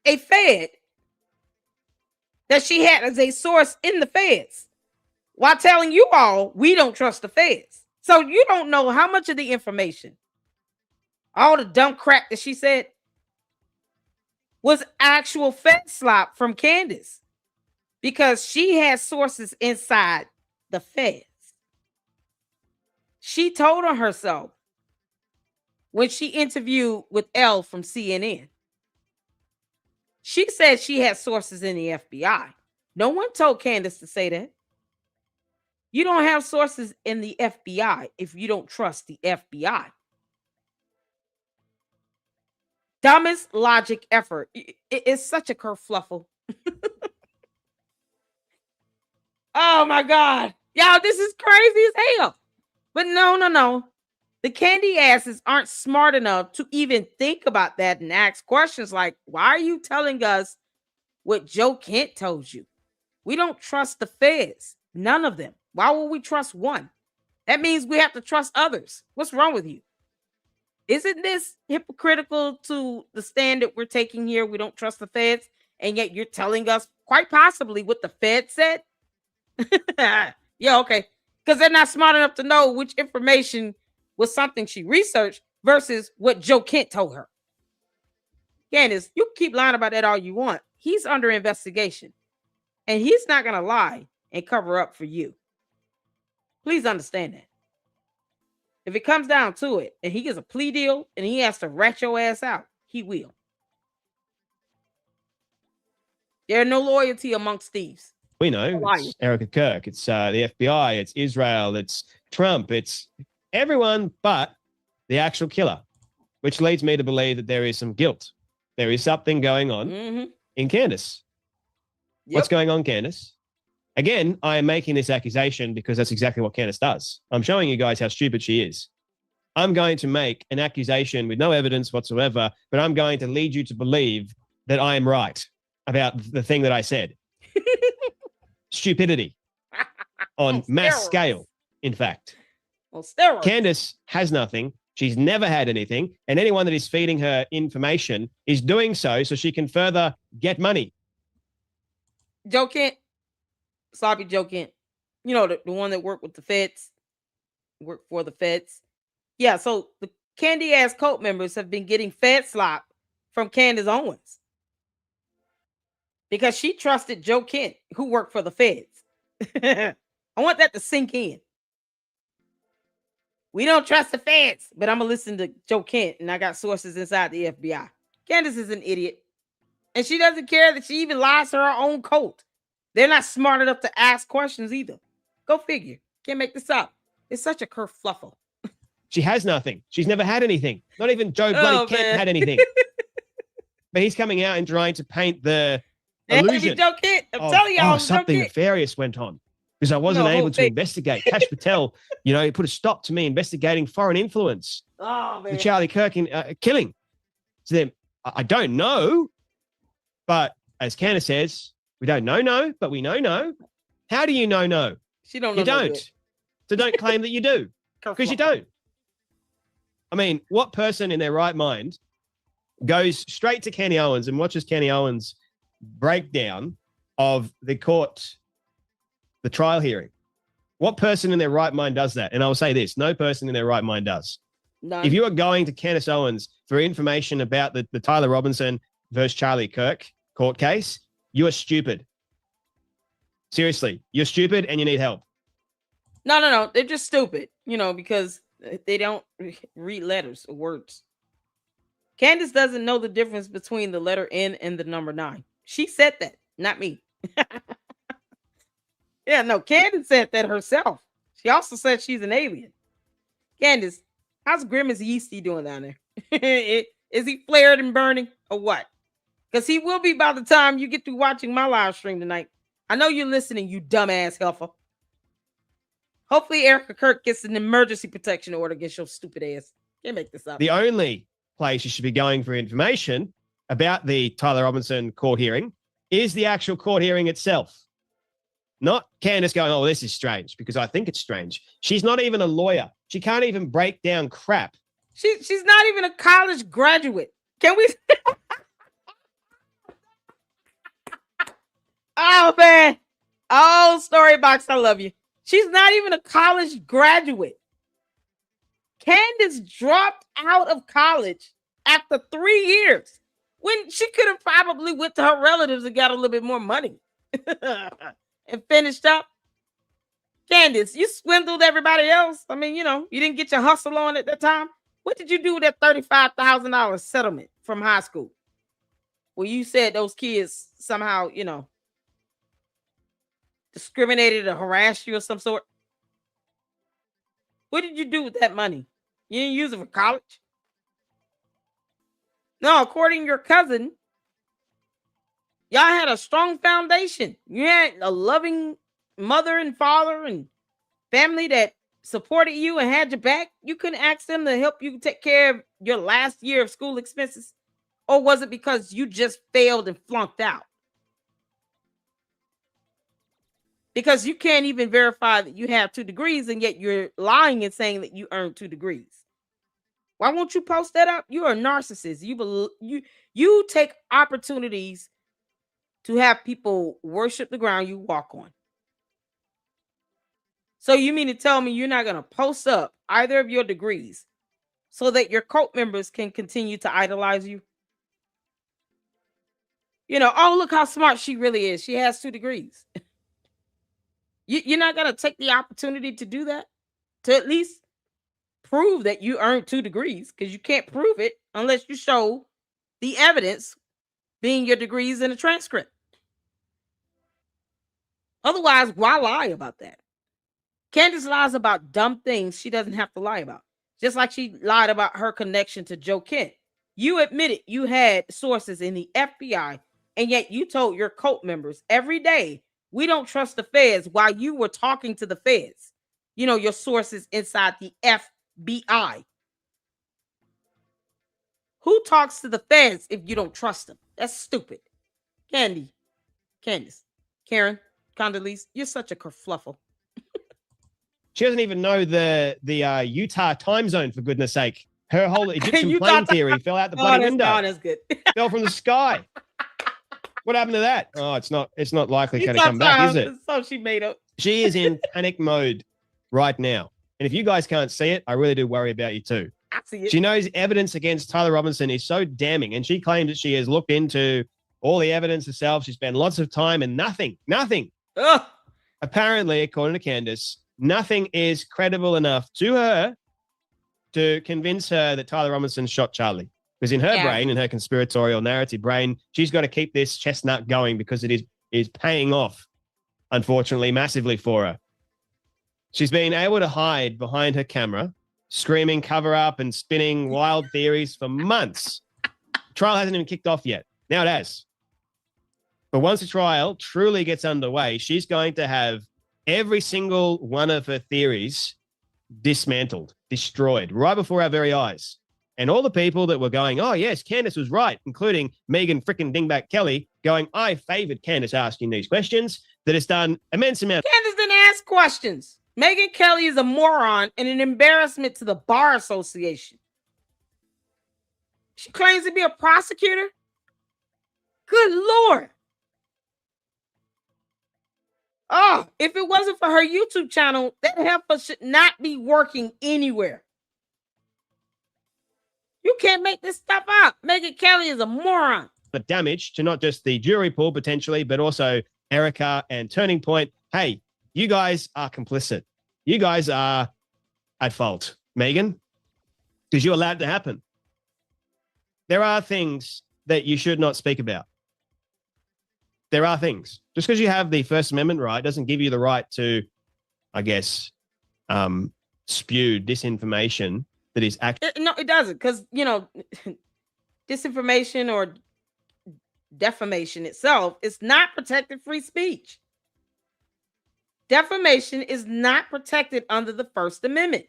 [SPEAKER 1] a Fed that she had as a source in the Feds while telling you all we don't trust the Feds. So you don't know how much of the information, all the dumb crap that she said, was actual Fed slop from Candace because she has sources inside the Feds. She told on herself when she interviewed with Elle from CNN. She said she had sources in the FBI. No one told Candace to say that. You don't have sources in the FBI if you don't trust the FBI. Dumbest logic effort. It's such a kerfluffle. Oh my God. Y'all, this is crazy as hell. But no. The candy asses aren't smart enough to even think about that and ask questions like, why are you telling us what Joe Kent told you? We don't trust the feds. None of them. Why would we trust one? That means we have to trust others. What's wrong with you? Isn't this hypocritical to the stand that we're taking here? We don't trust the feds, and yet you're telling us quite possibly what the feds said? Yeah, okay. Because they're not smart enough to know which information was something she researched versus what Joe Kent told her. Candace, you can keep lying about that all you want. He's under investigation, and he's not going to lie and cover up for you. Please understand that. If it comes down to it, and he gets a plea deal and he has to rat your ass out, he will. There's no loyalty amongst thieves.
[SPEAKER 17] We know it's Erika Kirk, it's the FBI, it's Israel, it's Trump, it's everyone but the actual killer, which leads me to believe that there is some guilt. There is something going on in Candace. What's going on, Candace? Again, I am making this accusation because that's exactly what Candace does. I'm showing you guys how stupid she is. I'm going to make an accusation with no evidence whatsoever, but I'm going to lead you to believe that I am right about the thing that I said. Stupidity on mass scale, in fact.
[SPEAKER 1] On steroids.
[SPEAKER 17] Candace has nothing. She's never had anything. And anyone that is feeding her information is doing so she can further get money.
[SPEAKER 1] Joe Kent, sloppy Joe Kent. You know, the one that worked with the feds, worked for the feds. Yeah, so the candy ass cult members have been getting fed slop from Candace Owens because she trusted Joe Kent, who worked for the feds. I want that to sink in. We don't trust the feds, but I'm going to listen to Joe Kent, and I got sources inside the FBI. Candace is an idiot, and she doesn't care that she even lies to her own cult. They're not smart enough to ask questions either. Go figure. Can't make this up. It's such a kerfluffle.
[SPEAKER 17] She has nothing. She's never had anything. Not even Joe bloody Kent had anything. But he's coming out and trying to paint the illusion.
[SPEAKER 1] Joe Kent, I'm telling y'all,
[SPEAKER 17] something nefarious went on because I wasn't able to investigate. Kash Patel, he put a stop to me investigating foreign influence. The Charlie Kirk killing. So then, I don't know, but as Candace says, we don't know no, but we know no. How do you know no?
[SPEAKER 1] She don't know.
[SPEAKER 17] You don't. So don't claim that you do, because you don't. I mean, what person in their right mind goes straight to Kenny Owens and watches Kenny Owens' breakdown of the trial hearing? What person in their right mind does that? And I will say this, no person in their right mind does.
[SPEAKER 1] None.
[SPEAKER 17] If you are going to Candace Owens for information about the Tyler Robinson versus Charlie Kirk court case, you are stupid. Seriously, you're stupid and you need help.
[SPEAKER 1] No. They're just stupid, because they don't read letters or words. Candace doesn't know the difference between the letter N and the number 9. She said that, not me. Yeah, no, Candace said that herself. She also said she's an alien. Candace, how's Grimace Yeasty doing down there? Is he flared and burning or what? Because he will be by the time you get through watching my live stream tonight. I know you're listening, you dumbass helper. Hopefully Erika Kirk gets an emergency protection order against your stupid ass. Can't make this up.
[SPEAKER 17] The only place you should be going for information about the Tyler Robinson court hearing is the actual court hearing itself. Not Candace going, oh, this is strange, because I think it's strange. She's not even a lawyer. She can't even break down crap.
[SPEAKER 1] She's not even a college graduate. Can we? Oh, man. Oh, Storybox, I love you. She's not even a college graduate. Candace dropped out of college after 3 years when she could have probably went to her relatives and got a little bit more money and finished up. Candace, you swindled everybody else. I mean, you didn't get your hustle on at that time. What did you do with that $35,000 settlement from high school? where you said those kids somehow, discriminated or harassed you of some sort? What did you do with that money? You didn't use it for college? No, according to your cousin, y'all had a strong foundation. You had a loving mother and father and family that supported you and had your back. You couldn't ask them to help you take care of your last year of school expenses? Or was it because you just failed and flunked out? Because you can't even verify that you have 2 degrees, and yet you're lying and saying that you earned 2 degrees. Why won't you post that up? You're a narcissist. You take opportunities to have people worship the ground you walk on. So you mean to tell me you're not going to post up either of your degrees so that your cult members can continue to idolize you? Oh, look how smart she really is. She has 2 degrees. You're not going to take the opportunity to do that? To at least prove that you earned 2 degrees, because you can't prove it unless you show the evidence being your degrees in a transcript. Otherwise, why lie about that? Candace lies about dumb things she doesn't have to lie about. Just like she lied about her connection to Joe Kent. You admitted you had sources in the FBI, and yet you told your cult members every day, we don't trust the feds, while you were talking to the feds. Your sources inside the FBI. Who talks to the feds if you don't trust them? That's stupid. Candace, Karen, Condoleezza, you're such a kerfluffle.
[SPEAKER 17] She doesn't even know the Utah time zone, for goodness sake. Her whole Egyptian plane theory fell out the bloody window.
[SPEAKER 1] That's good.
[SPEAKER 17] Fell from the sky. What happened to that? Oh, it's not likely going to come back, is it?
[SPEAKER 1] So she made up.
[SPEAKER 17] She is in panic mode right now. And if you guys can't see it, I really do worry about you too.
[SPEAKER 1] I see it.
[SPEAKER 17] She knows evidence against Tyler Robinson is so damning, and she claims that she has looked into all the evidence herself. She spent lots of time and nothing.
[SPEAKER 1] Ugh.
[SPEAKER 17] Apparently, according to Candace, nothing is credible enough to her to convince her that Tyler Robinson shot Charlie. Because in her brain, in her conspiratorial narrative brain, she's got to keep this chestnut going because it is paying off, unfortunately, massively for her. She's been able to hide behind her camera, screaming cover up and spinning wild theories for months. The trial hasn't even kicked off yet. Now it has. But once the trial truly gets underway, she's going to have every single one of her theories dismantled, destroyed, right before our very eyes. And all the people that were going, oh, yes, Candace was right, including Megan frickin' Dingback Kelly, going, I favored Candace asking these questions, that has done immense amount.
[SPEAKER 1] Candace didn't ask questions. Megan Kelly is a moron and an embarrassment to the Bar Association. She claims to be a prosecutor. Good Lord. Oh, if it wasn't for her YouTube channel, that heifer should not be working anywhere. You can't make this stuff up. Megan Kelly is a moron.
[SPEAKER 17] The damage to not just the jury pool potentially, but also Erika and Turning Point. Hey, you guys are complicit. You guys are at fault, Megan, because you allowed it to happen. There are things that you should not speak about. There are things. Just because you have the First Amendment right doesn't give you the right to, I guess, spew disinformation that is actually...
[SPEAKER 1] No, it doesn't, because, disinformation or defamation itself is not protected free speech. Defamation is not protected under the First Amendment.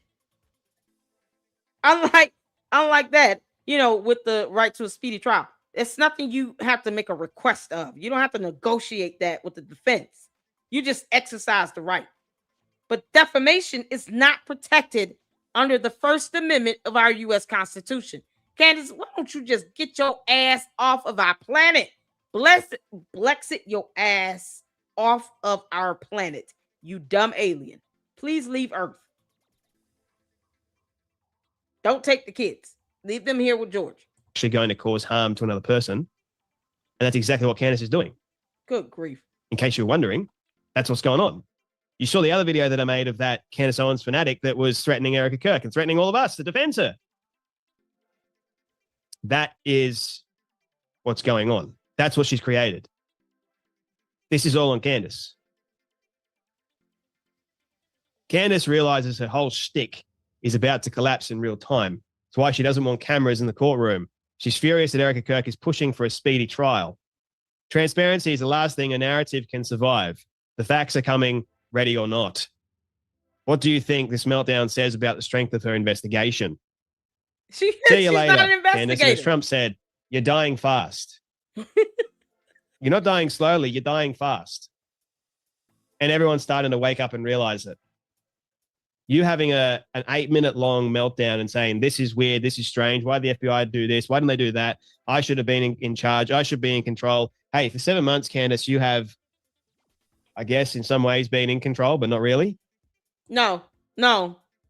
[SPEAKER 1] Unlike that, with the right to a speedy trial. It's nothing you have to make a request of. You don't have to negotiate that with the defense. You just exercise the right. But defamation is not protected under the First Amendment of our U.S. Constitution. Candace, why don't you just get your ass off of our planet? Blexit your ass off of our planet, you dumb alien. Please leave Earth. Don't take the kids. Leave them here with George.
[SPEAKER 17] Actually going to cause harm to another person. And that's exactly what Candace is doing.
[SPEAKER 1] Good grief.
[SPEAKER 17] In case you're wondering, that's what's going on. You saw the other video that I made of that Candace Owens fanatic that was threatening Erika Kirk and threatening all of us to defend her. That is what's going on. That's what she's created. This is all on Candace. Candace realizes her whole shtick is about to collapse in real time. That's why she doesn't want cameras in the courtroom. She's furious that Erika Kirk is pushing for a speedy trial. Transparency is the last thing a narrative can survive. The facts are coming, ready or not. What do you think this meltdown says about the strength of her investigation? See you later,
[SPEAKER 1] not an
[SPEAKER 17] Candace. And as
[SPEAKER 1] investigator.
[SPEAKER 17] Trump said, you're dying fast. You're not dying slowly, you're dying fast. And everyone's starting to wake up and realize it. You having an 8-minute long meltdown and saying, this is weird, this is strange. Why did the FBI do this? Why didn't they do that? I should have been in charge. I should be in control. Hey, for 7 months, Candace, you have, I guess, in some ways been in control, but not really.
[SPEAKER 1] No.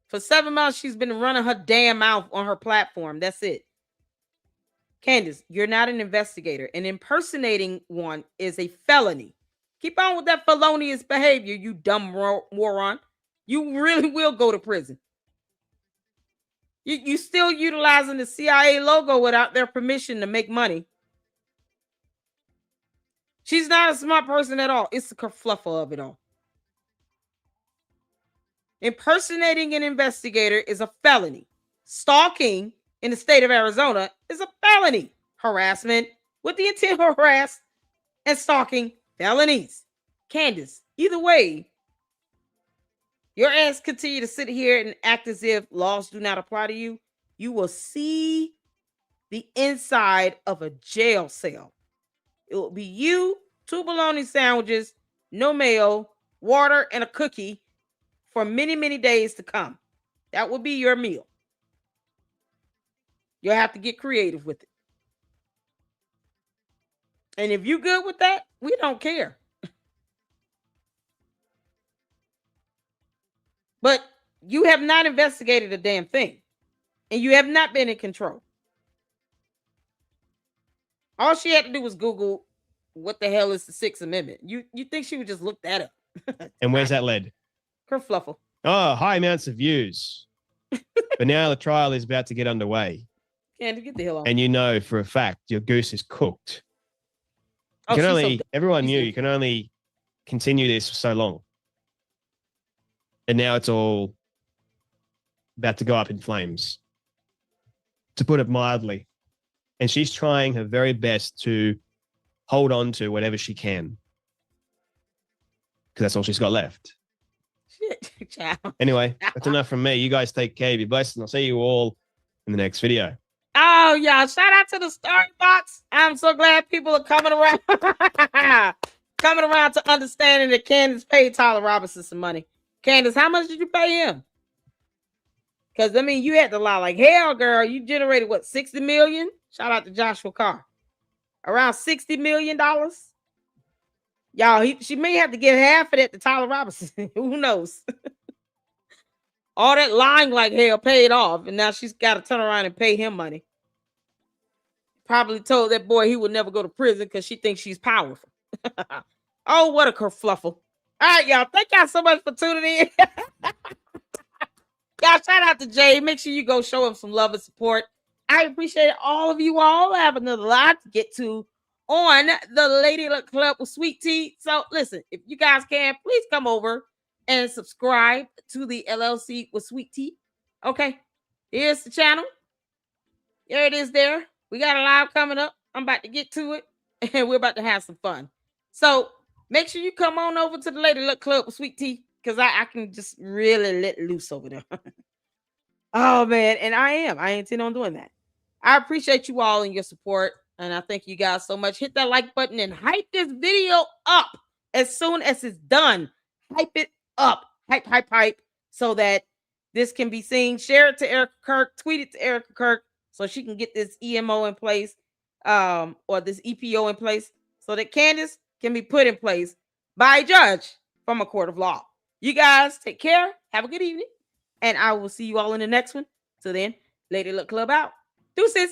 [SPEAKER 1] For 7 months, she's been running her damn mouth on her platform. That's it. Candace, you're not an investigator. And impersonating one is a felony. Keep on with that felonious behavior, you dumb moron. You really will go to prison. You still utilizing the CIA logo without their permission to make money. She's not a smart person at all. It's the kerfluffle of it all. Impersonating an investigator is a felony. Stalking in the state of Arizona is a felony. Harassment with the intent to harass and stalking, felonies. Candace, either way, your ass continue to sit here and act as if laws do not apply to you. You will see the inside of a jail cell. It will be you, 2 bologna sandwiches, no mayo, water, and a cookie for many, many days to come. That will be your meal. You'll have to get creative with it. And if you're good with that, we don't care. But you have not investigated a damn thing. And you have not been in control. All she had to do was Google what the hell is the 6th Amendment. You think she would just look that up?
[SPEAKER 17] And where's that led?
[SPEAKER 1] Kerfluffle.
[SPEAKER 17] Oh, high amounts of views. But now the trial is about to get underway.
[SPEAKER 1] Candy, get the hell on.
[SPEAKER 17] And you know for a fact your goose is cooked.
[SPEAKER 1] Oh,
[SPEAKER 17] You can
[SPEAKER 1] she's so
[SPEAKER 17] only,
[SPEAKER 1] dumb.
[SPEAKER 17] everyone knew you can only continue this for so long. And now it's all about to go up in flames, to put it mildly. And she's trying her very best to hold on to whatever she can. Because that's all she's got left.
[SPEAKER 1] Shit, child.
[SPEAKER 17] Anyway, that's enough from me. You guys take care. Be blessed. And I'll see you all in the next video.
[SPEAKER 1] Oh, y'all, shout out to the Starting Box. I'm so glad people are coming around. Coming around to understanding that Candace paid Tyler Robinson some money. Candace, how much did you pay him? Because, I mean, you had to lie like hell, girl. You generated, what, 60 million? Shout out to Joshua Carr. Around $60 million. Y'all, she may have to give half of that to Tyler Robinson. Who knows? All that lying like hell paid off, and now she's got to turn around and pay him money. Probably told that boy he would never go to prison because she thinks she's powerful. Oh, what a kerfluffle. All right, y'all. Thank y'all so much for tuning in. Y'all, shout out to Jay. Make sure you go show him some love and support. I appreciate all of you all. I have another lot to get to on the Lady Luck Club with Sweet Tea. So listen, if you guys can, please come over and subscribe to the LLC with Sweet Tea. Okay, here's the channel. There it is there. We got a live coming up. I'm about to get to it, and we're about to have some fun. So make sure you come on over to the Lady Luck Club with Sweet Tea, because I can just really let loose over there. Oh, man, and I intend on doing that. I appreciate you all and your support, and I thank you guys so much. Hit that like button and hype this video up as soon as it's done. Hype it up. Hype, so that this can be seen. Share it to Erika Kirk. Tweet it to Erika Kirk so she can get this EMO in place, or this EPO in place, so that Candace can be put in place by a judge from a court of law. You guys take care. Have a good evening. And I will see you all in the next one. Till then, Lady Luck Club out. Deuces.